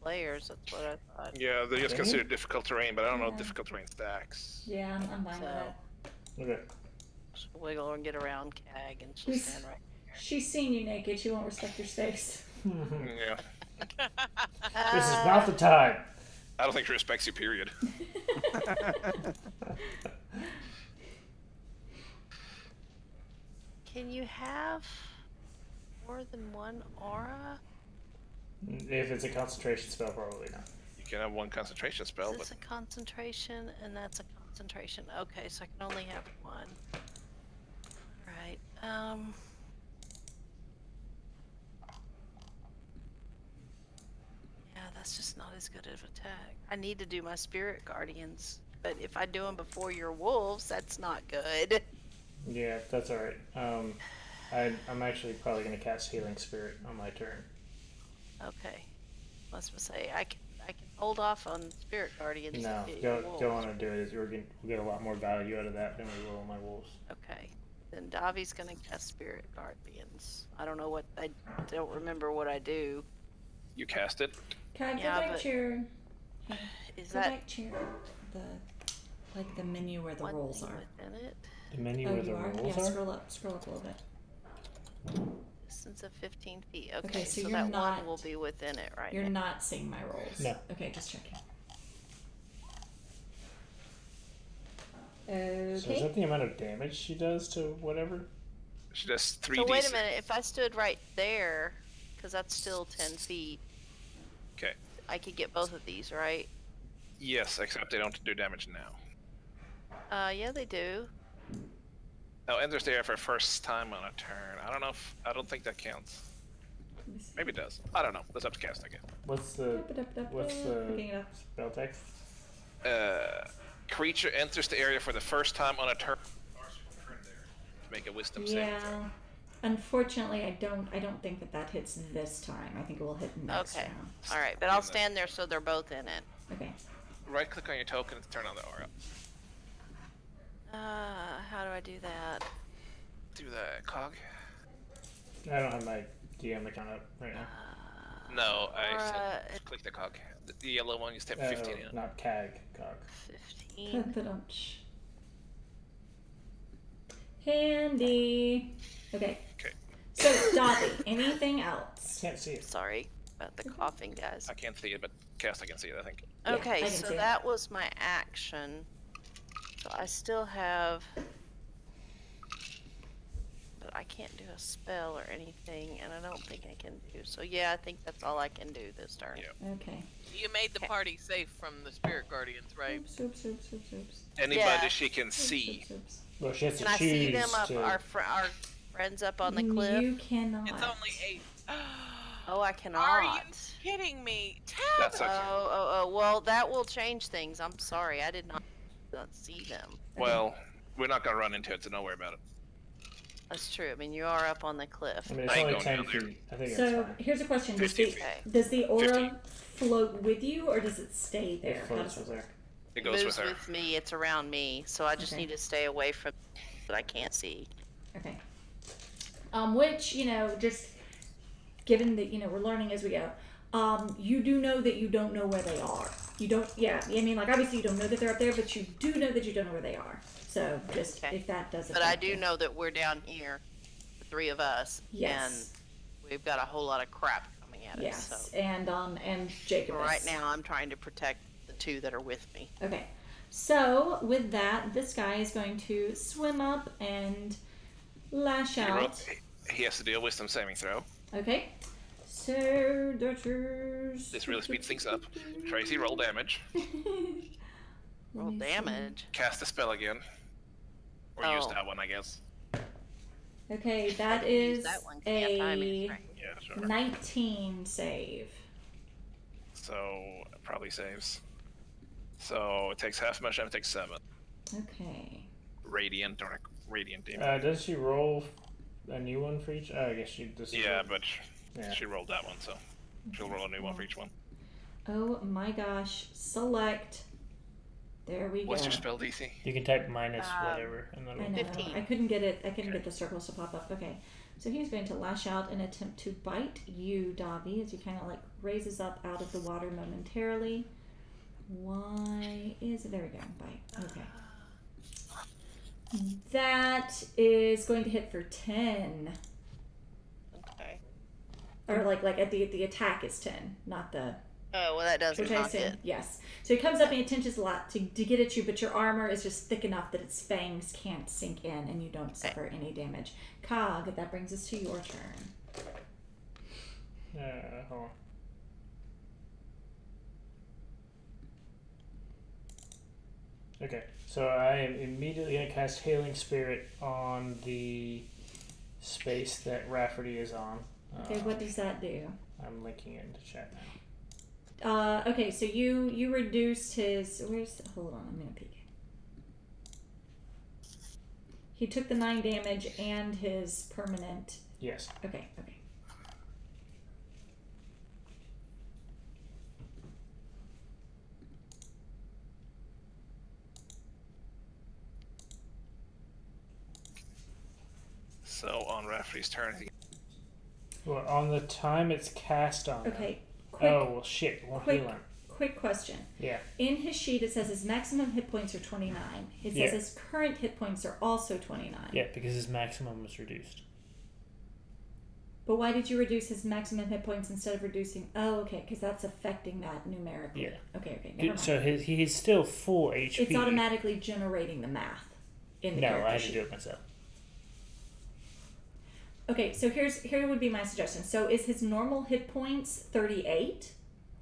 players. That's what I thought. Yeah, they just Really? consider difficult terrain, but I don't know if Yeah. difficult terrain stacks. Yeah, I'm fine with So- it. Okay. She'll wiggle and get around Cag, and she'll Who's- stand right. She's seen you naked. She won't respect your space. Yeah. This is not the time. I don't think she respects you, period. Can you have more than one aura? If it's a concentration spell, probably not. You can have one concentration spell, This but a concentration, and that's a concentration. Okay, so I can only have one. Alright, yeah, that's just not as good of attack. I need to do my spirit guardians, but if I do them before your wolves, that's not good. Yeah, that's alright. I'm actually probably going to cast Healing Spirit on my turn. Okay, let's say I can hold off on spirit guardians. No, and get your don't wolves. want to do it. We'll get a lot more value out of that than we will on my wolves. Okay, then Davi's gonna cast spirit guardians. I don't know what I don't remember what I do. you cast it. Can I go Yeah, back but- to your Is go that back to your the menu where the one rolls thing are. within it? The menu Oh, where you the are? rolls Yeah, are? scroll up a little bit. Distance of 15 feet. Okay, Okay, so so you're that not- one will be within it, right? You're now. not seeing my rolls. No. Okay, just checking. So is Okay. that the amount of damage she does to whatever? She does 3d6. So wait a minute. If I stood right there, because that's still 10 feet, Okay. I could get both of these, right? Yes, except they don't do damage now. Yeah, they do. Oh, enters the area for first time on a turn. I don't think that counts. Maybe it does. I don't know. That's up to cast, I guess. What's the Picking it up. spell text? Creature enters the area for the first time on a turn. Make a wisdom saving throw. Yeah. Unfortunately, I don't think that hits this time. I think it will hit next Okay. round. All right, but I'll stand there so they're both in it. Okay. Right click on your token to turn on the aura. How do I do that? Do the cog. I don't have my DM account up right now. No, I Aura, said click the cog. The yellow one, you step Oh, 15 in. not CAG, COG. 15. Ba-dum-tsh. Handy. Okay. Okay. So, Dottie, anything else? Can't see it. Sorry about the coughing, guys. I can't see it, but cast I can see it, I think. Yeah, I Okay, can so see it. that was my action. So I still have. But I can't do a spell or anything, and I don't think I can do. So yeah, I think that's all I can do this turn. Yeah. Okay. You made the Okay. party safe from the spirit guardians, right? Oops, oops, oops, oops, oops. Anybody Yeah. she can Oops, see. oops, oops. Well, she has to Can I choose see them up? to... Our friends up on the cliff? You cannot. It's only 8. Oh, I cannot. Are you kidding me? Tab! That's okay. Oh, well, that will change things. I'm sorry, I did not see them. Well, we're not gonna run into it, so don't worry about it. That's true. I mean, you are up on the cliff. I mean, it's I ain't only going 10 down there. feet. I think So that's fine. here's a question: does 50 the, feet. Okay. does the aura 50. float with you, or does it stay there? It How floats does with it her. It goes moves with her. with me. It's around me, so I just Okay. need to stay away from that I can't see. Okay. Which, just given that, we're learning as we go, you do know that you don't know where they are. You don't, yeah, I mean, like, obviously you don't know that they're up there, but you do know that you don't know where they are. So, just, Okay. if that doesn't. But I do know that we're down here, the three of us, Yes. and we've got a whole lot of crap coming at us. Yes, So and Jacob. right now, I'm trying to protect the two that are with me. Okay. So, with that, this guy is going to swim up and lash out. He has to do a wisdom saving throw. Okay. So, doctors. This really speeds things up. Tracy, roll damage. Roll damage. Cast the spell again. Or use Oh. that one, I guess. Okay, that can use is that one 'cause you have time and a strength. Yeah, sure. 19 save. So, it probably saves. So, it takes half much damage, it takes 7. Okay. Radiant damage. Does she roll a new one for each? Oh, I guess she does. Yeah, but Yeah. she rolled that one, so she'll roll a new one for each one. Oh my gosh. Select. There we What's go. your spell DC? You can type minus whatever, and then I know. 15. I couldn't get it. I couldn't get the circles to pop up. Okay. So he's going to lash out and attempt to bite you, Davi, as he kind of like raises up out of the water momentarily. Why is it? There we go. Bite. Okay. That is going to hit for 10. Okay. Or like at the attack is 10, not the. Oh, well, that doesn't Which I knock assume, it. yes. So he comes up and he attentions a lot to get at you, but your armor is just thick enough that its fangs can't sink in and you don't suffer any damage. Cog, that brings us to your turn. hold on. Okay, so I am immediately going to cast Hailing Spirit on the space that Rafferty is on. Okay, what does that do? I'm linking it into chat now. Okay, so you reduced his. Hold on, I'm gonna peek. He took the 9 damage and his permanent. Yes. Okay. So, on Rafferty's turn, Well, on the time it's cast on. Okay. Oh, well, shit. Won't quick- heal him. Quick question. Yeah. In his sheet, it says his maximum hit points are 29. It says Yeah. his current hit points are also 29. Yeah, because his maximum was reduced. But why did you reduce his maximum hit points instead of reducing? Oh, okay, because that's affecting that numerically. Yeah. Okay, never mind. So he's still full HP. It's automatically generating the math in the No, character I had to sheet. do it myself. Okay, so here would be my suggestion. So is his normal hit points 38?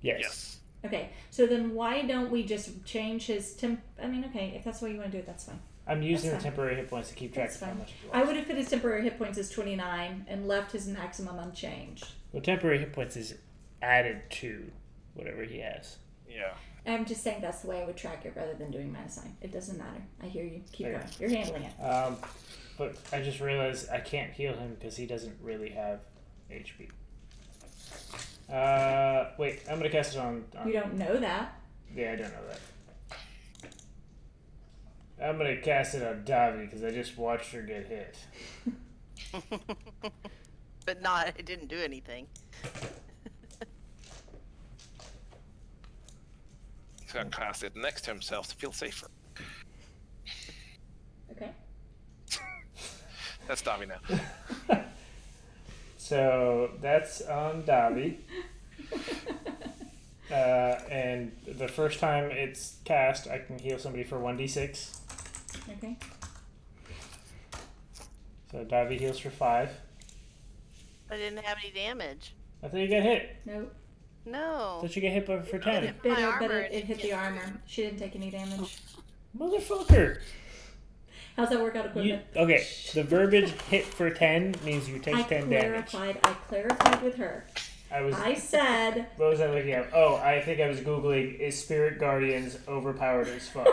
Yes. Okay, so then why don't we just change his okay, if that's the way you want to do it, that's fine. I'm using the That's fine. temporary hit points to keep track That's of how fine. much he I lost. would have put his temporary hit points as 29 and left his maximum unchanged. Well, temporary hit points is added to whatever he has. yeah. I'm just saying that's the way I would track it rather than doing minus 9. It doesn't matter. I hear you. Keep Okay. going. You're handling it. But I just realized I can't heal him because he doesn't really have HP. Wait, I'm gonna cast it on. You don't know that. Yeah, I don't know that. I'm gonna cast it on Davi because I just watched her get hit. But not, it didn't do anything. He's going to cast it next to himself to feel safer. Okay. That's Davi now. So that's on Davi. And the first time it's cast, I can heal somebody for 1d6. Okay. So Davi heals for 5. I didn't have any damage. I thought you got hit. Nope. No. I thought you got hit for 10. My But armor it hit the armor. She didn't take any damage. Motherfucker! How's that work out equipment? Okay, the verbiage hit for 10 means you take 10 damage. I clarified with her. I said. What was I looking at? Oh, I think I was Googling, is Spirit Guardians overpowered as fuck?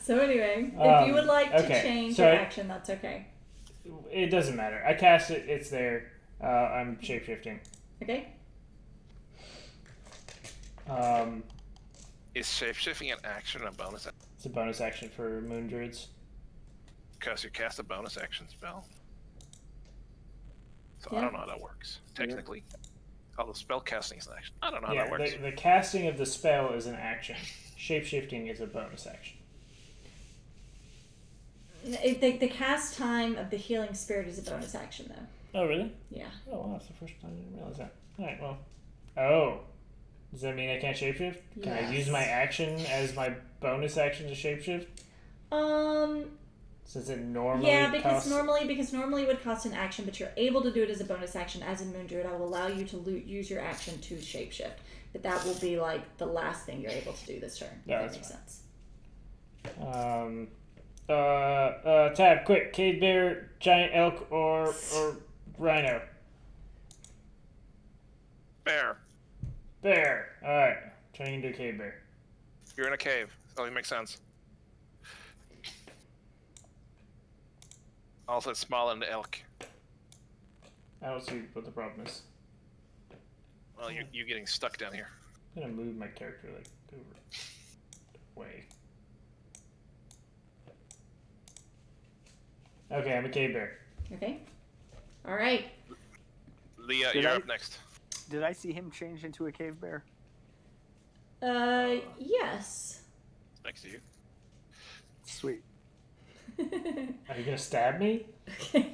So anyway, if you would like to okay, change so your I- action, that's okay. It doesn't matter. I cast it, it's there. I'm shapeshifting. Okay? Is shapeshifting an action or a bonus action? It's a bonus action for Moon Druids. Because you cast a bonus action spell. So Yeah. I don't know how that works. Technically. Although spell casting is an action. I don't know how Yeah, that works. the casting of the spell is an action. Shapeshifting is a bonus action. The cast time of the healing spirit is a bonus action, though. Oh, really? Yeah. Oh, wow, that's the first time I didn't realize that. Alright, well. Oh. Does that mean I can't shapeshift? Can I use Yes. my action as my bonus action to shapeshift? Since it normally Yeah, because costs... normally it would cost an action, but you're able to do it as a bonus action. As in Moon Druid, I will allow you to use your action to shapeshift, but that will be like the last thing you're able to do this turn. Yeah, if that makes sense. Tab, quick, cave bear, giant elk, or rhino. Bear. Bear. All right, turning into a cave bear. You're in a cave. That only makes sense. Also, it's smaller than the elk. I don't see what the problem is. Well, you're getting stuck down here. I'm gonna move my character like over way. Okay, I'm a cave bear. Okay. All right. Leah, Did you're I- up next. Did I see him change into a cave bear? Yes. Next to you. Sweet. Are you gonna stab me? Okay.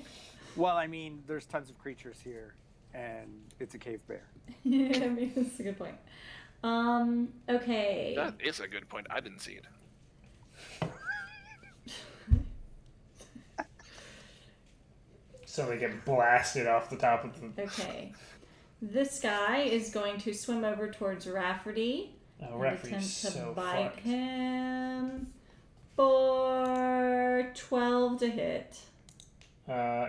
Well, I mean, there's tons of creatures here, and it's a cave bear. Yeah, I mean, that's a good point. Okay. That is a good point. I didn't see it. So they get blasted off the top of the... Okay. This guy is going to swim over towards Rafferty Oh, and Rafferty's attempt to so bite fucked. him for 12 to hit.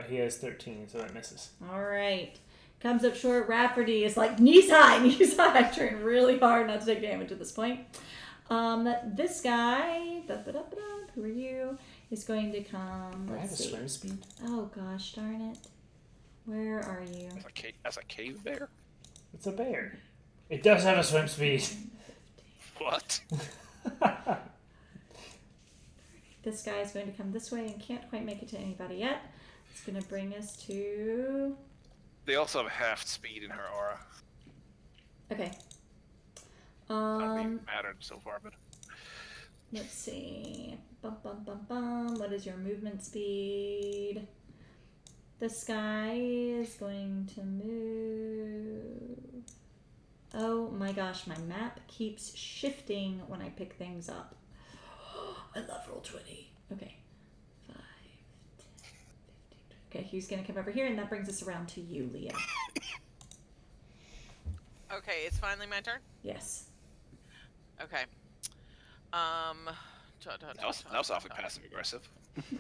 He has 13, so that misses. All right. Comes up short. Rafferty is like, knees high, knees high. Trying really hard not to take damage at this point. This guy, who are you, is going to come. Do I have a Let's see. swim speed? Oh, gosh darn it. Where are you? As a cave bear? It's a bear. It does have a swim speed. What? This guy is going to come this way and can't quite make it to anybody yet. It's going to bring us to... They also have half speed in her aura. Okay. Not being mattered so far, but Let's see. Bum, bum, bum, bum. What is your movement speed? This guy is going to move. Oh my gosh, my map keeps shifting when I pick things up. I love Roll20. Okay. 5, 10, 15. Okay, he's going to come over here, and that brings us around to you, Leah. Okay, it's finally my turn. Yes. Okay. that was awfully passive aggressive.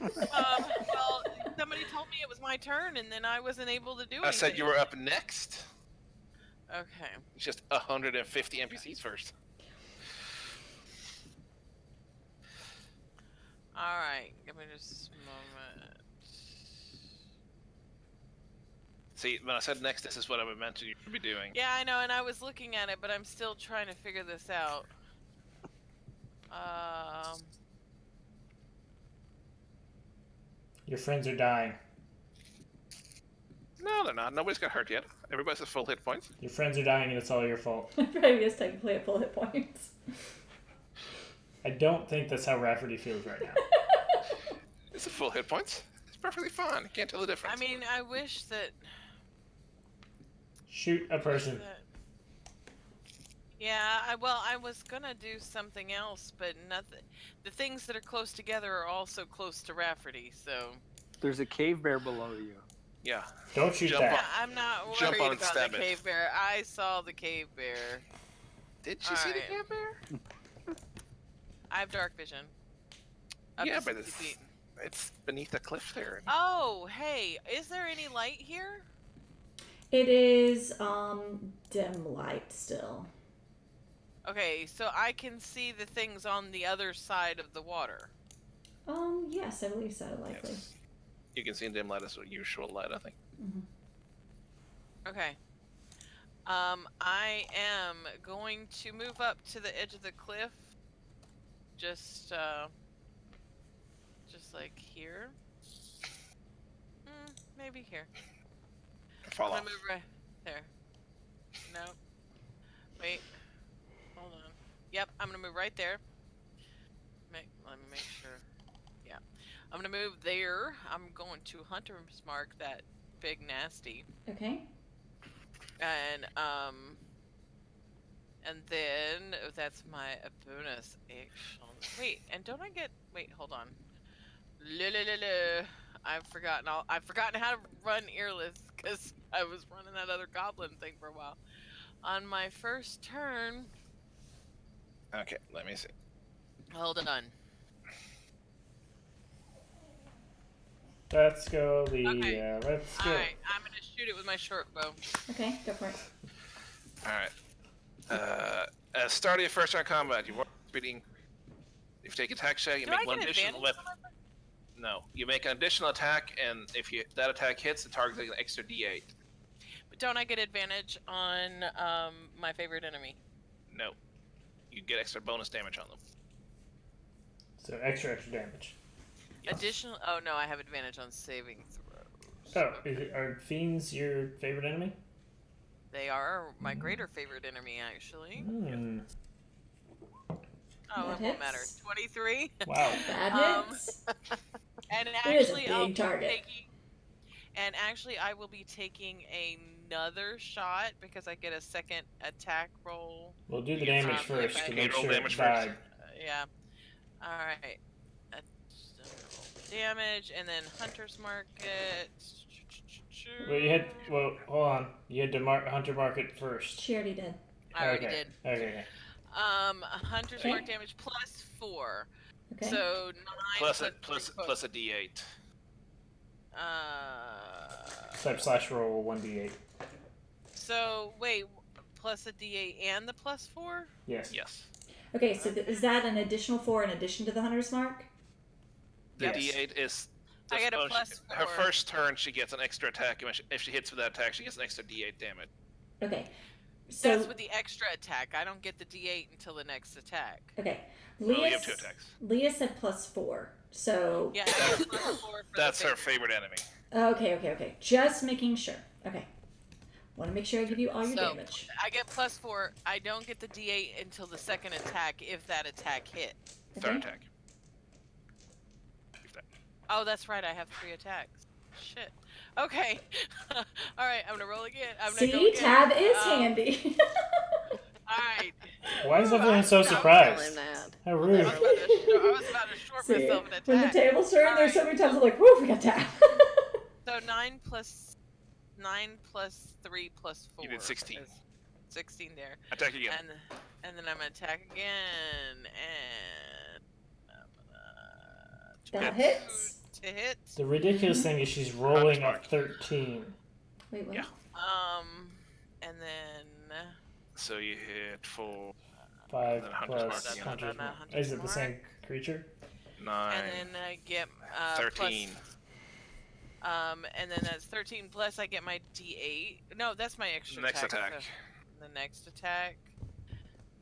Well, somebody told me it was my turn, and then I wasn't able to do anything. I said you were up next. Okay. It's just 150 NPCs first. All right. Give me just a moment. See, when I said next, this is what I meant you to be doing. Yeah, I know, and I was looking at it, but I'm still trying to figure this out. Your friends are dying. No, they're not. Nobody's got hurt yet. Everybody's at full hit points. Your friends are dying and it's all your fault. Probably is technically at full hit points. I don't think that's how Rafferty feels right now. It's at full hit points. It's perfectly fine. Can't tell the difference. I mean, I wish that... Shoot a person. Yeah, I was gonna do something else, but nothing. The things that are close together are also close to Rafferty, so... There's a cave bear below you. Yeah. Don't shoot Jump that. on- Yeah, I'm not Jump worried on and about stab the it. cave bear. I saw the cave bear. Did you see the Alright. cave bear? I have dark vision. Up Yeah, to but 60 feet. it's beneath the cliff there. Oh, hey, is there any light here? It is dim light still. Okay, so I can see the things on the other side of the water. Yes, I believe so, likely. Yes. You can see in dim light as usual light, I think. Mm-hmm. Okay. I am going to move up to the edge of the cliff. Just like here. Maybe here. Fall I'm off. gonna move right there. No. Wait. Hold on. Yep, I'm gonna move right there. Let me make sure. Yeah. I'm gonna move there. I'm going to Hunter's Mark that big nasty. Okay. And And then that's my bonus action. Wait, and don't I get? Wait, hold on. I've forgotten how to run earless because I was running that other goblin thing for a while. On my first turn, Okay, let me see. hold on. Let's go, Leah. Okay. Let's go. All right, I'm gonna shoot it with my short bow. Okay, go for it. All right. At the start of your first round combat, you speeding. If you take attack check, you Do make I one get additional advantage weapon. No, you make an additional attack, and if that attack hits, the target takes an extra D8. But don't I get advantage on my favorite enemy? No, you get extra bonus damage on them. So extra damage. Additional. Oh no, I have advantage on saving throws. Oh, are fiends your favorite enemy? They are my greater favorite enemy, actually. Hmm. Oh, That it won't matter. hits. 23. Wow. That hits. And It is a actually, big target. I will be taking another shot because I get a second attack roll. We'll do the You get damage some- first if I- to make roll sure damage it first. died. Yeah. All right. Damage and then Hunter's Market. Well, you had. Well, hold on. You had to hunter mark it first. She already did. I already Okay. did. Okay. Hunter's Okay. Mark damage plus 4. Okay. So 9 Plus plus a D8. Type / roll 1d8. So wait, plus a D8 and the plus 4? Yes. Yes. Okay, so is that an additional 4 in addition to the hunter's mark? The Yes. D8 is. I get a plus her 4. first turn, she gets an extra attack. And if she hits with that attack, she gets an extra D8 damage. Okay. So That's with the extra attack. I don't get the D8 until the next attack. okay. Well, you Leah, have 2 attacks. Leah said plus 4. So Yeah, I get plus 4 for That's the her favorite enemy. okay. Just making sure. Okay. Want to make sure I give you all your So- damage. I get plus 4. I don't get the D8 until the second attack if that attack hit. Third Okay. attack. If that- Oh, that's right. I have 3 attacks. Shit. Okay. All right. I'm gonna roll again. I'm gonna go See, again. tab is handy. All right. Why is everyone so Don't tell surprised? him that. How I rude. was about to short See, myself an attack. when the tables turn, there's so Alright. many times I'm like, whoo, we got tab. So 9 plus 3 plus 4. You did 16. is 16 there. Attack again. And then I'm gonna attack again and That hits. to hit. The ridiculous thing is she's rolling a 13. Wait, what? Yeah. And then So you hit for 5 then Hunter's plus Mark, yeah. Hunter's Mark. Hunter's Is it the Mark. same creature? 9, and then I get 13. And then that's 13 plus I get my D8. No, that's my extra Next attack. So the next attack,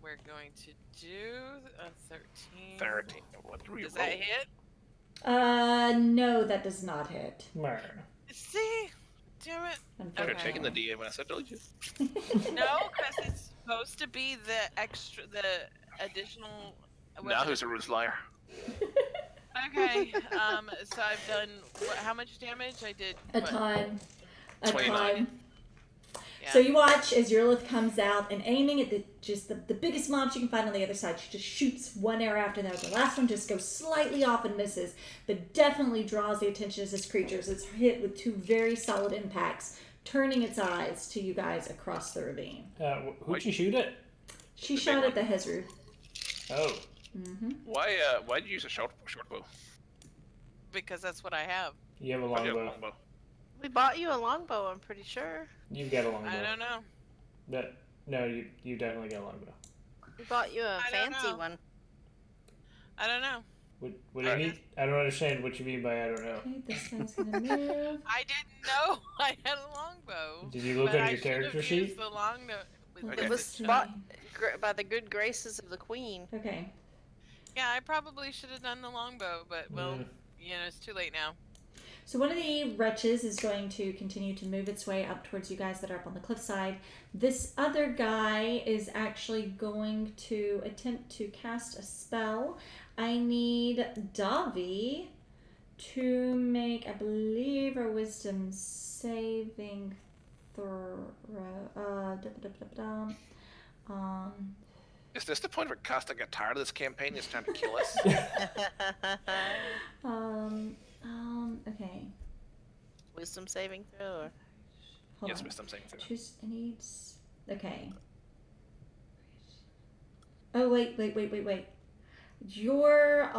we're going to do a 13. 13. What do we Does roll? that hit? No, that does not hit. Mer. See? Damn it. I Okay. could have taken the D8 when I said delete. No, because it's supposed to be the additional. Now weapon. who's a ruthless liar? Okay. So I've done how much damage? I did A what? time. A 29. time. Yeah. So you watch as Yurlith comes out and aiming at the biggest mobs you can find on the other side. She just shoots one arrow after another. The last one just goes slightly off and misses, but definitely draws the attention of this creature as it's hit with 2 very solid impacts, turning its eyes to you guys across the ravine. Who'd you shoot at? She The big shot one. at the Hezru. Oh. Mm-hmm. Why did you use a short bow? Because that's what I have. You have a Why do you have a longbow. longbow? We bought you a longbow, I'm pretty sure. You've got a longbow. I don't know. No, you definitely got a longbow. We bought you a I don't fancy know. one. I don't know. What do you mean? I don't understand what you mean by I don't know. Okay, this thing's gonna move. I didn't know I had a longbow. Did you look but at I your should have character used sheet? The longbow. Okay. It was bought by the good graces of the queen. Okay. Yeah, I probably should have done the longbow, but well, you know, it's too late now. So one of the wretches is going to continue to move its way up towards you guys that are up on the cliffside. This other guy is actually going to attempt to cast a spell. I need Davi to make, I believe, a wisdom saving throw. Is this the point where Costa got tired of this campaign? He's trying to kill us. Okay. Wisdom saving throw. Or... Hold Yes, on. wisdom saving throw. Choose. It needs. Okay. Oh wait. Your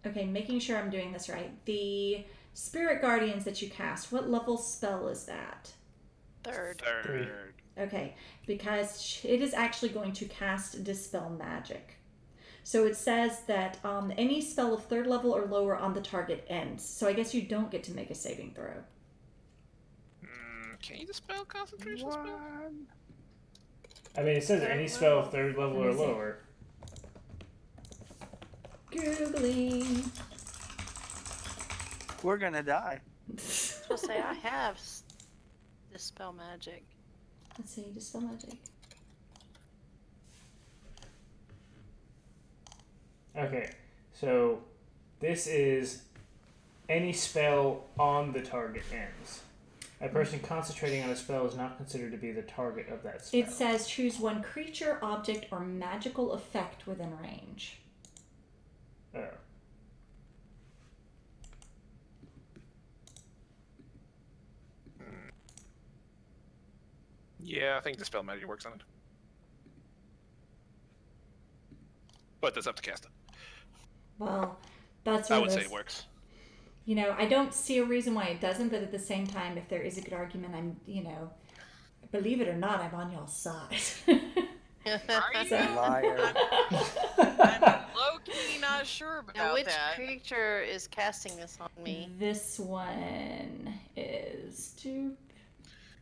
Okay, making sure I'm doing this right. The Spirit Guardians that you cast. What level spell is that? Third. Okay, because it is actually going to cast Dispel Magic. So it says that any spell of 3rd level or lower on the target ends. So I guess you don't get to make a saving throw. Can you dispel concentration spell? I mean, it says any spell of 3rd level or lower. Googling. We're gonna die. I'll say I have Dispel Magic. Let's see, Dispel Magic. Okay, so this is any spell on the target ends. A person concentrating on a spell is not considered to be the target of that spell. It says choose one creature, object, or magical effect within range. Oh. Yeah, I think dispel magic works on it. But that's up to Casta. Well, that's I where would say those- it works. You know, I don't see a reason why it doesn't, but at the same time, if there is a good argument, believe it or not, I'm on y'all's side. Are you? Liar. I'm low-key not sure Now, about which that. creature is casting this on me? This one is to.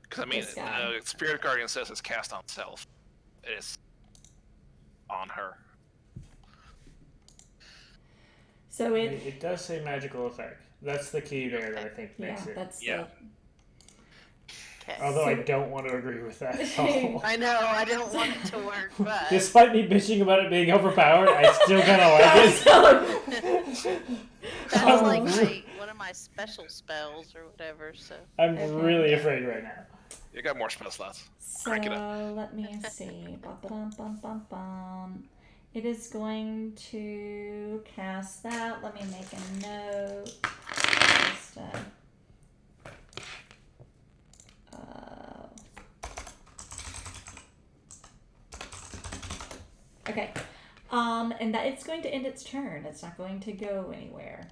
Because, I mean, This guy. Spirit Guardian says it's cast on self. It is on her. So It, it does say magical effect. That's the key there that I think yeah, makes it. that's Yeah. Okay. Although I don't want to agree with that at all. I know, I don't want it to work, but... Despite me bitching about it being overpowered, I still kind of like it. That's like one of my special spells or whatever, so... I'm Okay. really afraid right now. You got more spell slots. So Crank it up. let me see. Ba-ba-dum-bum-bum-bum. It is going to cast that. Let me make a note. Just, okay. And that it's going to end its turn. It's not going to go anywhere.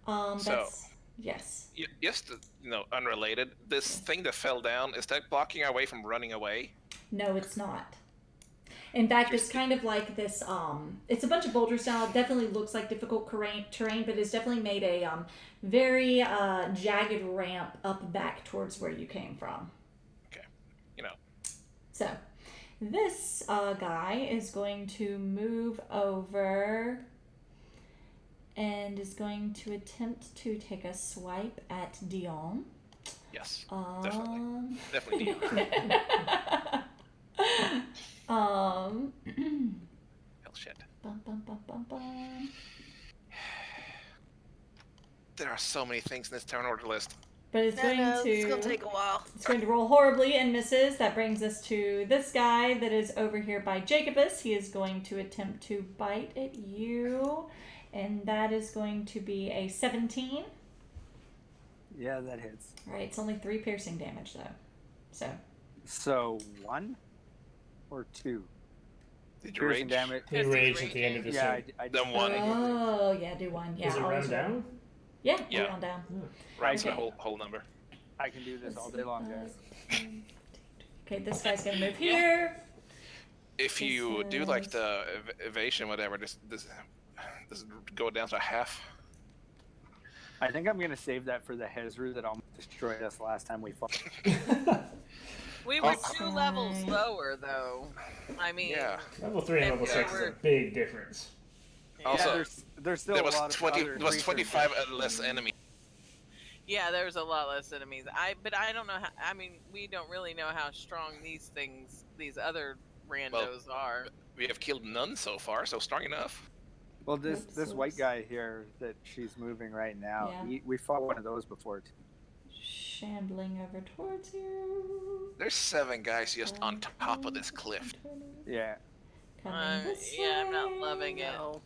That's yes. Yes, unrelated. This thing that fell down, is that blocking our way from running away? No, it's not. In fact, it's kind of like this, it's a bunch of boulders now. It definitely looks like difficult terrain, but it's definitely made a very jagged ramp up back towards where you came from. Okay. So, this guy is going to move over and is going to attempt to take a swipe at Dion. Yes, definitely. Definitely Dion. Bum, Hell shit. bum, bum, bum, bum. There are so many things in this turn order list. But it's going to. It's gonna take a while. It's going to roll horribly and misses. That brings us to this guy that is over here by Jacobus. He is going to attempt to bite at you, and that is going to be a 17. Yeah, that hits. All right, it's only 3 piercing damage though. So 1 or 2? Did you Piercing rage? damage. He raged at the end of the Yeah, scene. I Then 1. Oh yeah, do 1. Yeah. Is it always round down? Yeah, Yeah. round down. Rounds Okay. the whole number. I can do this all day long, guys. Okay, this guy's gonna move here. If you do like the evasion, whatever, this go down to half. I think I'm gonna save that for the Hezru that almost destroyed us last time we fought. We were Oh. 2 levels lower, though. I mean, Yeah. Level 3 and If level we 6 is a were- big difference. Also, there's still There a was lot of 20. other There was creatures 25 less enemies. yeah, there's a lot less enemies. But I don't know how. I mean, we don't really know how strong these other randos are. We have killed none so far, so strong enough. Well, this Whoops. white guy here that she's moving right now, Yeah. we fought one of those before. Too. shambling over towards you. There's 7 guys just on top of this cliff. Yeah. Coming this Yeah, I'm not way. loving it. No.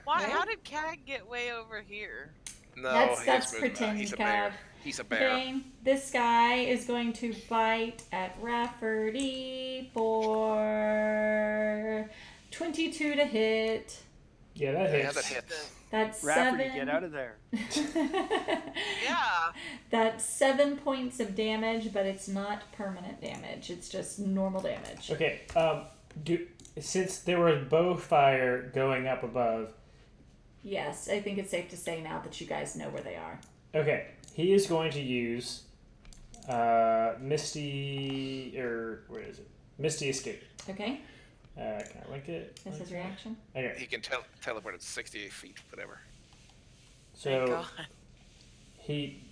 Why? Right? How did Cag get way over here? No, That's he that's just moved back. pretend, He's a Cav. bear. He's a bear. Okay, this guy is going to bite at Rafferty for 22 to hit. Yeah, that Yeah, hits. that hits. That's Rafferty, 7. get out of there. Yeah. That's 7 points of damage, but it's not permanent damage. It's just normal damage. Okay. Since there was bow fire going up above. Yes, I think it's safe to say now that you guys know where they are. Okay, he is going to use Misty, or where is it? Misty Escape. Okay, Can I link it? that's his reaction. Okay, He can teleport at 68 feet, whatever. Thank so God. he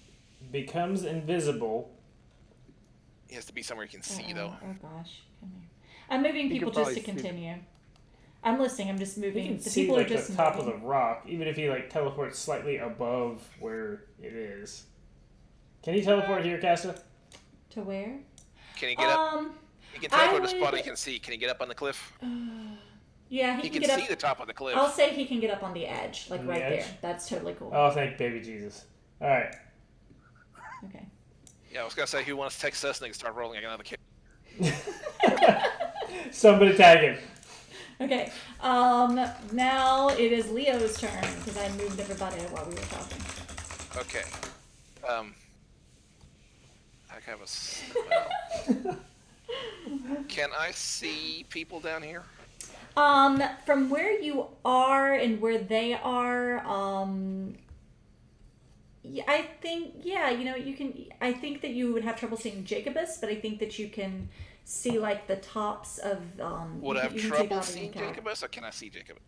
becomes invisible. He has to be somewhere he can see, though. Oh gosh, come here. I'm moving He people could just to probably see continue. I'm listening. I'm just He moving. can The see people like are just the top of moving. the rock, even if he like teleports slightly above where it is. Can he teleport here, Casta? To where? Can he get up? He can teleport to a spot he can see. Can he get up on the cliff? Yeah, He he can get see up. the top of the cliff. I'll say he can get up on the edge, like On the right edge? there. That's totally cool. Oh, thank baby Jesus. All right. Okay. Yeah, I was gonna say who wants to take Cessna and start rolling another kid. Somebody tag him. Okay. Now it is Leo's turn because I moved everybody while we were talking. Okay. I have a spell. Can I see people down here? From where you are and where they are, yeah, I think, yeah, you can. I think that you would have trouble seeing Jacobus, but I think that you can see like the tops of. Would I have you can see trouble Bobby seeing and Cal. Jacobus, or can I see Jacobus?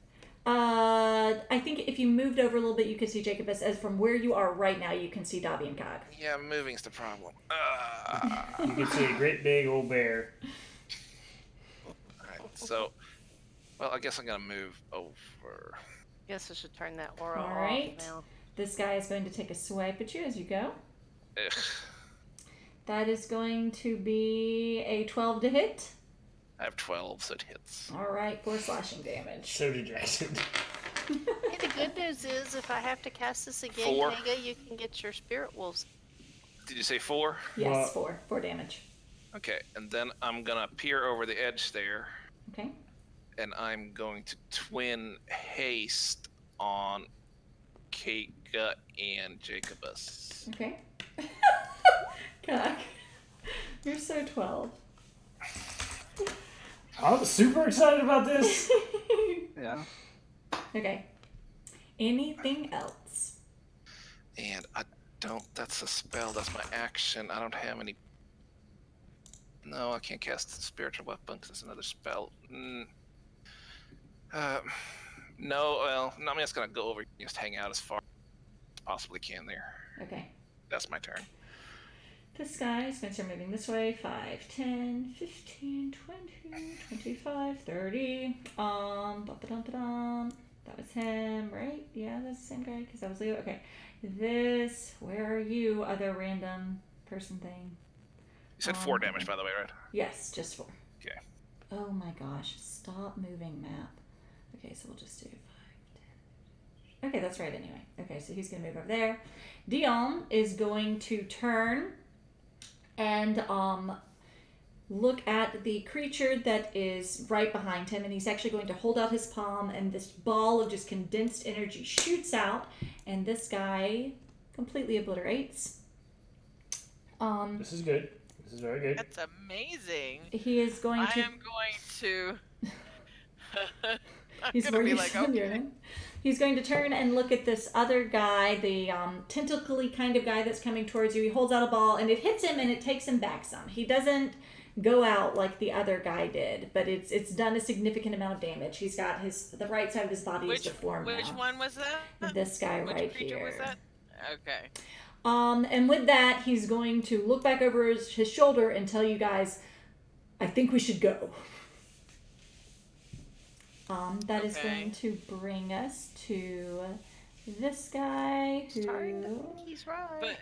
I think if you moved over a little bit, you could see Jacobus. As from where you are right now, you can see Dobby and Cog. Yeah, moving's the problem. You can see a great big old bear. Alright, so... Well, I guess I'm gonna move over. Guess I should turn that aura All off right. now. This guy is going to take a swipe at you as you go. Ugh. That is going to be a 12 to hit. I have 12, so it hits. All right, 4 slashing damage. So dejected. Hey, the good news is if I have to cast this again, 4. Kanga, you can get your spirit wolves. Did you say 4? Yes, Well- 4 damage. Okay, and then I'm gonna peer over the edge there, Okay. and I'm going to twin haste on Kega and Jacobus. Okay. Cog. You're so 12. I'm super excited about this. Yeah. Okay. Anything else? And I don't, that's a spell, that's my action. I don't have any. No, I can't cast the spiritual weapon because it's another spell. No, well, no, I'm just gonna go over and just hang out as far as possibly can there. Okay. That's my turn. This guy is going to start moving this way. 5, 10, 15, 20, 25, 30. Ba-ba-dum-ba-dum. That was him, right? Yeah, that's the same guy because that was Leo. Okay. This, where are you, other random person thing? You said 4 damage, by the way, right? Yes, just 4. Okay. Oh my gosh, stop moving map. Okay, so we'll just do 5, 10. Okay, that's right anyway. Okay, so he's going to move over there. Dion is going to turn and look at the creature that is right behind him, and he's actually going to hold out his palm, and this ball of just condensed energy shoots out, and this guy completely obliterates. This is good. This is very good. That's amazing. He is going I to... am going to. I'm He's gonna where be you like, stand, okay. Jordan. He's going to turn and look at this other guy, the tentacly kind of guy that's coming towards you. He holds out a ball, and it hits him, and it takes him back some. He doesn't go out like the other guy did, but it's done a significant amount of damage. He's got the right side of his body is deformed Which now. one was that? This guy Which right creature here. was that? Okay. And with that, he's going to look back over his shoulder and tell you guys, I think we should go. That is Okay. going to bring us to this guy who... Sorry, he's right. But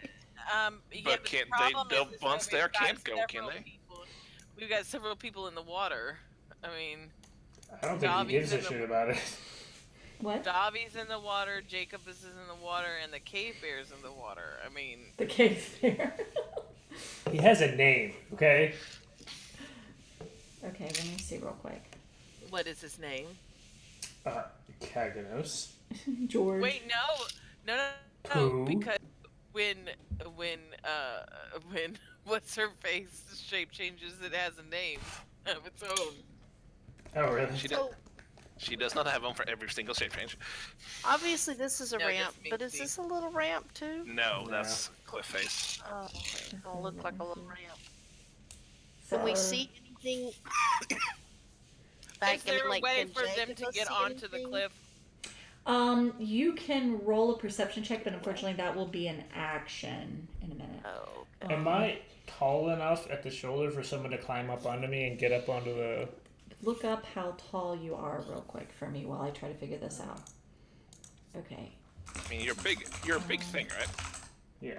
Yeah, But the can't problem they? is Once that there, we've got can't go, can several they? people. We've got several people in the water. I mean, I don't think he Dobby's gives a in the shit about it. What? Dobby's in the water, Jacobus is in the water, and the cave bear's in the water. I mean, The cave bear. He has a name, okay? Okay, let me see real quick. what is his name? Kaganos. George. Wait, no, Pooh. because when what's her face shape changes, it has a name of its own. Oh, really? She does not have one for every single shape change. Obviously, this is a No, ramp, just but is Minky. this a little ramp too? No, No. that's cliff face. Oh, it don't look like a little ramp. So, Can we see anything? Is there a way can for them to Jacobus get see onto the anything? cliff? You can roll a perception check, but unfortunately that will be an action in a minute. Oh, Am I tall enough at the shoulder for someone to climb up onto me and get up onto the... Look up how tall you are real quick for me while I try to figure this out. Okay. I mean, you're big. You're a big thing, right? Yeah.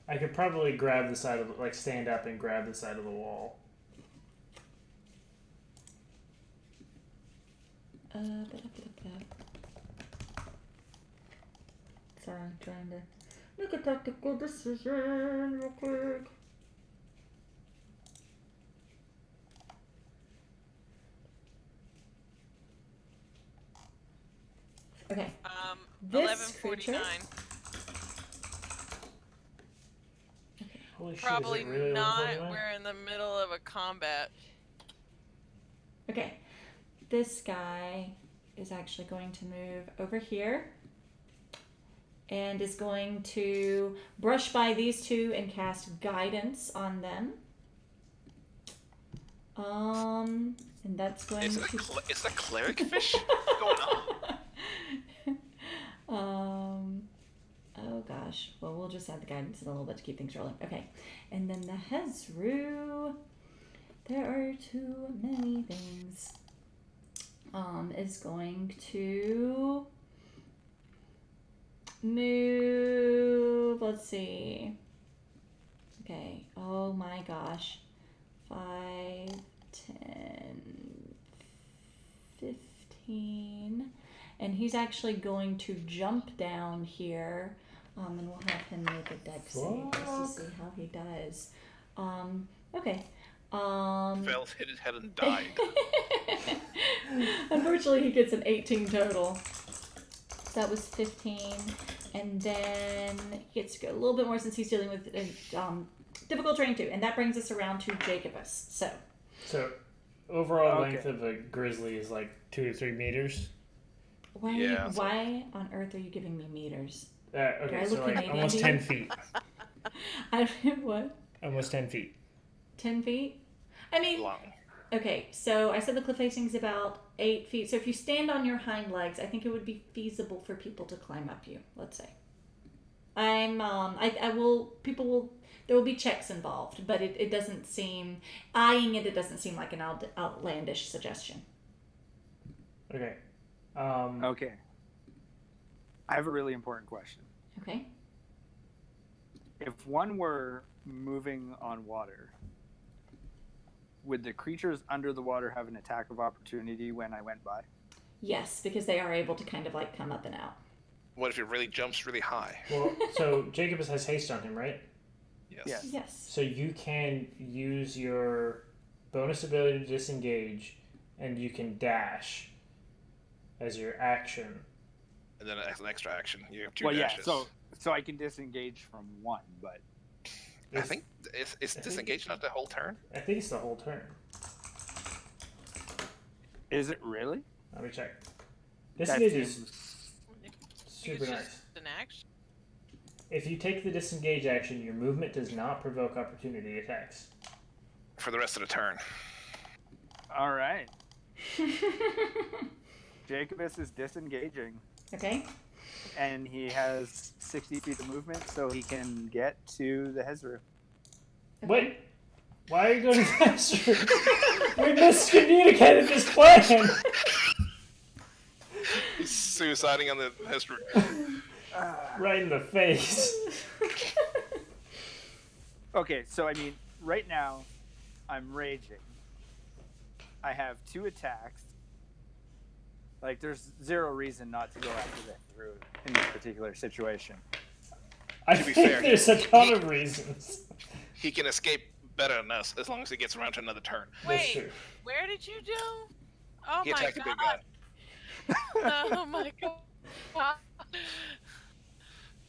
I could probably grab the side of the... Like, stand up and grab the side of the wall. Sorry, I'm trying to make a tactical decision real quick. Okay. This 11:49. Holy shit, Probably is it really not. 149? We're in the middle of a combat. Okay. This guy is actually going to move over here and is going to brush by these two and cast guidance on them. And that's going Is it a cleric fish? What's going on? Oh gosh. Well, we'll just add the guidance in a little bit to keep things rolling. Okay. And then the Hezru. There are too many things. Is going to move. Let's see. Okay. Oh my gosh. 5, 10, 15. And he's actually going to jump down here. And we'll have him make a dex save just to see how he does. Okay. Fell, hit his head, and died. Unfortunately, he gets an 18 total. So that was 15. And then he gets to go a little bit more since he's dealing with difficult terrain too. And that brings us around to Jacobus. So, overall Okay. length of a grizzly is like 2 to 3 meters. Yeah, so- Why on earth are you giving me meters? Okay, Do I so look like Canadian almost to 10 you? feet. What? Almost 10 feet. 10 feet? I mean, Long. okay, so I said the cliff facing is about 8 feet. So if you stand on your hind legs, I think it would be feasible for people to climb up you, let's say. There will be checks involved, but it doesn't seem, it doesn't seem like an outlandish suggestion. Okay. Okay. I have a really important question. Okay. If one were moving on water, would the creatures under the water have an attack of opportunity when I went by? Yes, because they are able to kind of like come up and out. What if it really jumps really high? Well, so Jacobus has haste on him, right? Yes. Yes. Yes. So you can use your bonus ability to disengage, and you can dash as your action. And then an extra action. You have 2 Well, yeah. dashes. So I can disengage from one, but I think is disengage not the whole turn? I think it's the whole turn. is it really? Let me check. That Disengage is seems- super It's nice. just an action. If you take the disengage action, your movement does not provoke opportunity attacks. For the rest of the turn. All right. Jacobus is disengaging, Okay. and he has 60 feet of movement, so he can get to the Hezru. Wait, why are you going faster? We miscommunicated this plan. He's suiciding on the history. Right in the face. Okay, so I mean, right now, I'm raging. I have 2 attacks. Like, there's 0 reason not to go after that through in this particular situation. I To be think fair, there's a ton of reasons. He can escape better than us as long as he gets around to another turn. That's Wait, true. where did you do? Oh He my attacked the big god. guy. Oh my god.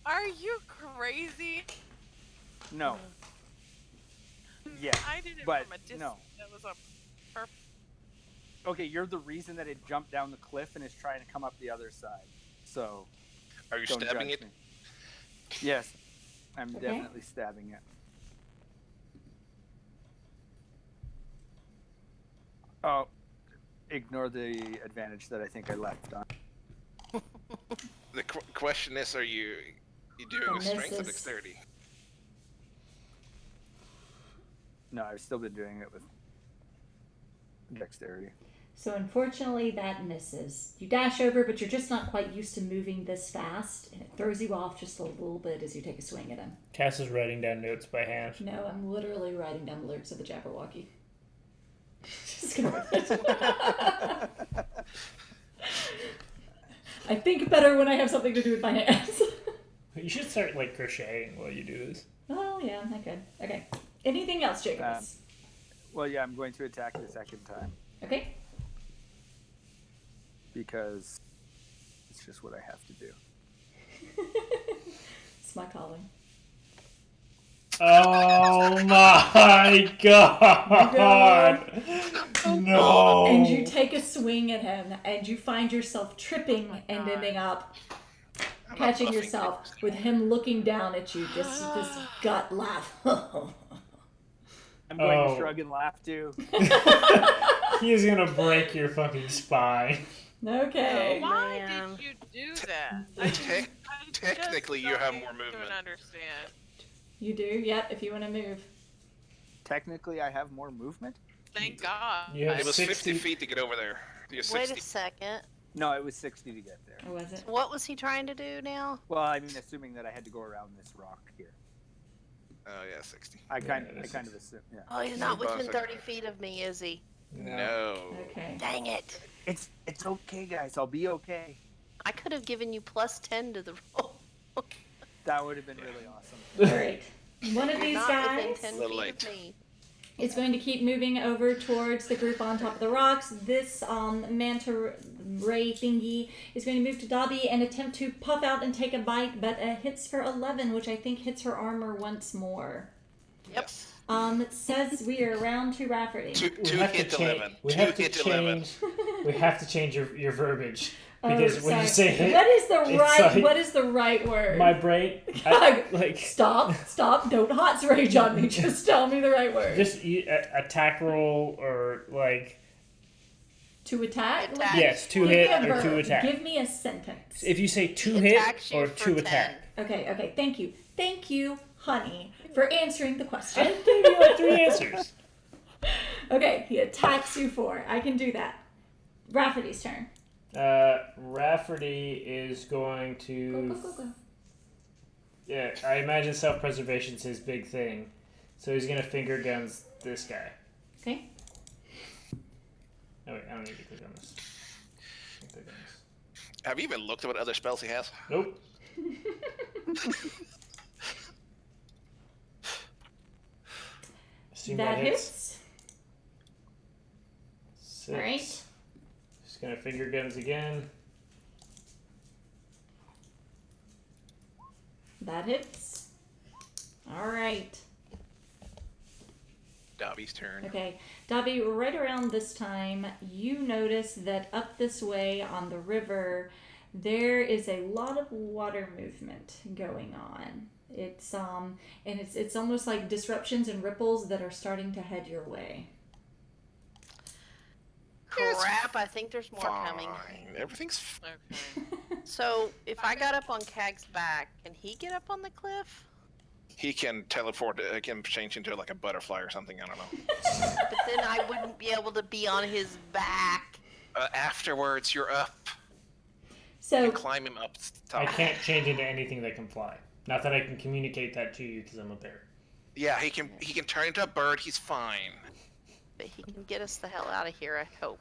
Are you crazy? No. Yeah, I did it but from a distance. no. That was a perfect. Okay, you're the reason that it jumped down the cliff and is trying to come up the other side. So, Are you don't stabbing judge it? me. Yes, I'm Okay. definitely stabbing it. Oh, ignore the advantage that I think I left on. The question is, are you doing with strength or misses. dexterity? No, I've still been doing it with dexterity. So unfortunately, that misses. You dash over, but you're just not quite used to moving this fast, and it throws you off just a little bit as you take a swing at him. Cass is writing down notes by hand. No, I'm literally writing down the lyrics of the Jabberwocky. Just gonna write it. I think better when I have something to do with my hands. You should start like crocheting while you do this. Oh yeah, I could. Okay. Anything else, Jacobus? Well, yeah, I'm going to attack the second time Okay. because it's just what I have to do. It's my calling. Oh my god! No! And you take a swing at him, and you find yourself tripping and ending up I'm not catching bluffing yourself creepers with him looking down at you, just this gut laugh. I'm going Oh. to shrug and laugh too. He is gonna break your fucking spine. Okay. Wow. Why Man. did you do that? Tech- I technically, just you have don't more movement. even understand. You do? Yep, if you want to move. Technically, I have more movement. Thank God. You have It was 50 60 feet to get over there. You have Wait 60. a second. No, it was 60 to get there. Or was it? What was he trying to do now? Well, I mean, assuming that I had to go around this rock here. Oh yeah, 60. I kind Yeah, of assume. Yeah. Oh, he's not About within 60. 30 feet of me, is he? No. Okay. Dang it. It's okay, guys. I'll be okay. I could have given you plus 10 to the roll. That would have been really awesome. Alright. One of these Not within guys 10 Little feet late. of me. is going to keep moving over towards the group on top of the rocks. This manta ray thingy is going to move to Dobby and attempt to puff out and take a bite, but hits for 11, which I think hits her armor once more. Yep. Yes. It says we are round to Rafferty. Two We have to hit change. 11. We Two have to hit 11. change. We have to change your verbiage because when you sorry. say hit, what is the it's right? like- What is the right word? my brain like Stop! Don't hot rage on me. Just tell me the right word. just attack roll or like To attack. Attack. yes, two Give me hit a or two verb. attack. Give me a sentence. If you say two He hit attacks you or for two 10. attack, Okay. Thank you, honey, for answering the question. I gave you like 3 answers. Okay, he attacks you for. I can do that. Rafferty's turn. Rafferty is going to. Go. Yeah, I imagine self-preservation's his big thing, so he's gonna finger guns this guy. Okay. Oh wait, I don't need to click on this. Click on this. Have you even looked at what other spells he has? Nope. Assume That hits. 6. Alright. Just gonna finger guns again. That hits. All right. Dobby's turn. Okay, Dobby, right around this time, you notice that up this way on the river, there is a lot of water movement going on. It's and it's almost like disruptions and ripples that are starting to head your way. Crap, I think there's more coming. Fine. Everything's Okay. So, if I got up on Cag's back, can he get up on the cliff? He can teleport. He can change into like a butterfly or something. I don't know. But then I wouldn't be able to be on his back. Afterwards, you're up. So You climb him up to the I top. can't change into anything that can fly. Not that I can communicate that to you because I'm a bear. Yeah, he can turn into a bird. He's fine. But he can get us the hell out of here, I hope.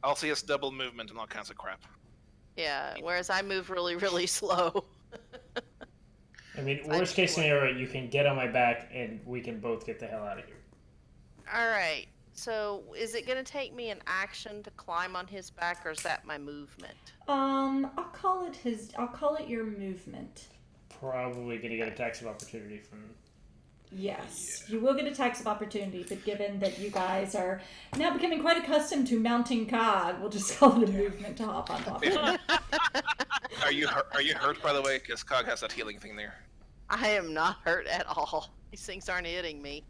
Also, he has double movement and all kinds of crap. Yeah, whereas I move really, really slow. I mean, I worst case just want- scenario, you can get on my back and we can both get the hell out of here. Alright, so is it going to take me an action to climb on his back, or is that my movement? I'll call it your movement. Probably gonna get attacks of opportunity from. Yes, you will get attacks of opportunity, but given that you guys are now becoming quite accustomed to mounting Cog, we'll just call it a movement to hop on top of it. Are you hurt, by the way? Because Cog has that healing thing there. I am not hurt at all. These things aren't hitting me.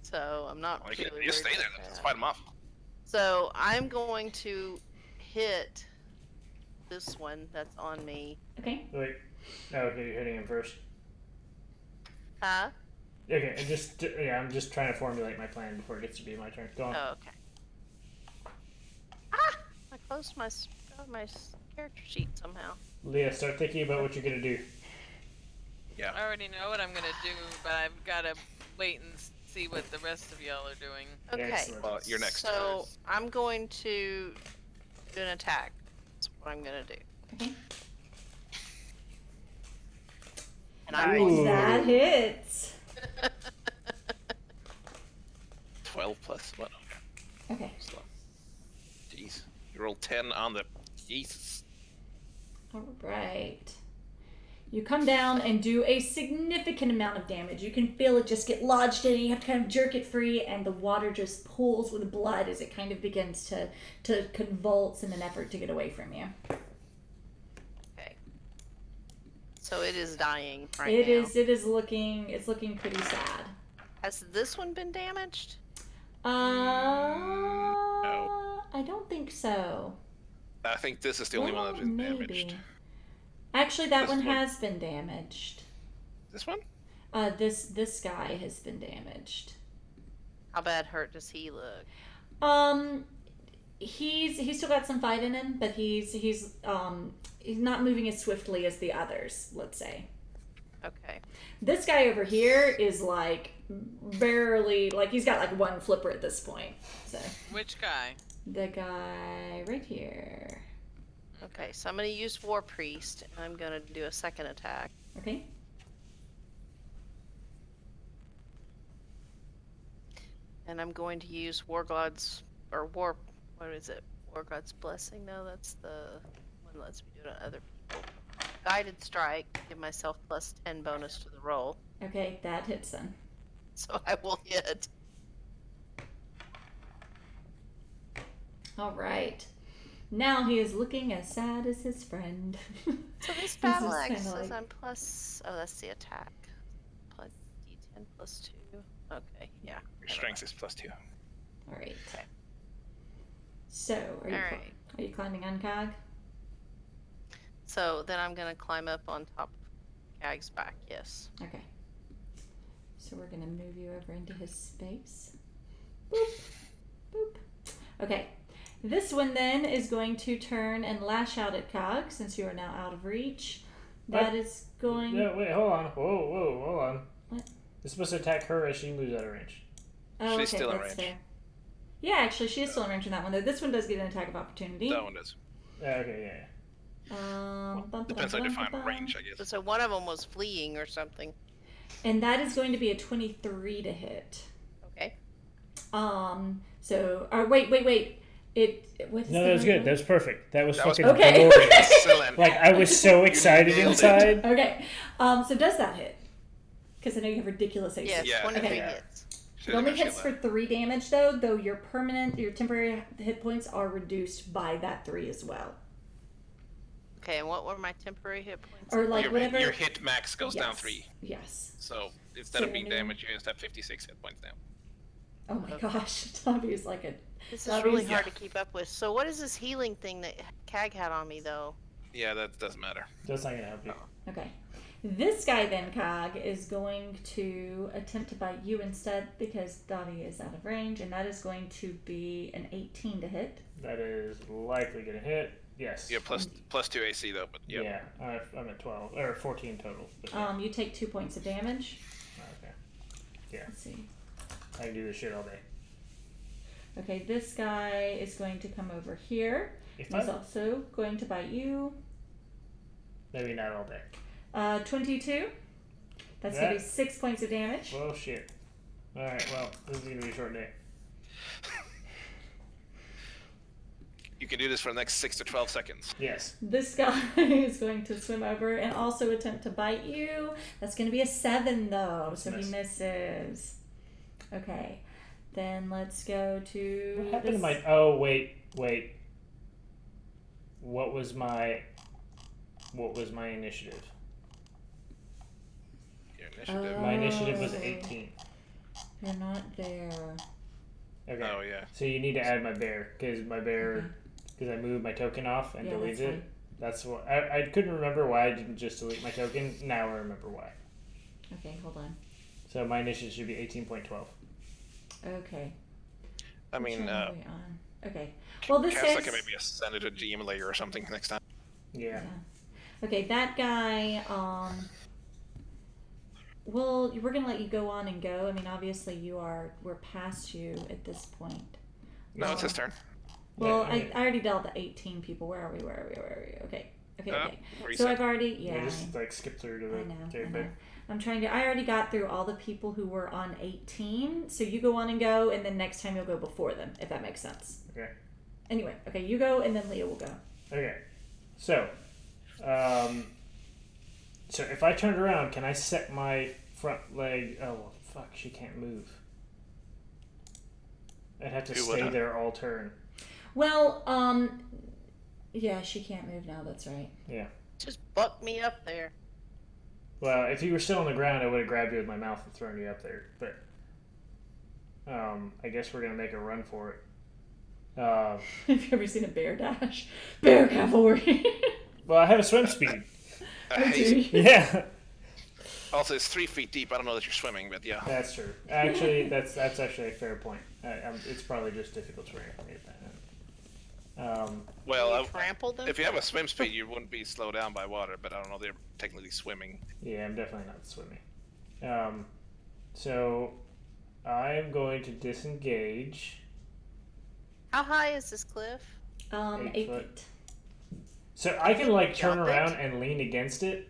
So I'm not Well, particularly you just stay worried there. about Let's that. fight him off. So I'm going to hit this one that's on me. Okay. Wait. Oh, okay, you're hitting him first. Huh? Okay, I'm just trying to formulate my plan before it gets to be my turn. Go on. Oh, okay. Ah! I closed my character sheet somehow. Leah, start thinking about what you're gonna do. Yeah. I already know what I'm gonna do, but I've gotta wait and see what the rest of y'all are doing. Okay. Excellent. Well, you're next. So I'm going to do an attack. That's what I'm gonna do. Okay. And I'm going Ooh. That hits. 12 plus what? Okay. So, jeez, you rolled 10 on the. Jesus. All right. You come down and do a significant amount of damage. You can feel it just get lodged in. You have to kind of jerk it free, and the water just pools with blood as it kind of begins to convulse in an effort to get away from you. Okay. So it is dying right It now. is. It is looking. It's looking pretty sad. Has this one been damaged? I don't think so. I think this is the only one that's been Maybe. damaged. Actually, that This one one? has been damaged. This one? This guy has been damaged. How bad hurt does he look? He's still got some fight in him, but he's not moving as swiftly as the others, let's say. Okay. This guy over here is like barely, like he's got like one flipper at this point. So Which guy? the guy right here. Okay, so I'm going to use War Priest, and I'm going to do a second attack. Okay. And I'm going to use what is it? War God's Blessing? No, that's the one that lets me do it on other people. Guided Strike, give myself plus 10 bonus to the roll. Okay, that hits him. So I will hit. All right. Now he is looking as sad as his friend. So this This battle is axe kinda says like- I'm plus. Oh, that's the attack. Plus D10 plus 2. Okay, yeah. Your strength is plus 2. All right. Okay. So, are you, Alright. are you climbing on Cog? So then I'm going to climb up on top of Gag's back, yes. Okay. So we're gonna move you over into his space. Boop. Boop. Okay. This one then is going to turn and lash out at Cog since you are now out of reach. That What? is going. No, wait, hold on. Whoa, hold on. What? It's supposed to attack her as she moves out of range. Oh, She's okay, still in that's range. fair. Yeah, actually, she is still in range on that one though. This one does get an attack of opportunity. That one does. Yeah, okay, yeah. Depends how you define range, I guess. So one of them was fleeing or something. And that is going to be a 23 to hit. Okay. So, or wait. What is No, the that was right good. one? That was perfect. That was That was fucking Okay. glorious. Excellent. Like, I was so excited nailed it. inside. Okay. So does that hit? Because I know you have ridiculous AC. Yes, Yeah. 23 Okay. hits. It only hits for 3 damage though your temporary hit points are reduced by that 3 as well. Okay, and what were my temporary hit points? Or like whatever. Your hit max goes down Yes. 3. Yes. So instead So of being you're doing- damaged, you just have 56 hit points now. Oh my gosh, Tommy is like a. This is That really is- hard to keep up with. So what is this healing thing that Cag had on me, though? Yeah, that doesn't matter. That's not gonna help you. Okay. This guy then, Cog, is going to attempt to bite you instead because Dottie is out of range, and that is going to be an 18 to hit. That is likely gonna hit. Yes. Yeah, plus 2 AC though, but Yeah, I'm at 12 or 14 total. But yeah. You take 2 points of damage. Okay. Yeah, Let's see. I can do this shit all day. Okay, this guy is going to come over here. If He's also going to bite you. Maybe not all day. 22. That's going to be 6 points of damage. Well, shit. All right. Well, this is gonna be a short day. you can do this for the next 6 to 12 seconds. Yes. This guy is going to swim over and also attempt to bite you. That's going to be a 7 though, so he misses. Okay, then let's go to. What happened to my? Oh wait. What was my initiative? Your initiative. My initiative was 18. You're not there. Okay. Oh yeah. So you need to add my bear because I moved my token off and deleted it. Fine. That's what I couldn't remember why I didn't just delete my token. Now I remember why. Okay, hold on. So my initiative should be 18.12. Okay. I mean, Which one are we on? Okay. Well, this Cass guy's. can maybe ascend to GM layer or something next time. Yeah. Okay, that guy. Well, we're gonna let you go on and go. I mean, obviously, we're past you at this point. No, it's his turn. Well, Yeah, I already dealt the 18 people. Where are we? Okay. Reset. So I've already. Yeah. Yeah. Just like skip through to I the know. bear. I already got through all the people who were on 18. So you go on and go, and then next time you'll go before them, if that makes sense. Okay. Anyway, okay, you go, and then Leah will go. Okay. So, so if I turned around, can I set my front leg? Oh well, fuck, she can't move. I'd have to stay there all turn. Well, yeah, she can't move now. That's right. Yeah. Just buck me up there. Well, if you were still on the ground, I would have grabbed you with my mouth and thrown you up there. But I guess we're gonna make a run for it. Have you ever seen a bear dash? Bear cavalry. Well, I have a swim speed. Yeah. Yeah. Also, it's 3 feet deep. I don't know that you're swimming, but yeah. That's true. Actually, that's actually a fair point. It's probably just difficult swimming for me at that. Well, Trampled them? if you have a swim speed, you wouldn't be slowed down by water. But I don't know. They're technically swimming. Yeah, I'm definitely not swimming. So I'm going to disengage. How high is this cliff? 8 8 foot. feet. So I can like turn Jump it? around and lean against it,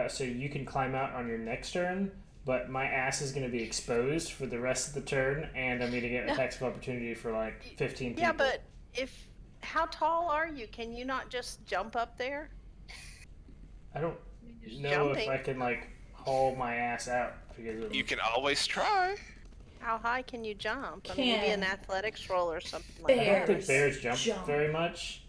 so you can climb out on your next turn. But my ass is going to be exposed for the rest of the turn, and I'm going to get attacks of opportunity for like 15 people. Yeah, but how tall are you? Can you not just jump up there? I don't Just know jumping. if I can like haul my ass out because of You can always try. How high can you jump? I mean, maybe an athletics roll or something like I don't think Bears bears jump jump. very much.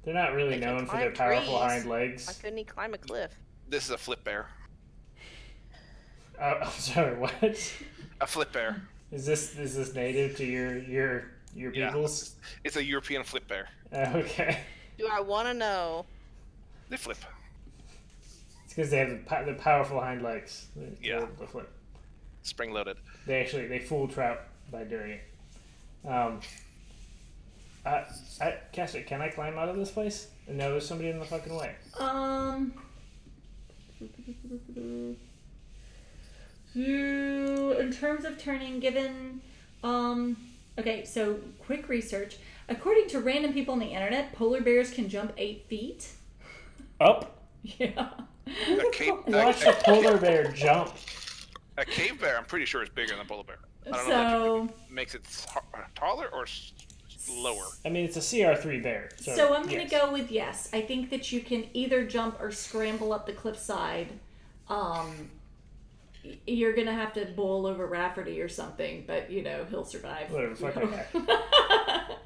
They're not really They can known for their climb powerful trees. hind Why legs. couldn't he climb a cliff? This is a flip bear. I'm sorry, what? A flip bear. Is this native to your Yeah. peoples? It's a European flip bear. Okay. Do I want to know? They flip. It's because they have the powerful hind legs. Yeah. The flip. Spring loaded. They fool trout by doing it. Cassie, can I climb out of this place? No, there's somebody in the fucking way. In terms of turning, given, okay, so quick research. According to random people on the internet, polar bears can jump 8 feet. Up. Yeah. Watch a polar bear jump. A cave bear, I'm pretty sure, is bigger than a polar bear. I don't know So, if it makes it taller or lower. I mean, it's a CR3 bear. so I'm gonna yes. go with yes. I think that you can either jump or scramble up the cliffside. You're gonna have to bowl over Rafferty or something, but he'll survive. Whatever, fuck that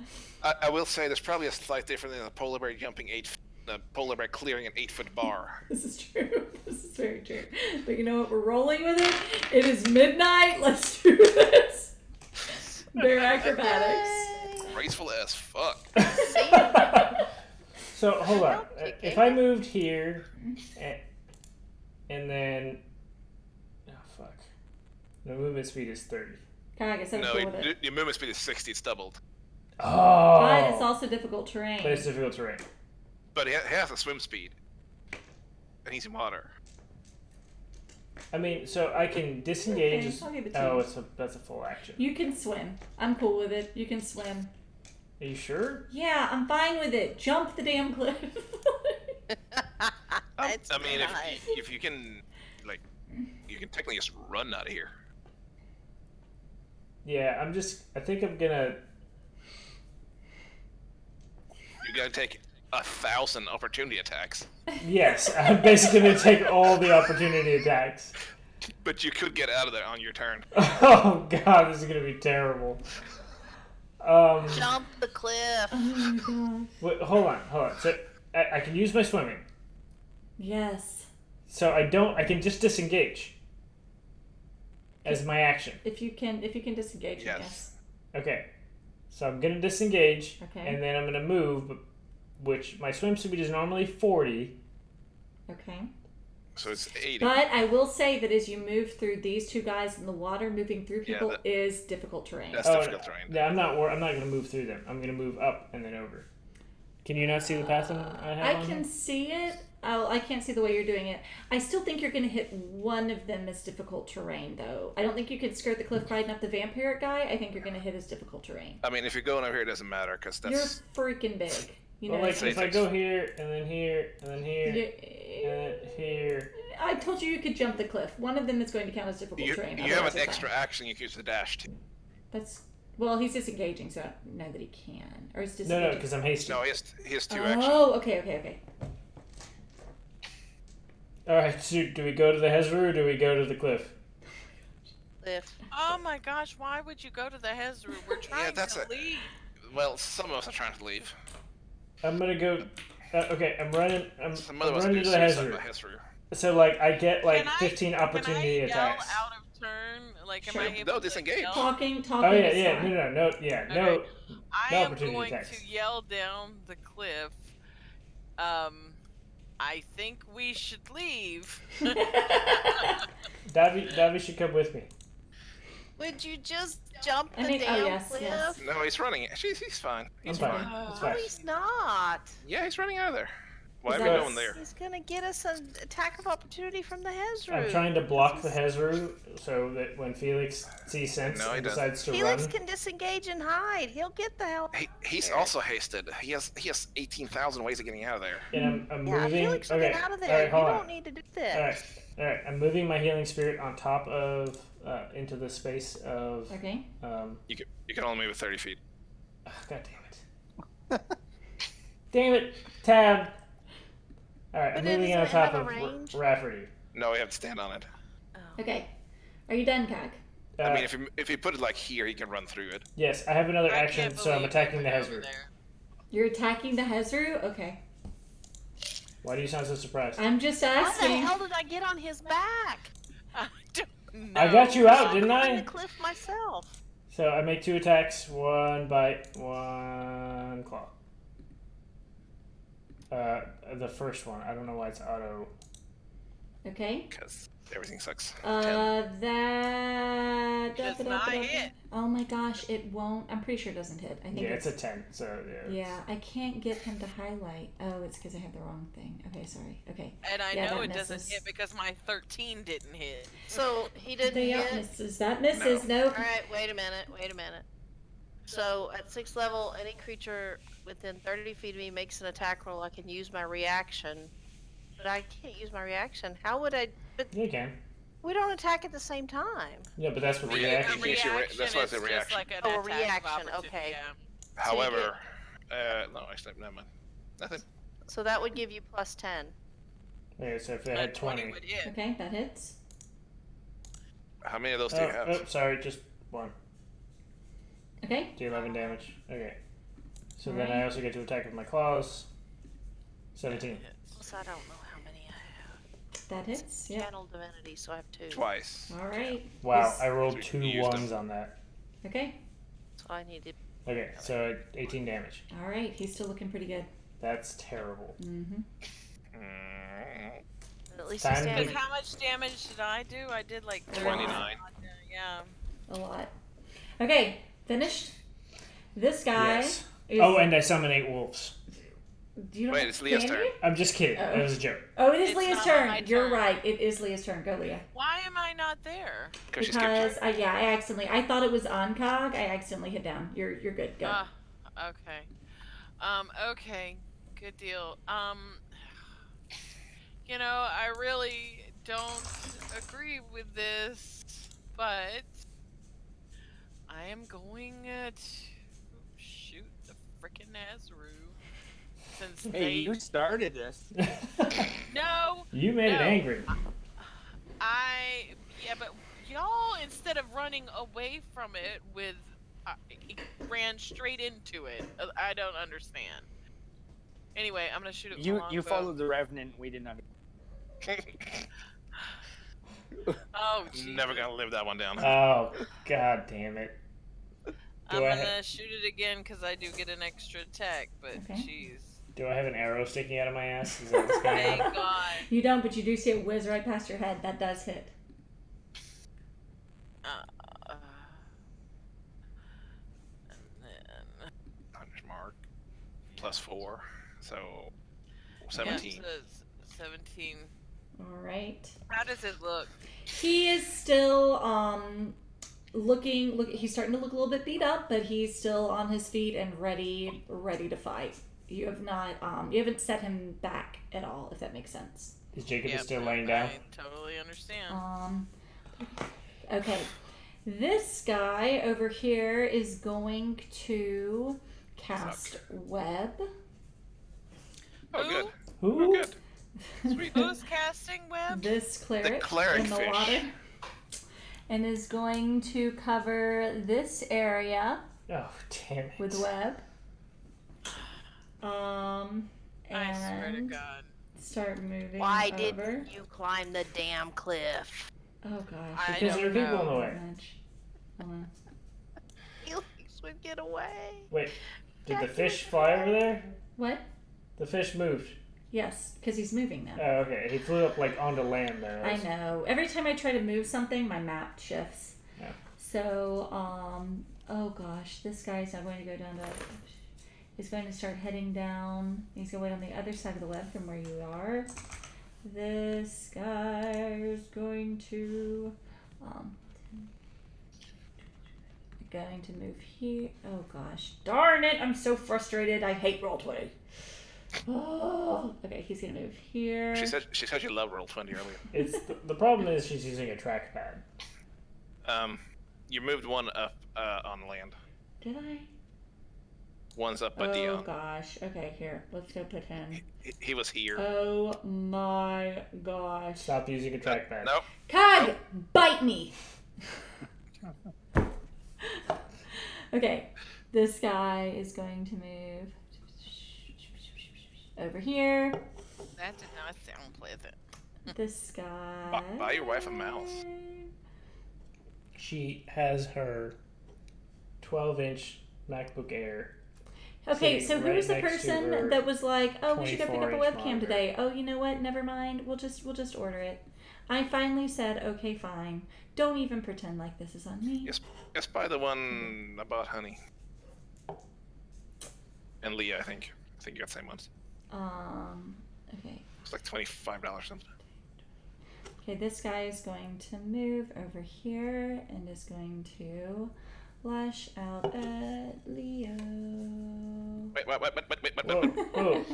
I will say there's probably a slight difference in a polar bear jumping 8 feet and a polar bear clearing an 8-foot bar. This is true. This is very true. But you know what? We're rolling with it. It is midnight. Let's do this. Bear acrobatics. Graceful as fuck. So hold on. Okay. If I moved here, and then, oh fuck, the movement speed is 30. I guess I was No, going with it. your movement speed is 60. It's doubled. Oh. But it's also difficult terrain. But it's difficult terrain. But he has a swim speed. And he's in water. I mean, so I can disengage. Okay, I'll give it to you. That's a full action. You can swim. I'm cool with it. You can swim. Are you sure? Yeah, I'm fine with it. Jump the damn cliff. It's I mean, nice. if you can, like, you can technically just run out of here. Yeah, I think I'm gonna. You gotta take 1,000 opportunity attacks. Yes, I'm basically gonna take all the opportunity attacks. But you could get out of there on your turn. Oh god, this is gonna be terrible. Jump the cliff. Oh my god. Wait, hold on. So I can use my swimming. Yes. So I can just disengage as my action. If you can disengage, Yes. yes. Okay. So I'm gonna disengage, Okay. and then I'm gonna move, which my swim speed is normally 40. Okay. So it's 80. But I will say that as you move through these two guys in the water, moving through Yeah, people that- is difficult terrain. That's Oh, difficult terrain. Yeah, I'm not gonna move through them. I'm gonna move up and then over. Can you not see the path I have? I on can here? see it. Oh, I can't see the way you're doing it. I still think you're going to hit one of them as difficult terrain, though. I don't think you could skirt the cliff riding up the vampiric guy. I think you're going to hit as difficult terrain. I mean, if you're going over here, it doesn't matter, because that's... You're freaking big. You know. Well, like So it if I takes- go here and then here and then here You- and then here. I told you could jump the cliff. One of them is going to count as difficult You terrain. have otherwise an you're extra fine. action you can use the dash to. That's well, he's disengaging, so I don't know that he can. Or is No, disengaging. because I'm hasty. No, he has 2 actions. Oh, okay. All right, so do we go to the Hezru or do we go to the cliff? Cliff. Oh my gosh, why would you go to the Hezru? We're trying that's to a- leave. Well, some of us are trying to leave. I'm gonna go. Okay, I'm running. I'm Some of us running do to the suicide by Hezru. Hezru. So like I get like Can I- 15 opportunity Can I yell attacks. out of turn? Like, am Sure. I able No, to disengage. yell? Talking Oh yeah, is yeah, fine. no, yeah, no. Okay. I No am opportunity going attacks. to yell down the cliff. I think we should leave. Davy should come with me. Would you just jump the I mean, oh, damn yes, cliff? yes. No, he's running. He's fine. He's I'm fine. fine. It's No, fine. he's not. Yeah, he's running out of there. Why Is are we that- going there? He's gonna get us an attack of opportunity from the Hezru. I'm trying to block the Hezru so that when Felix sees sense No, he and doesn't. decides to Felix run. can disengage and hide. He'll get the hell. He's there. also hasted. He has 18,000 ways of getting out of there. And I'm Yeah, moving. Felix will Okay, get out of all there. right, You hold don't on. need to do All this. right. I'm moving my healing spirit on top of into the space of. Okay. You can only move 30 feet. God damn it! Damn it! Tab. All right, I'm But it moving on doesn't top have of a range? Rafferty. No, we have to stand on it. Okay. Are you done, Cog? I mean, if you put it like here, he can run through it. Yes, I have another I action, can't so I'm believe attacking we the went over Hezru. there. You're attacking the Hezru? Okay. Why do you sound so surprised? I'm just How the asking. hell did I get on his back? I don't know. I got you out, didn't I'm on I? the cliff myself. So I make 2 attacks, 1 bite, 1 claw. The first one, I don't know why it's auto. Okay. Because everything sucks. That. Does not hit. Oh my gosh, it won't. I'm pretty sure it doesn't hit. I think Yeah, it's a 10, so yeah. Yeah, I can't get him to highlight. Oh, it's because I have the wrong thing. Okay, sorry. Okay. And I Yeah, know that it doesn't misses. hit because my 13 didn't hit. So he didn't That hit. misses. That misses. No. All right, wait a minute. So at 6th level, any creature within 30 feet of me makes an attack roll. I can use my reaction, but I can't use my reaction. How would I? But Yeah, you can. we don't attack at the same time. Yeah, but that's what the React- reaction you can use your re- that's why it's a is just reaction. like an Oh, a attack of reaction, opportunity, okay. yeah. However, no, actually, never mind. Nothing. So that would give you plus 10. Okay, so if it But had 20 20. would hit. Okay, that hits. How many of those do you have? Oh, sorry, just 1. Okay. Do 11 damage. Okay. So then Alright. I also get to attack with my claws. 17. Plus, I don't know how many I have. That hits. Yeah. Channel divinity, so I have 2. Twice. All right. Wow, Yes. I rolled You 2 used them. 1s on that. Okay. So I needed. Okay, so 18 damage. All right. He's still looking pretty good. That's terrible. Mm-hmm. At least Time he's to- Because standing. how much damage did I do? I did like 29. Yeah. A lot. Okay. Finished. This guy Yes. is... Oh, and I summon 8 wolves. Do you know Wait, it's Leah's can turn. you? I'm just kidding. Oh. It was a joke. Oh, it is It's Leah's not turn. my You're turn. right. It is Leah's turn. Go, Leah. Why am I not there? Because she skipped. Because I accidentally. I thought it was on Cog. I accidentally hit down. You're good. Go. Okay. Okay. Good deal. You know, I really don't agree with this, but I am going to shoot the frickin' Nazru. Since Hey, you started this. No! You made it No. angry. Yeah, but y'all, instead of running away from it with, ran straight into it. I don't understand. Anyway, I'm gonna shoot it with a You longbow. followed the Revenant. We didn't understand. Oh, Jesus. Never gonna live that one down. Oh, god damn it. I'm Do I gonna shoot it again because I do get an extra attack, but Okay. jeez. Do I have an arrow sticking out of my ass? Is that what's going Thank on? God. You don't, but you do see it whiz right past your head. That does hit. And then... Punch mark. +4. So, Yeah, 17. so it's 17. All right. How does it look? He is still looking. He's starting to look a little bit beat up, but he's still on his feet and ready to fight. You have not. You haven't set him back at all, if that makes sense. Is Jacob Yep, still laying down? I totally understand. Okay. This guy over here is going to cast web. Oh, good. Who? Oh, good. Sweet. Who's casting web? This cleric, cleric in the fish. water, and is going to cover this area Oh, damn it. with web. I swear to And God. start moving Why over. didn't you climb the damn cliff? Oh gosh. I Because there are don't people in the know. way. Hold on. Felix would get away. Wait, did the fish fly over there? What? The fish moved. Yes, because he's moving now. Oh, okay. He flew up like onto land there. I know. Every time I try to move something, my map shifts. Yeah. So, oh gosh, this guy's not going to go down to. He's going to start heading down. He's going to wait on the other side of the web from where you are. This guy is going to, move here. Oh gosh, darn it! I'm so frustrated. I hate Roll20. Oh, okay. He's gonna move here. She said you loved Roll20 earlier. It's the problem is she's using a trackpad. You moved one up on land. Did I? One's up by Oh Dion. gosh. Okay, here. Let's go put him. He was here. Oh my gosh. Stop using a trackpad. Nope. Cog, bite me. Okay, this guy is going to move over here. That did not sound pleasant. This guy. Buy your wife a mouse. She has her 12-inch MacBook Air. Okay, sitting so who right was the next to person her that was like, "Oh, we should go pick up a 24-inch webcam monitor. today"? Oh, you know what? Never mind. We'll just order it. I finally said, "Okay, fine. Don't even pretend like this is on me." Yes, buy the one about honey. And Leah, I think. I think you got the same ones. Okay. It's like $25 or something. Okay, this guy is going to move over here and is going to lash out at Leo. Wait. Whoa, whoa.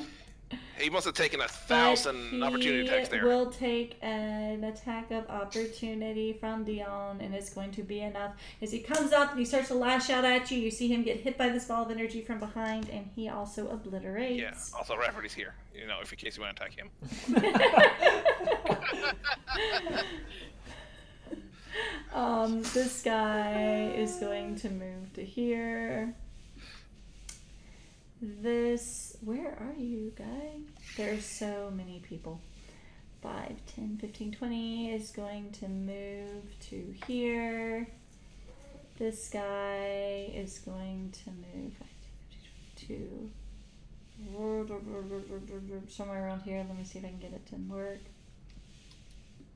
He must have taken But 1,000 opportunity attacks he there. will take an attack of opportunity from Dion, and it's going to be enough. As he comes up and he starts to lash out at you, you see him get hit by this ball of energy from behind, and he also obliterates. Yeah, also Rafferty's here. You know, if in case you want to attack him. This guy is going to move to here. Where are you guys? There's so many people. 5, 10, 15, 20 is going to move to here. This guy is going to move to somewhere around here. Let me see if I can get it to work.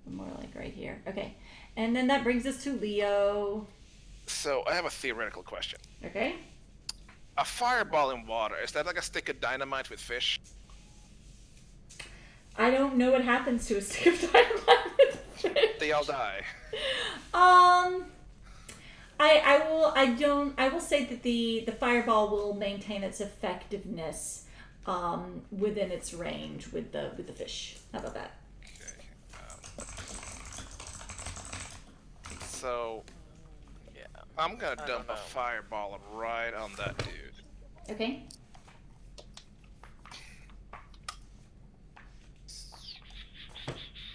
More like right here. Okay. And then that brings us to Leo. So I have a theoretical question. Okay. A fireball in water. Is that like a stick of dynamite with fish? I don't know what happens to a stick of dynamite with fish. They all die. I will say that the fireball will maintain its effectiveness within its range with the fish. How about that? Okay. So Yeah. I'm gonna I dump don't a know. fireball right on that dude. Okay.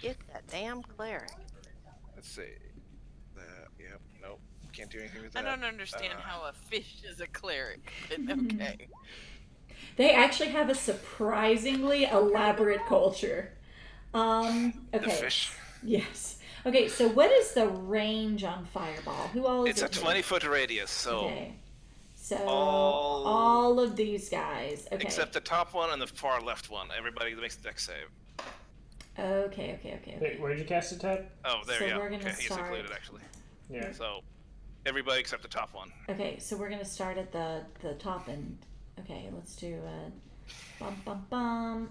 Get that damn cleric. Let's see. Yep. Nope. Can't do anything with I that. don't understand how a fish is a cleric, but Mm-hmm. okay. They actually have a surprisingly elaborate culture. Okay. The fish. Yes. Okay, so what is the range on fireball? Who all is It's it a hit? 20-foot radius, so Okay. So all- all of these guys. Okay. except the top one and the far left one. Everybody makes a dex save. Okay. Wait, where'd you cast it, Ted? Oh, there So you go. we're gonna Okay, he's start- included actually. Yeah. So everybody except the top one. Okay, so we're gonna start at the top end. Okay, let's do bum.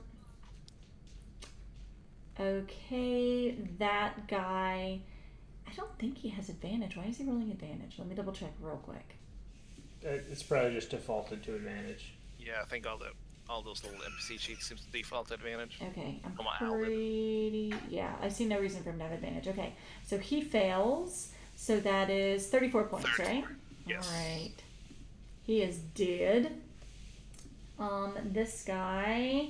Okay, that guy. I don't think he has advantage. Why is he rolling advantage? Let me double check real quick. It's probably just defaulted to advantage. Yeah, I think all those little NPC sheets seems to default advantage. Okay, I'm Oh, my owl did. pretty. Yeah, I see no reason for him to have advantage. Okay, so he fails. So that is 34 points, 34, right? yes. All right. He is dead. This guy.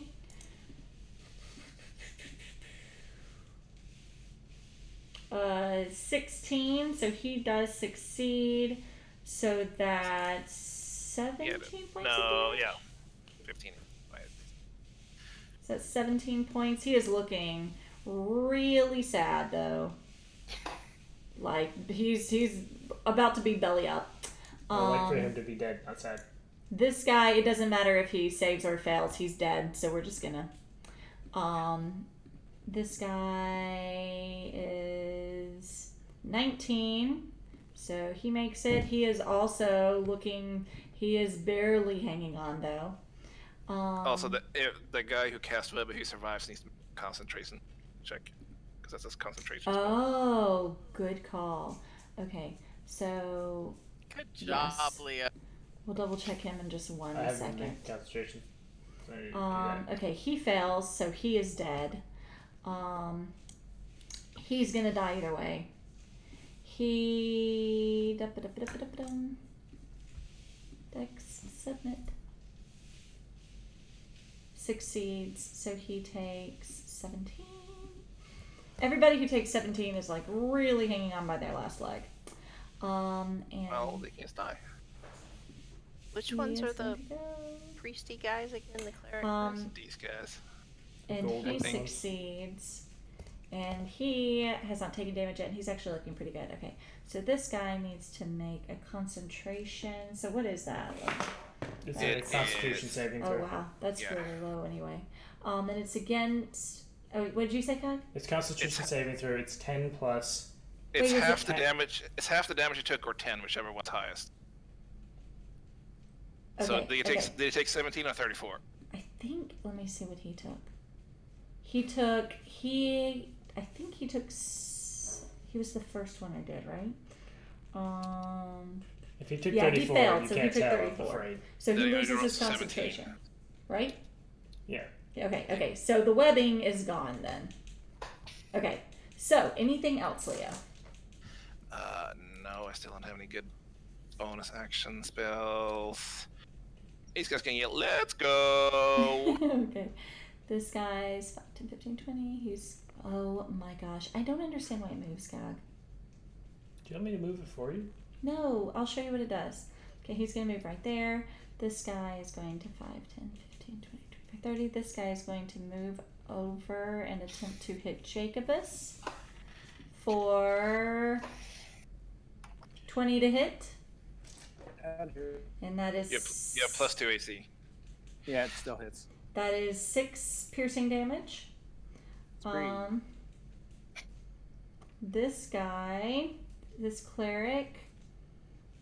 Uh, 16. So he does succeed. So that's 17 points. of No, damage? yeah. 15. Right. So that's 17 points. He is looking really sad though. Like he's about to be belly up. I like for him to be dead, not sad. This guy, it doesn't matter if he saves or fails, he's dead. So we're just gonna. This guy is 19, so he makes it. He is also looking. He is barely hanging on though. Also, the guy who cast web, who survives, needs to make a concentration check, because that's his concentration spell. Oh, good call. Okay, so Good job, Yes. Leah. we'll double check him in just one I haven't second. made concentration. So I need to do that. Okay, he fails, so he is dead. He's gonna die either way. He Dex submit succeeds, so he takes 17. Everybody who takes 17 is like really hanging on by their last leg. And Well, they can't die. Which he ones is are the gonna go. priesty guys again? The cleric Um, guys? These guys. And Gold, he I think. succeeds. And he has not taken damage yet, and he's actually looking pretty good. Okay, so this guy needs to make a concentration. So what is that? It's It a Constitution is- saving Oh throw. wow, that's Yeah. really low anyway. And it's against. Oh, what did you say, Kai? It's Constitution saving throw. It's 10 plus. It's Wait, is half it- the damage. It's half the damage you took, or 10, whichever one's highest. So Okay, did you take 17 or 34? I think. Let me see what he took. I think he took. He was the first one I did, right? If he took Yeah, he 34, failed, you so he can't took tell, 34. I'm afraid. So he Then you loses roll his 17. concentration, right? Yeah. Okay. So the webbing is gone then. Okay. So anything else, Leo? No, I still don't have any good bonus action spells. These guys can yell, "Let's go!" Okay. This guy's 5, 10, 15, 20. He's. Oh my gosh. I don't understand why it moves, Gag. Do you want me to move it for you? No, I'll show you what it does. Okay, he's going to move right there. This guy is going to 5, 10, 15, 20, 25, 30. This guy is going to move over and attempt to hit Jacobus for 20 to hit. And that is. You have plus 2 AC. Yeah, it still hits. That is 6 piercing damage. It's great. This guy, this cleric,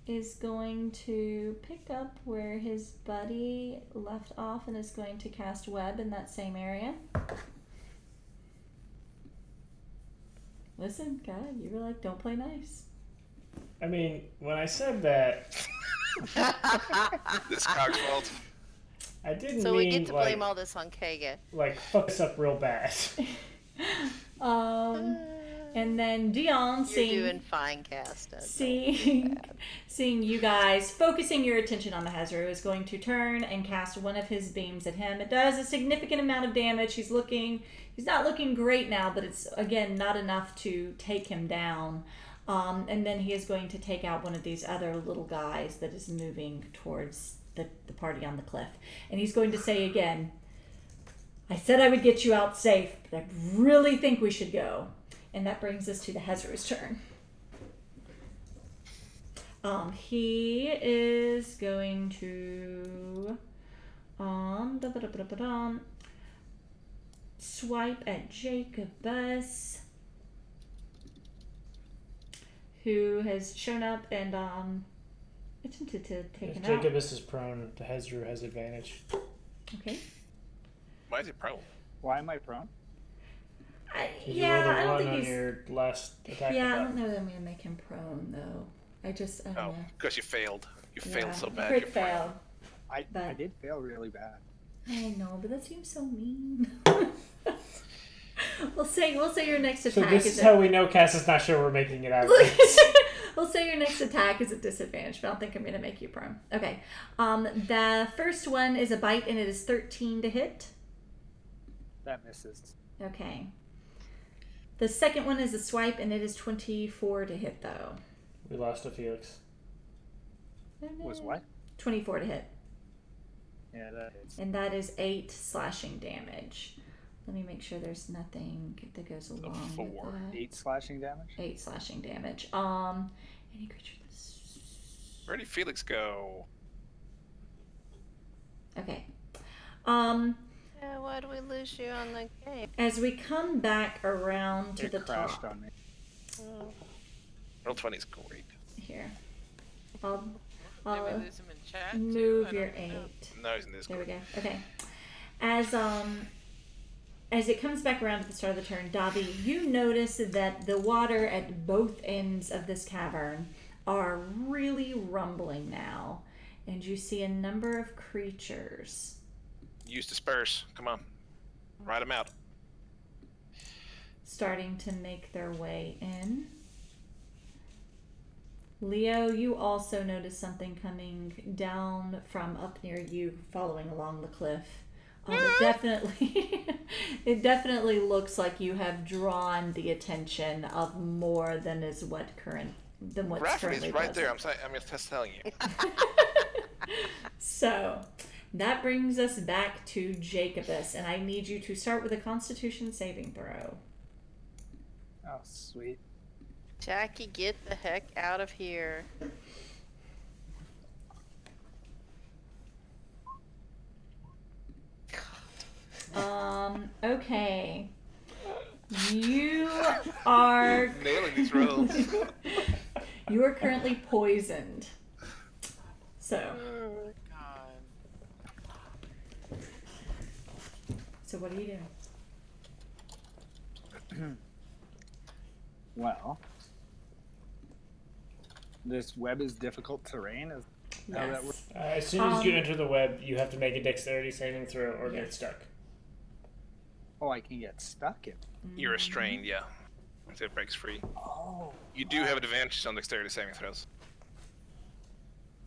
is going to pick up where his buddy left off and is going to cast web in that same area. Listen, God, you were like, don't play nice. I mean, when I said that, This cog's fault. I didn't So mean we get to blame like, all this on Kaga. like fuck us up real bad. And then Dion, You're seeing doing fine, Casta. seeing you guys focusing your attention on the Hezru, is going to turn and cast one of his beams at him. It does a significant amount of damage. He's not looking great now, but it's again not enough to take him down. And then he is going to take out one of these other little guys that is moving towards the party on the cliff. And he's going to say again, I said I would get you out safe, but I really think we should go. And that brings us to the Hezru's turn. He is going to swipe at Jacobus, who has shown up and attempted to take If him out. Jacobus is prone, the Hezru has advantage. Okay. Why is it prone? Why am I prone? You Yeah, I rolled a don't 1 think on he's. your last attack. Yeah, I don't know that I'm gonna make him prone though. I don't Oh, know. because you failed. You Yeah, failed so bad. Crit you're prone. failed. I But- did fail really bad. I know, but that seems so mean. we'll say your next So attack this is is how we know Cass is not sure we're making it out. We'll say your next attack is a disadvantage, but I don't think I'm gonna make you prone. Okay. The first one is a bite and it is 13 to hit. That misses. Okay. The second one is a swipe and it is 24 to hit though. We lost a Felix. Was what? 24 to hit. Yeah, that is. And that is 8 slashing damage. Let me make sure there's nothing that goes along with 4. that. 8 slashing damage? 8 slashing damage. Any creature this. Where did Felix go? Okay. Yeah, why do we lose you on the game? As we come back around to It the crashed top on me. Roll 20 is great. here, I'll Did we lose him in chat? too? I move don't your even know. 8. No, he's in this There we group. go. Okay. As it comes back around at the start of the turn, Davi, you notice that the water at both ends of this cavern are really rumbling now, and you see a number of creatures. Use disperse. Come on. Ride him out. Starting to make their way in. Leo, you also notice something coming down from up near you, following along the cliff. It definitely looks like you have drawn the attention of more than is what's Rafferty's currently right there. present. I'm just telling you. So that brings us back to Jacobus, and I need you to start with a Constitution saving throw. Oh, sweet. Jackie, get the heck out of here. Okay. You are Nailing these rolls. you are currently poisoned. So what are you doing? Well, this web is difficult terrain. Is how that works? As soon as you enter the web, you have to make a dexterity saving throw or Yeah. get stuck. Oh, I can get stuck in. You're restrained, yeah. Until it breaks free. Oh. You do have advantage on dexterity saving throws.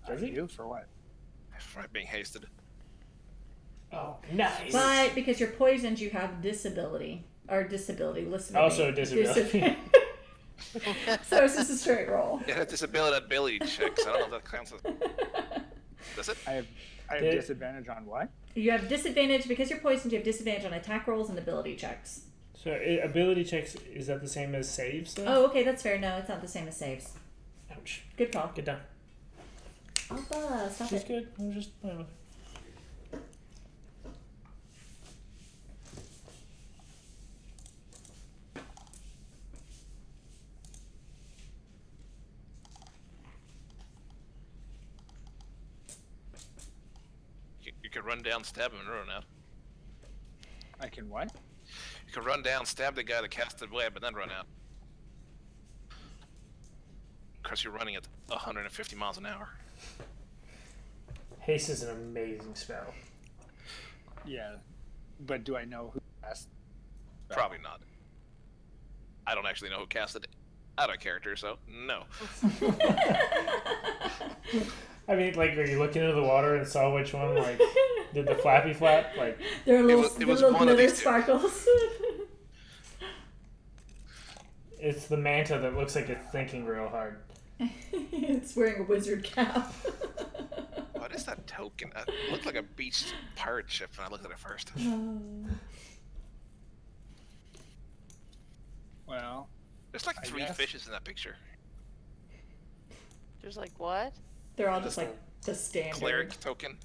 Does he? You for what? For being hasted. Oh, nice. But because you're poisoned, you have disability. Listen to Also me. a disability. So it's just a straight roll. It has disability ability checks. I don't know if that counts as. Does it? I have Did- disadvantage on what? You have disadvantage because you're poisoned. You have disadvantage on attack rolls and ability checks. So ability checks, is that the same as saves though? Oh, okay, that's fair. No, it's not the same as saves. Ouch. Good call. Get down. Alpha, stop She's it. good. I'm just playing with her. run down, stab him, and run out. I can what? You can run down, stab the guy that cast the web, and then run out. Because you're running at 150 miles an hour. Haste is an amazing spell. Yeah, but do I know who cast? Probably not. I don't actually know who cast it out of character, so no. I mean, like, are you looking into the water and saw which one, like, did the flappy flap? Like, There are little, it was little one of glitter these two. sparkles. it's the manta that looks like it's thinking real hard. It's wearing a wizard cap. What is that token? It looked like a beach pirate ship when I looked at it first. Well, There's like I 3 guess. fishes in that picture. There's like what? They're all just like the standard. Cleric token.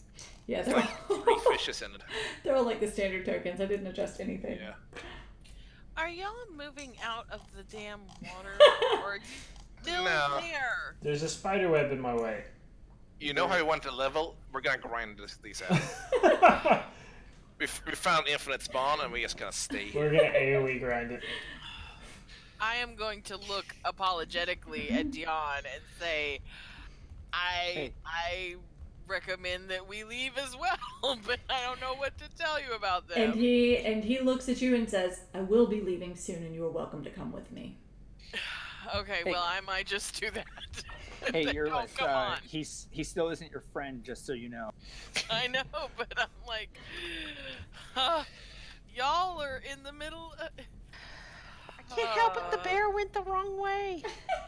Yeah, There's they're like all, 3 fishes in it. they're all like the standard tokens. I didn't adjust anything. Yeah. Are y'all moving out of the damn water, or are you still No. there? There's a spider web in my way. You know how we want to level? We're gonna grind these out. we found infinite spawn, and we just gonna stay here. We're gonna AoE grind it. I am going to look apologetically at Dion and say, Hey. I recommend that we leave as well, but I don't know what to tell you about them. And he looks at you and says, "I will be leaving soon, and you are welcome to come with me." Okay, Hey. well, I might just do that. hey, Oh, Earless, come on. he still isn't your friend, just so you know. I know, but I'm like, y'all are in the middle. I can't help it. The bear went the wrong way.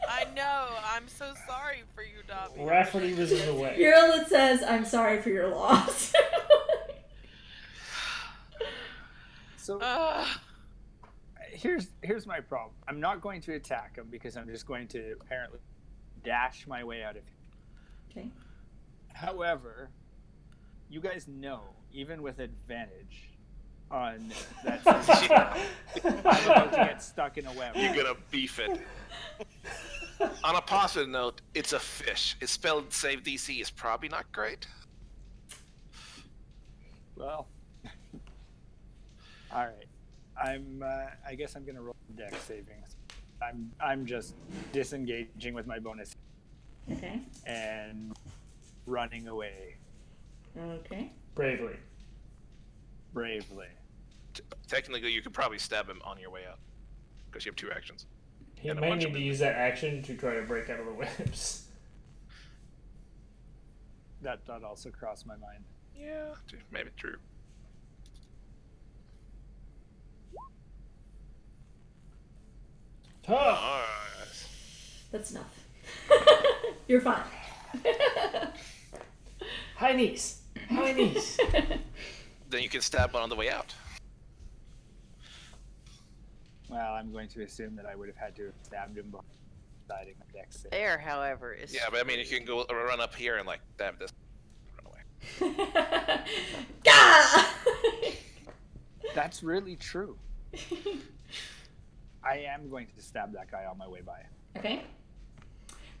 I know. I'm so sorry for you, Dobby. Rafferty was in the way. Eurolith says, "I'm sorry for your loss." So here's my problem. I'm not going to attack him because I'm just going to apparently dash my way out of here. Okay. However, you guys know, even with advantage on that saving throw, I'm about to get stuck in a web. You're gonna beef it. On a positive note, it's a fish. Its spelled save DC is probably not great. Well, all right. I guess I'm gonna roll dex savings. I'm just disengaging with my bonus Okay. and running away Okay. Bravely. bravely. Technically, you could probably stab him on your way out. Because you have 2 actions. He And a may bunch need of to them. use that action to try to break out of the webs. That thought also crossed my mind. Yeah, maybe true. Huh. Nice. That's enough. You're fine. Hi, niece. Hi, niece. Then you can stab one on the way out. Well, I'm going to assume that I would have had to have stabbed him before deciding the dex save. Bear, however, is Yeah, but I mean, you can go run up here and like stab this. Run away. Gah! That's really true. I am going to stab that guy on my way by. Okay.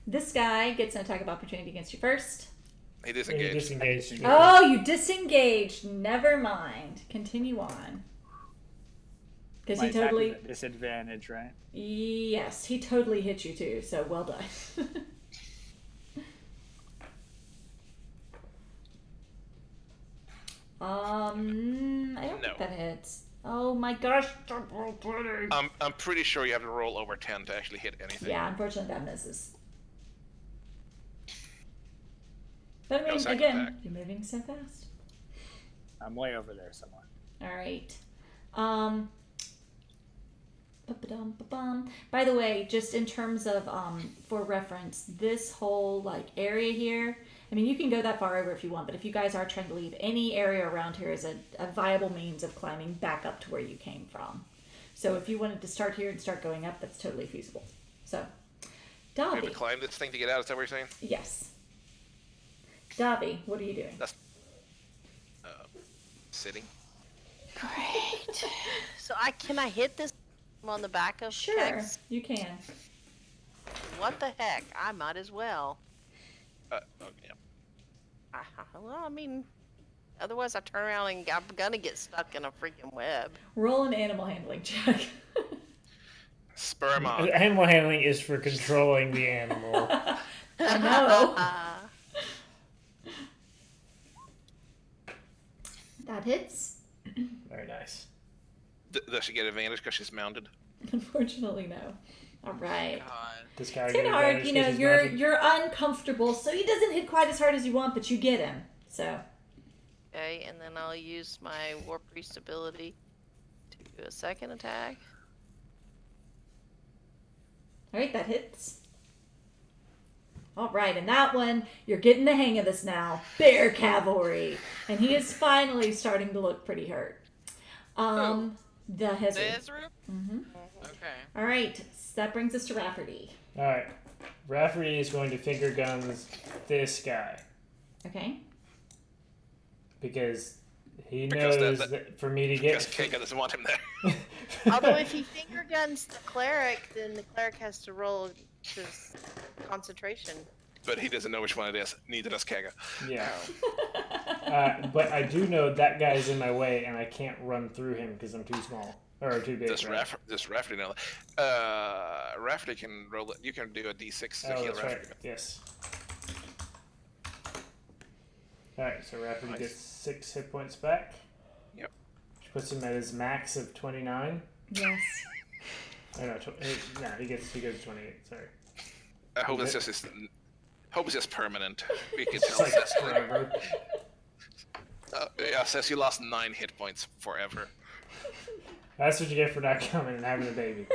This guy gets an attack of opportunity against you first. He He disengaged. disengaged. Oh, you disengaged. Never mind. Continue on. Because My he attack totally... is at disadvantage, right? Yes, he totally hit you too, so well done. I don't think that hits. Oh my gosh, double pretty. I'm pretty sure you have to roll over 10 to actually hit anything. Yeah, unfortunately that misses. But I No mean, second again, attack. you're moving so fast. I'm way over there somewhere. Alright. Ba-ba-dum-ba-bum. By the way, just in terms of for reference, this whole like area here, I mean you can go that far over if you want, but if you guys are trying to leave, any area around here is a viable means of climbing back up to where you came from. So if you wanted to start here and start going up, that's totally feasible. So We have Dobby. to climb this thing to get out, is that what you're saying? Yes. Dobby, what are you doing? That's sitting. great. So can I hit this on the back of Sure, Kex? you can. What the heck? I might as well. Oh, yeah. Well, I mean, Otherwise, I turn around and I'm gonna get stuck in a freaking web. Roll an animal handling check. Spur him on. Animal handling is for controlling the animal. I know. That hits. Very nice. Does she get advantage because she's mounted? Unfortunately, no. All right. God. This guy It's kind of hard, you know. You're uncomfortable, so he doesn't hit quite as hard as you want, but you get him. So. Okay, and then I'll use my War Priest ability to do a second attack. All right, that hits. All right, and that one, you're getting the hang of this now. Bear cavalry, and he is finally starting to look pretty hurt. The Hezru. Ezra? Mm-hmm. Okay. All right, so that brings us to Rafferty. All right. Rafferty is going to finger guns this guy Okay. because he Because knows that- that for me to get. Because Keika doesn't want him there. Although if he finger guns the cleric, then the cleric has to roll his concentration. But he doesn't know which one it is. Neither does Keika. Yeah. But I do know that guy is in my way, and I can't run through him because I'm too small or too big. Does right? Rafferty know that? Rafferty can roll it. You can do a d6 to Oh, heal that's right. Rafferty. Yes. All right, so Rafferty Nice. gets 6 hit points back. Yep. Which puts him at his max of 29. Yes. Oh, no, he goes to 28. Sorry. I hope Okay. it's just permanent. We can It's tell. like forever. Yeah, says you lost 9 hit points forever. That's what you get for not coming and having a baby.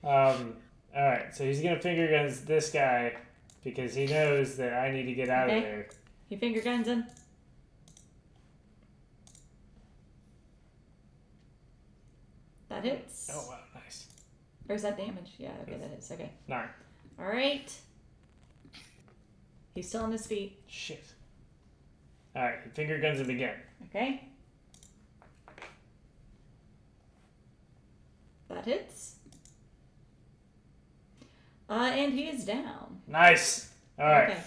All right, so he's gonna finger guns this guy because he knows that I need to get out Okay. of there. He finger guns him. That hits. Oh wow, nice. Or is that damage? Yeah, okay, that hits. Okay. 9. All right. He's still on his feet. Shit. All right, he finger guns him again. Okay. That hits. And he is down. Nice. All right. Okay.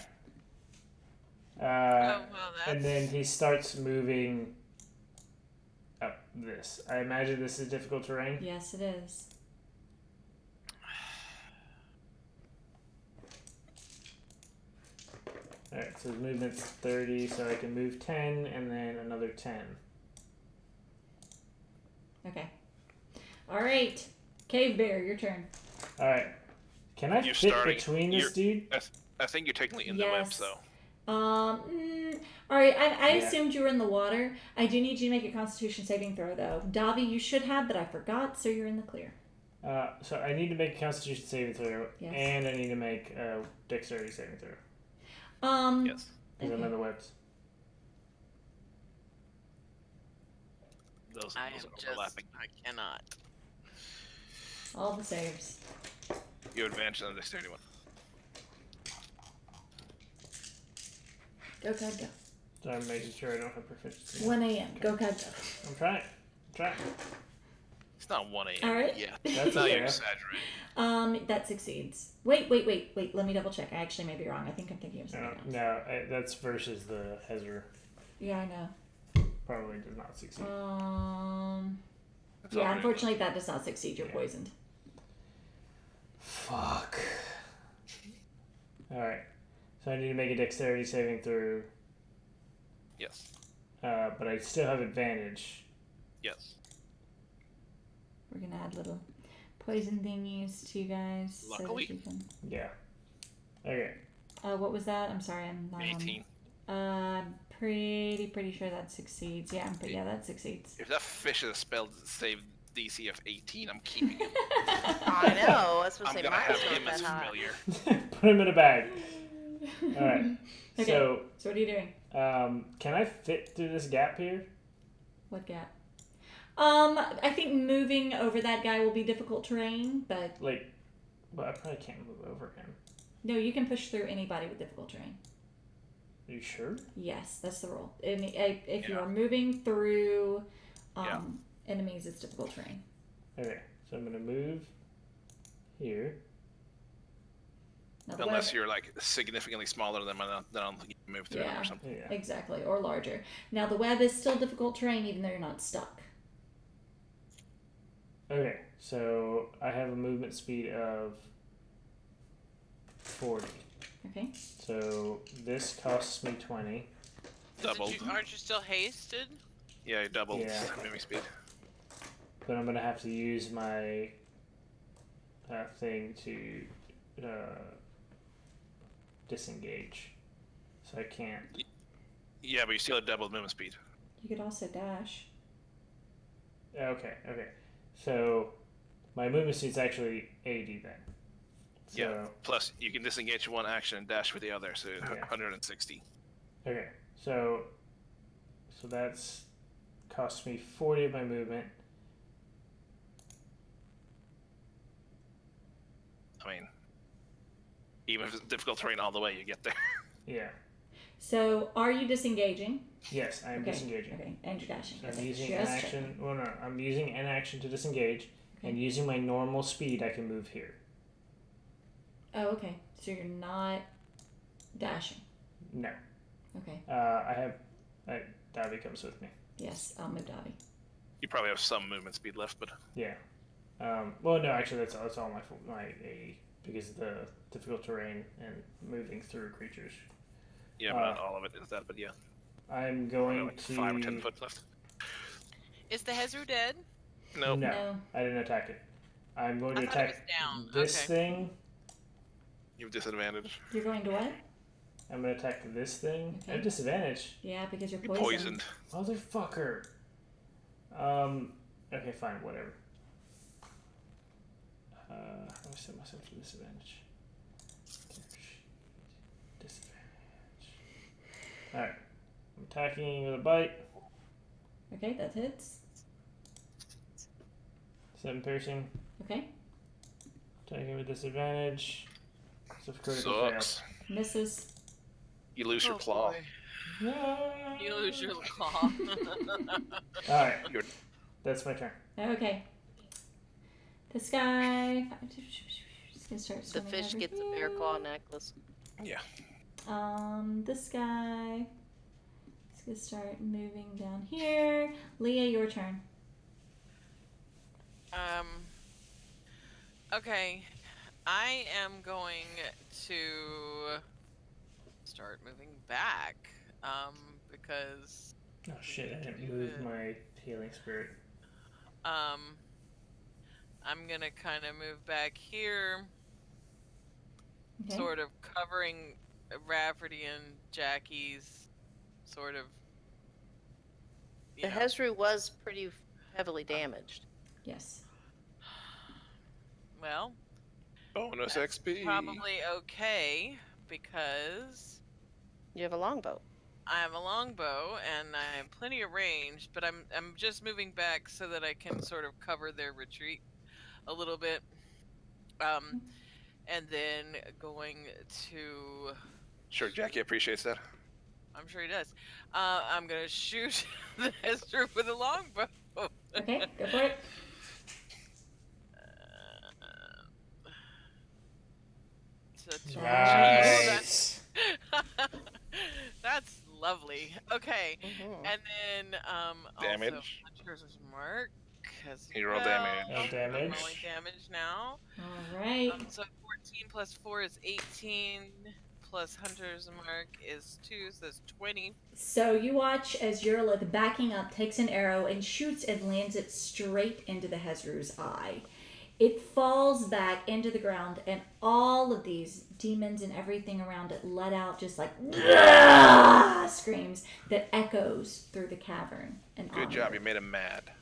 Oh, well, that's... And then he starts moving up this. I imagine this is difficult terrain. Yes, it is. Alright, so his movement's 30, so I can move 10 and then another 10. Okay. All right. Cave Bear, your turn. Alright. Can I You're fit starting- between this dude? I think you're technically in the web, Yes. so. All right. I Yeah. assumed you were in the water. I do need you to make a Constitution saving throw, though. Davi, you should have, but I forgot, so you're in the clear. So I need to make a Constitution saving throw, Yes. and I need to make a Dexterity saving throw. Yes. Because I'm in the webs. Those I am are just... overlapping. I cannot. All the saves. You advantage on the dexterity one. Go, Cud, go. So I'm making sure I don't have proficiency. 1 a.m. Go, Cud, go. I'm trying. It's not 1 a.m. All right. yet. That's Now okay. you're exaggerating. That succeeds. Wait. Let me double check. I actually may be wrong. I think I'm thinking of something else. No, that's versus the Hezru. Yeah, I know. Probably does not succeed. That's Yeah, already- unfortunately, that does not succeed. You're Yeah. poisoned. Fuck. Alright. So I need to make a Dexterity saving throw, Yes. but I still have advantage. Yes. We're gonna add little poison thingies to you guys. Luckily. So that you can... Yeah. Okay. What was that? I'm sorry, I'm not 18. I'm pretty sure that succeeds. Yeah, yeah, that succeeds. If that fish is spelled save DC of 18, I'm keeping him. I know. I was supposed to I'm say gonna mine have was him not as that high. familiar. Put him in a bag. Alright. Okay. So what are you doing? Can I fit through this gap here? What gap? I think moving over that guy will be difficult terrain, but Like, well, I probably can't move over him. no, you can push through anybody with difficult terrain. Are you sure? Yes, that's the rule. If you Yeah. are moving through Yeah. enemies, it's difficult terrain. Okay, so I'm gonna move here. Now, the Unless web, you're like significantly smaller than them, then I'll move through them Yeah. or something. Yeah. exactly, or larger. Now, the web is still difficult terrain, even though you're not stuck. Okay, so I have a movement speed of 40. Okay. So this costs me 20. Doubled. Aren't you still hasted? Yeah, you doubled Yeah. moving speed. But I'm going to have to use my thing to disengage. So I can't. Yeah, but you still have doubled movement speed. You could also dash. Okay. So my movement speed's actually 80 then. So, Yeah. Plus, you can disengage one action and dash with the other, so Yeah. 160. Okay. So that's costs me 40 of my movement. I mean, even if it's difficult terrain all the way, you get there. Yeah. So, are you disengaging? Yes, I'm Okay. disengaging. Okay, and you're dashing. So I'm Okay, using an just action. checking. Well, no, I'm using an action to disengage, Okay. and using my normal speed, I can move here. Oh, okay. So you're not dashing. No. Okay. Davi comes with me. Yes, I'll move Davi. You probably have some movement speed left, but Yeah. Well, no, actually, that's all my AE because of the difficult terrain and moving through creatures. yeah, but not all of it is that. But yeah, I'm probably going like to 5 or 10 foot left. Is the Hezru dead? Nope. No, No. I didn't attack it. I'm going to I thought it attack was down. this Okay. thing. You have disadvantage. You're going to what? I'm going to attack this thing. I Okay. have disadvantage. Yeah, because you're You're poisoned. poisoned. Motherfucker. Okay, fine, whatever. How do I set myself to disadvantage? Disadvantage. Alright. I'm attacking with a bite. Okay, that hits. 7 piercing. Okay, Attacking with disadvantage. So critical fail. Sucks. misses. You lose your Oh, claw. boy. No. You lose your claw. Alright, You're- that's my turn. Okay. This guy. Just gonna start The swimming fish over gets a bear here. claw necklace. Yeah. This guy is gonna start moving down here. Leah, your turn. Okay. I am going to start moving back. Because Oh shit, I didn't move my healing spirit. I'm gonna kind of move back here, Okay. sort of covering Rafferty and Jackie's sort of. The Hezru was pretty heavily damaged. Yes. Well, Bonus that's XP. probably okay because You have a longbow. I have a longbow and I have plenty of range, but I'm just moving back so that I can sort of cover their retreat a little bit. And then going to, Sure, Jackie appreciates that. I'm sure he does. I'm gonna shoot the Hester with a longbow. Okay, go for it. So Nice. That's lovely. Okay, Mhm. and then Damage. also Hunter's Mark. As You roll well. damage. No I'm damage. rolling damage now. All right. So 14 plus 4 is 18, plus Hunter's Mark is 2, so that's 20. So you watch as Yurla, backing up, takes an arrow and shoots and lands it straight into the Hezru's eye. It falls back into the ground, and all of these demons and everything around it let out just like screams that echoes through the cavern. And Good job, you onward. made him mad.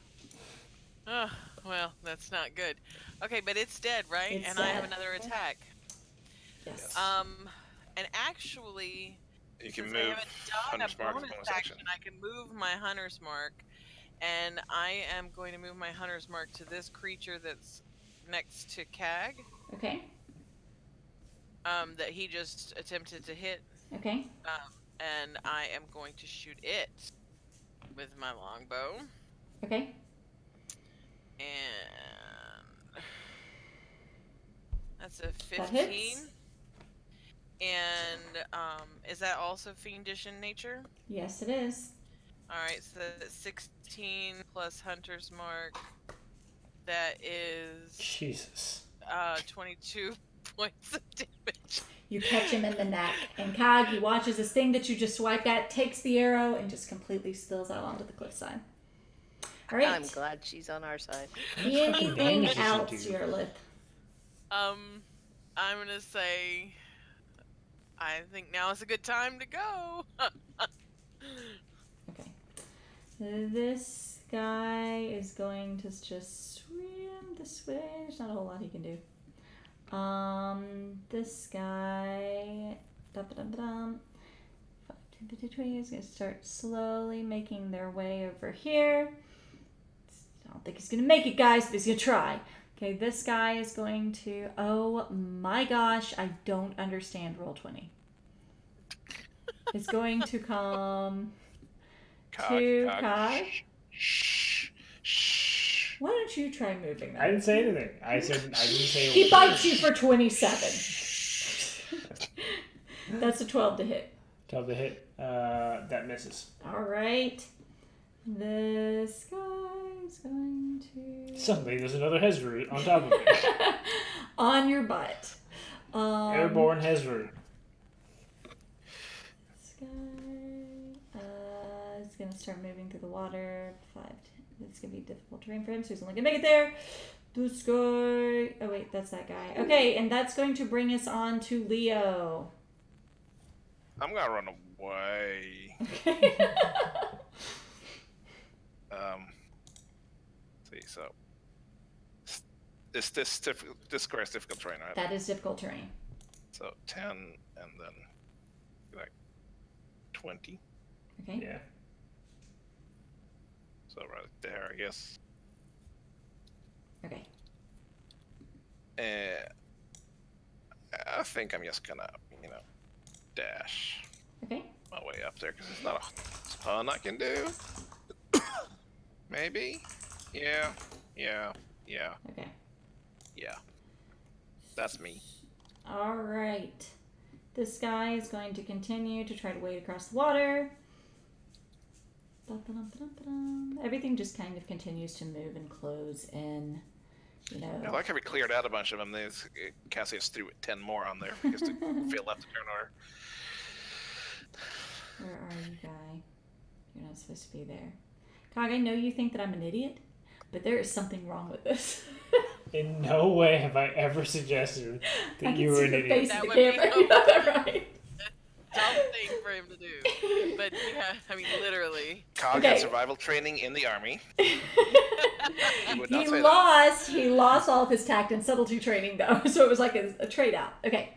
Oh, well, that's not good. Okay, but it's dead, right? It's and I have dead. another attack. Yes. And actually, You can since I move haven't done Hunter's a Mark as bonus bonus action, action. I can move my Hunter's Mark, and I am going to move my Hunter's Mark to this creature that's next to Cag, Okay. that he just attempted to hit, Okay. and I am going to shoot it with my longbow, Okay. and that's a 15. That hits. And is that also fiendish in nature? Yes, it is. Alright, so that's 16 plus Hunter's Mark. That is Jesus. 22 points of damage. You catch him in the neck, and Cog, he watches this thing that you just swiped at, takes the arrow, and just completely spills out onto the cliffside. All right. I'm glad she's on our side. Anything damage does she else, do? Yarlith? I'm gonna say I think now is a good time to go. Okay. This guy is going to just swim this way. There's not a whole lot he can do. This guy, 5, 10, 15, 20 is going to start slowly making their way over here. I don't think he's going to make it, guys, but he's going to try. Okay, this guy is going to, oh my gosh, I don't understand roll 20. It's going to come to Cog. Shh. Shh. Why don't you try moving I that? didn't say anything. I didn't say. He bites you for 27. That's a 12 to hit. 12 to hit. That misses. All right. This guy is going to Suddenly, there's another Hezroot on top of it. on your butt. Airborne Hezroot. This guy is going to start moving through the water. 5. It's going to be difficult terrain for him, so he's only going to make it there. This guy. Oh, wait, that's that guy. Okay, and that's going to bring us on to Leo. I'm gonna run away. Okay. See, so is this requires difficult terrain, right? That is difficult terrain. So 10 and then like 20. Okay. Yeah. So right there, I guess. Okay. I think I'm just gonna, dash Okay. my way up there because it's not a ton I can do. Maybe. Yeah. Okay. Yeah. That's me. All right. This guy is going to continue to try to wade across the water. Everything just kind of continues to move and close in, I like how we cleared out a bunch of them. Cassius threw 10 more on there because to feel left to turn over. Where are you, guy? You're not supposed to be there. Cog, I know you think that I'm an idiot, but there is something wrong with this. In no way have I ever suggested I that can you were see an your idiot. face That in the would be camera. no- You know that, right? Something for him to do. But yeah, I mean, literally. Cog Okay. had survival training in the army. He would not He say that. lost all of his tact and subtlety training though, so it was like a trade out. Okay,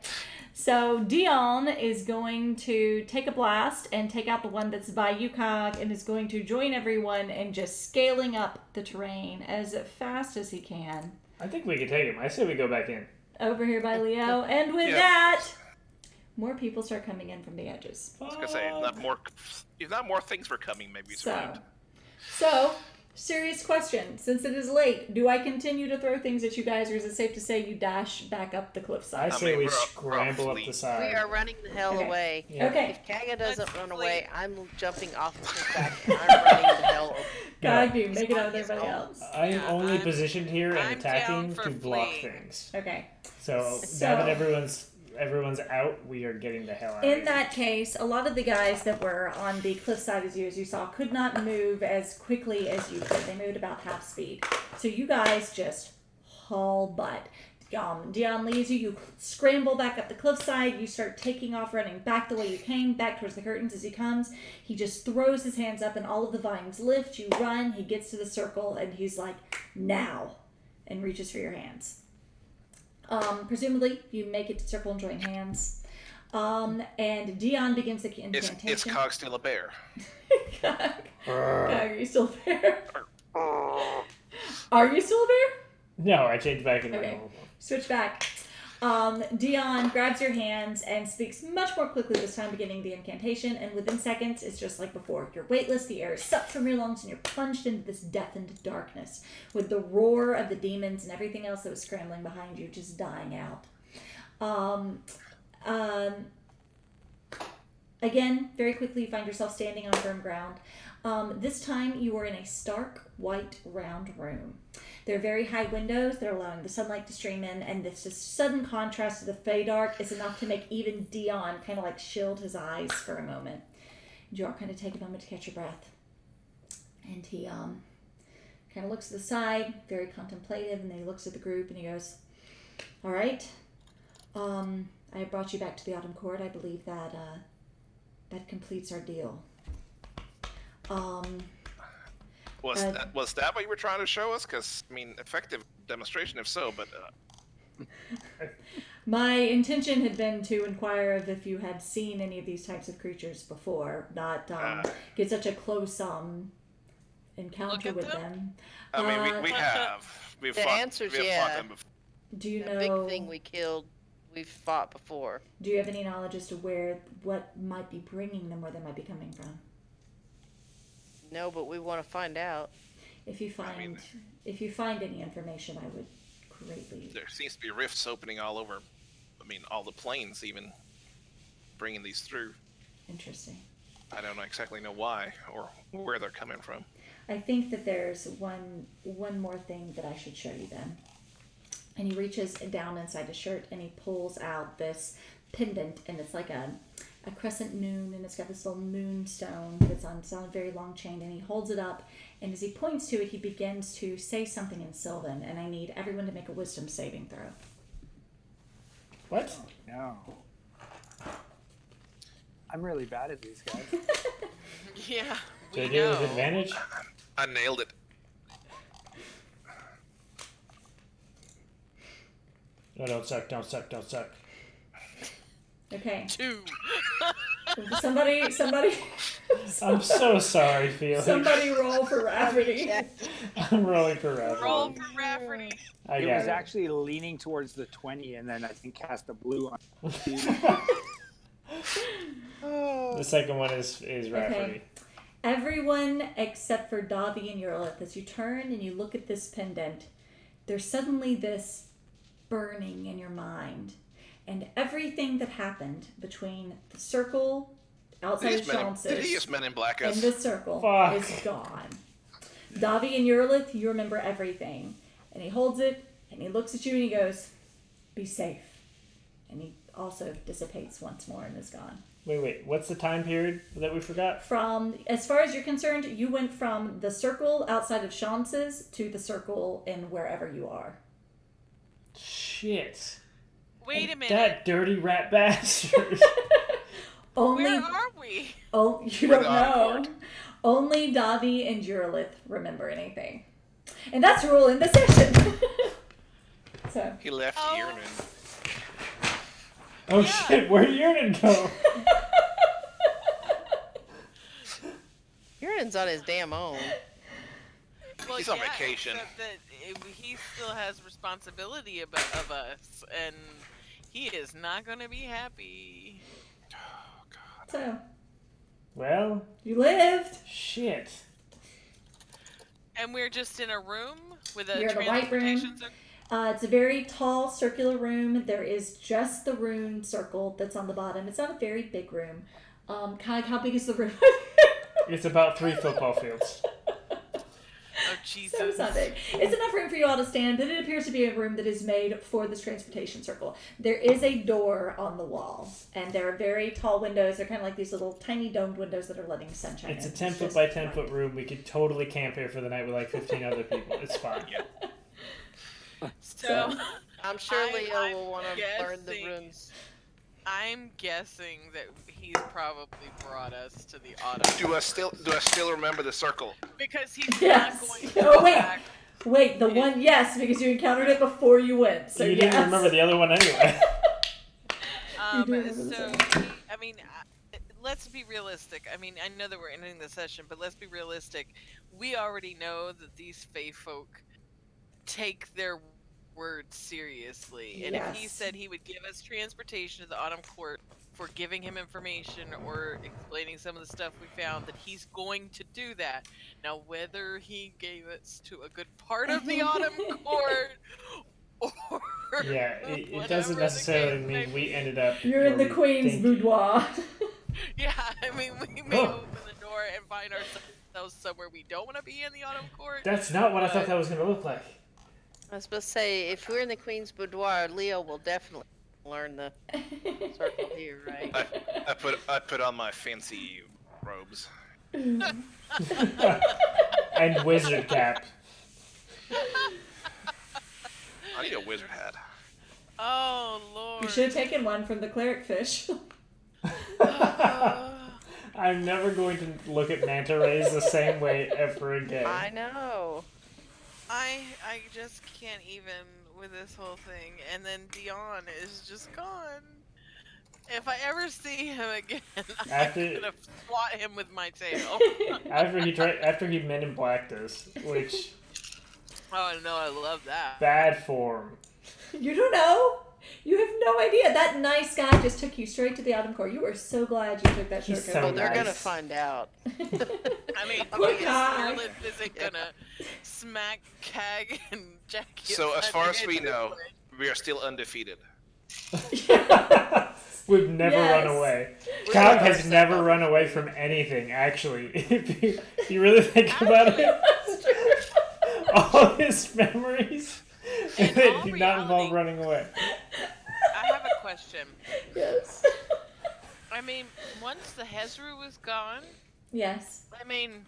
so Dion is going to take a blast and take out the one that's by you, Cog, and is going to join everyone in just scaling up the terrain as fast as he can I think we can take him. I say we go back in. over here by Leo, and with Yeah. that, more people start coming in from the edges. I was gonna say, if not more things were coming, maybe we survived. So, serious question. Since it is late, do I continue to throw things at you guys, or is it safe to say you dash back up the I cliffside? say mean, we we're scramble up roughly- the side. We are running the hell Okay. away. Yeah. Okay. If Kaga doesn't Let's run flee. away, I'm jumping off the back and I'm running the hell over. God, do make it out with everybody else. I am Yeah, only I'm- positioned here and I'm down attacking for to block fleeing. things. Okay. So So- now that everyone's out, we are getting the hell out of In here. that case, a lot of the guys that were on the cliffside as you saw, could not move as quickly as you could. They moved about half speed. So you guys just haul butt. Dion leaves you. You scramble back up the cliffside. You start taking off, running back the way you came, back towards the curtains. As he comes, he just throws his hands up, and all of the vines lift. You run. He gets to the circle, and he's like, "Now," and reaches for your hands. Presumably, you make it to circle and join hands. And Dion begins the incantation. Is Cog still a bear? God, are you still there? Are you still a bear? No, I changed back into my Okay. normal form. Switch back. Dion grabs your hands and speaks much more quickly this time, beginning the incantation, and within seconds, it's just like before. You're weightless, the air is sucked from your lungs, and you're plunged into this deafened darkness, with the roar of the demons and everything else that was scrambling behind you just dying out. Um, again, very quickly you find yourself standing on firm ground. This time you are in a stark white round room. There are very high windows that are allowing the sunlight to stream in, and this just sudden contrast to the Fey dark is enough to make even Dion kind of like shield his eyes for a moment. You all kind of take a moment to catch your breath. And he kind of looks to the side, very contemplative, and then he looks at the group and he goes, all right, I brought you back to the Autumn Court. I believe that that completes our deal. Was that what you were trying to show us? Because, I mean, effective demonstration if so, but... My intention had been to inquire if you had seen any of these types of creatures before, not get such a close encounter with them. I mean, we have. We've The fought, answer's we have yeah. fought them before. Do you The know? big thing we killed, we've fought before. Do you have any knowledge as to what might be bringing them, where they might be coming from? No, but we want to find out. If you find any information, I would greatly. There seems to be rifts opening all over. I mean, all the planes even bringing these through. Interesting. I don't exactly know why or where they're coming from. I think that there's one more thing that I should show you then. And he reaches down inside his shirt and he pulls out this pendant, and it's like a crescent moon, and it's got this little moonstone that's on a very long chain, and he holds it up, and as he points to it, he begins to say something in Sylvan, and I need everyone to make a wisdom saving throw. What? No. I'm really bad at these guys. Yeah, Did I we do it know. with advantage? I nailed it. No, don't suck. Okay. 2. Somebody I'm so sorry, Felix. somebody roll for Rafferty. I'm rolling for Rafferty. Roll for Rafferty. I It got was it. actually leaning towards the 20, and then I think cast a blue on. The second one is Rafferty. Everyone except for Davi and Yurlith, as you turn and you look at this pendant, there's suddenly this burning in your mind. And everything that happened between the circle outside of Did he Chances just Men in Black and us? this circle Fuck. is gone. Davi and Yurlith, you remember everything. And he holds it and he looks at you and he goes, be safe. And he also dissipates once more and is gone. Wait. What's the time period that we forgot? From, as far as you're concerned, you went from the circle outside of Chances to the circle in wherever you are. Shit. Wait a minute. That dirty rat bastard. Only, Where are we? oh, you We're don't the know. Encore. Only Davi and Jurlith remember anything. And that's a rule in the session. So, He left Oh. Iernan. Oh Yeah. shit, where'd Yernan go? Urian's on his damn own. Well, He's on vacation. except that he still has responsibility of us, and he is not going to be happy. Oh, God. so Well, you lived. shit. And we're just in a room with a You're in a white room. transportation circle? It's a very tall circular room. There is just the rune circle that's on the bottom. It's not a very big room. Kai, how big is the room? It's about 3 football fields. Oh, Jesus. So it's not big. It's enough room for you all to stand, but it appears to be a room that is made for this transportation circle. There is a door on the wall, and there are very tall windows. They're kind of like these little tiny domed windows that are letting sunshine It's a in. 10 foot just by 10 right. foot room. We could totally camp here for the night with like 15 other people. It's fine. So, I'm sure I'm Leo will want to learn the guessing- runes. I'm guessing that he's probably brought us to the autumn. Do I still remember the circle? Because he's Yes. not going to Oh, go wait. back. Wait, the one, yes, because you encountered it before you went. So you yes. didn't remember the other one anyway. You do remember the So, second. I mean, let's be realistic. I mean, I know that we're ending the session, but let's be realistic. We already know that these Fey folk take their word seriously. And if he Yes. said he would give us transportation to the Autumn Court for giving him information or explaining some of the stuff we found, that he's going to do that. Now, whether he gave us to a good part of the Autumn Court or Yeah, it Whatever doesn't the necessarily case may mean we be. ended up. You're where in the we queen's think. boudoir. Yeah, I mean, we may Oh. open the door and find ourselves somewhere we don't want to be in the autumn court. That's not what I thought But- that was going to look like. I was supposed to say, if we're in the Queen's boudoir, Leo will definitely learn the circle here, right? I put on my fancy robes. And wizard cap. I need a wizard hat. Oh Lord! You should have taken one from the cleric fish. I'm never going to look at manta rays the same way ever again. I know. I just can't even with this whole thing. And then Dion is just gone. If I ever see him again, After- I'm gonna swat him with my tail. After he men in blacked us, which Oh no, I love that. bad form. You don't know. You have no idea. That nice guy just took you straight to the autumn court. You were so glad you took that He's shortcut. so Oh, they're gonna nice. find out. I mean, Poor yes, guy. Merlin isn't gonna smack Cag and Jackie. So as upside far the as head we with know, it. we are still undefeated. We've never Yes. run away. We're Cog the has first never ever. run away from anything, actually. If you really think about it, all his memories In that all do not involve reality- running away. I have a question. Yes. I mean, once the Hezru was gone, Yes. I mean,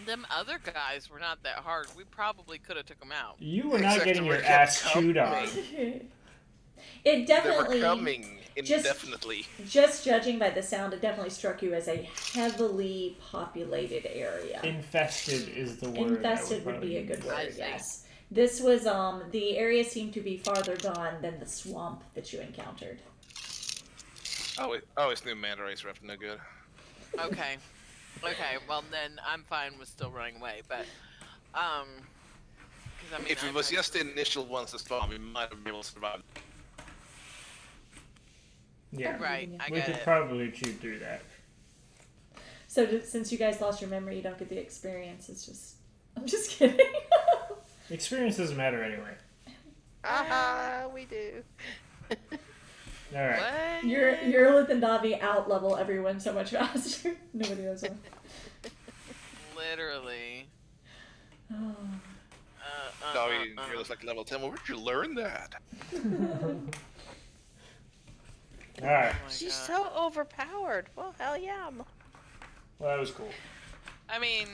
them other guys were not that hard. We probably could have took them out. You were not Except getting we your kept ass chewed on. coming. It They were definitely, coming indefinitely. just judging by the sound, it definitely struck you as a heavily populated area. Infested is the word. Infested would probably be a good use. word, I see. yes. This was, the area seemed to be farther gone than the swamp that you encountered. Oh, I always knew manta rays were up to no good. Okay. Okay, well then I'm fine with still running away, but, 'cause I mean, If it was just the initial ones that spawned, we might have been able to survive. Yeah. Right, I We get could it. probably chew through that. So since you guys lost your memory, you don't get the experience. It's just, I'm just kidding. Experience doesn't matter anyway. Aha, we do. All right. What? Your and Davi out level everyone so much faster. Nobody knows that. Literally. Oh. No, you're just like level 10. Well, where'd you learn that? All right. Oh my She's God. so overpowered. Well, hell yeah. Well, that was cool. I mean,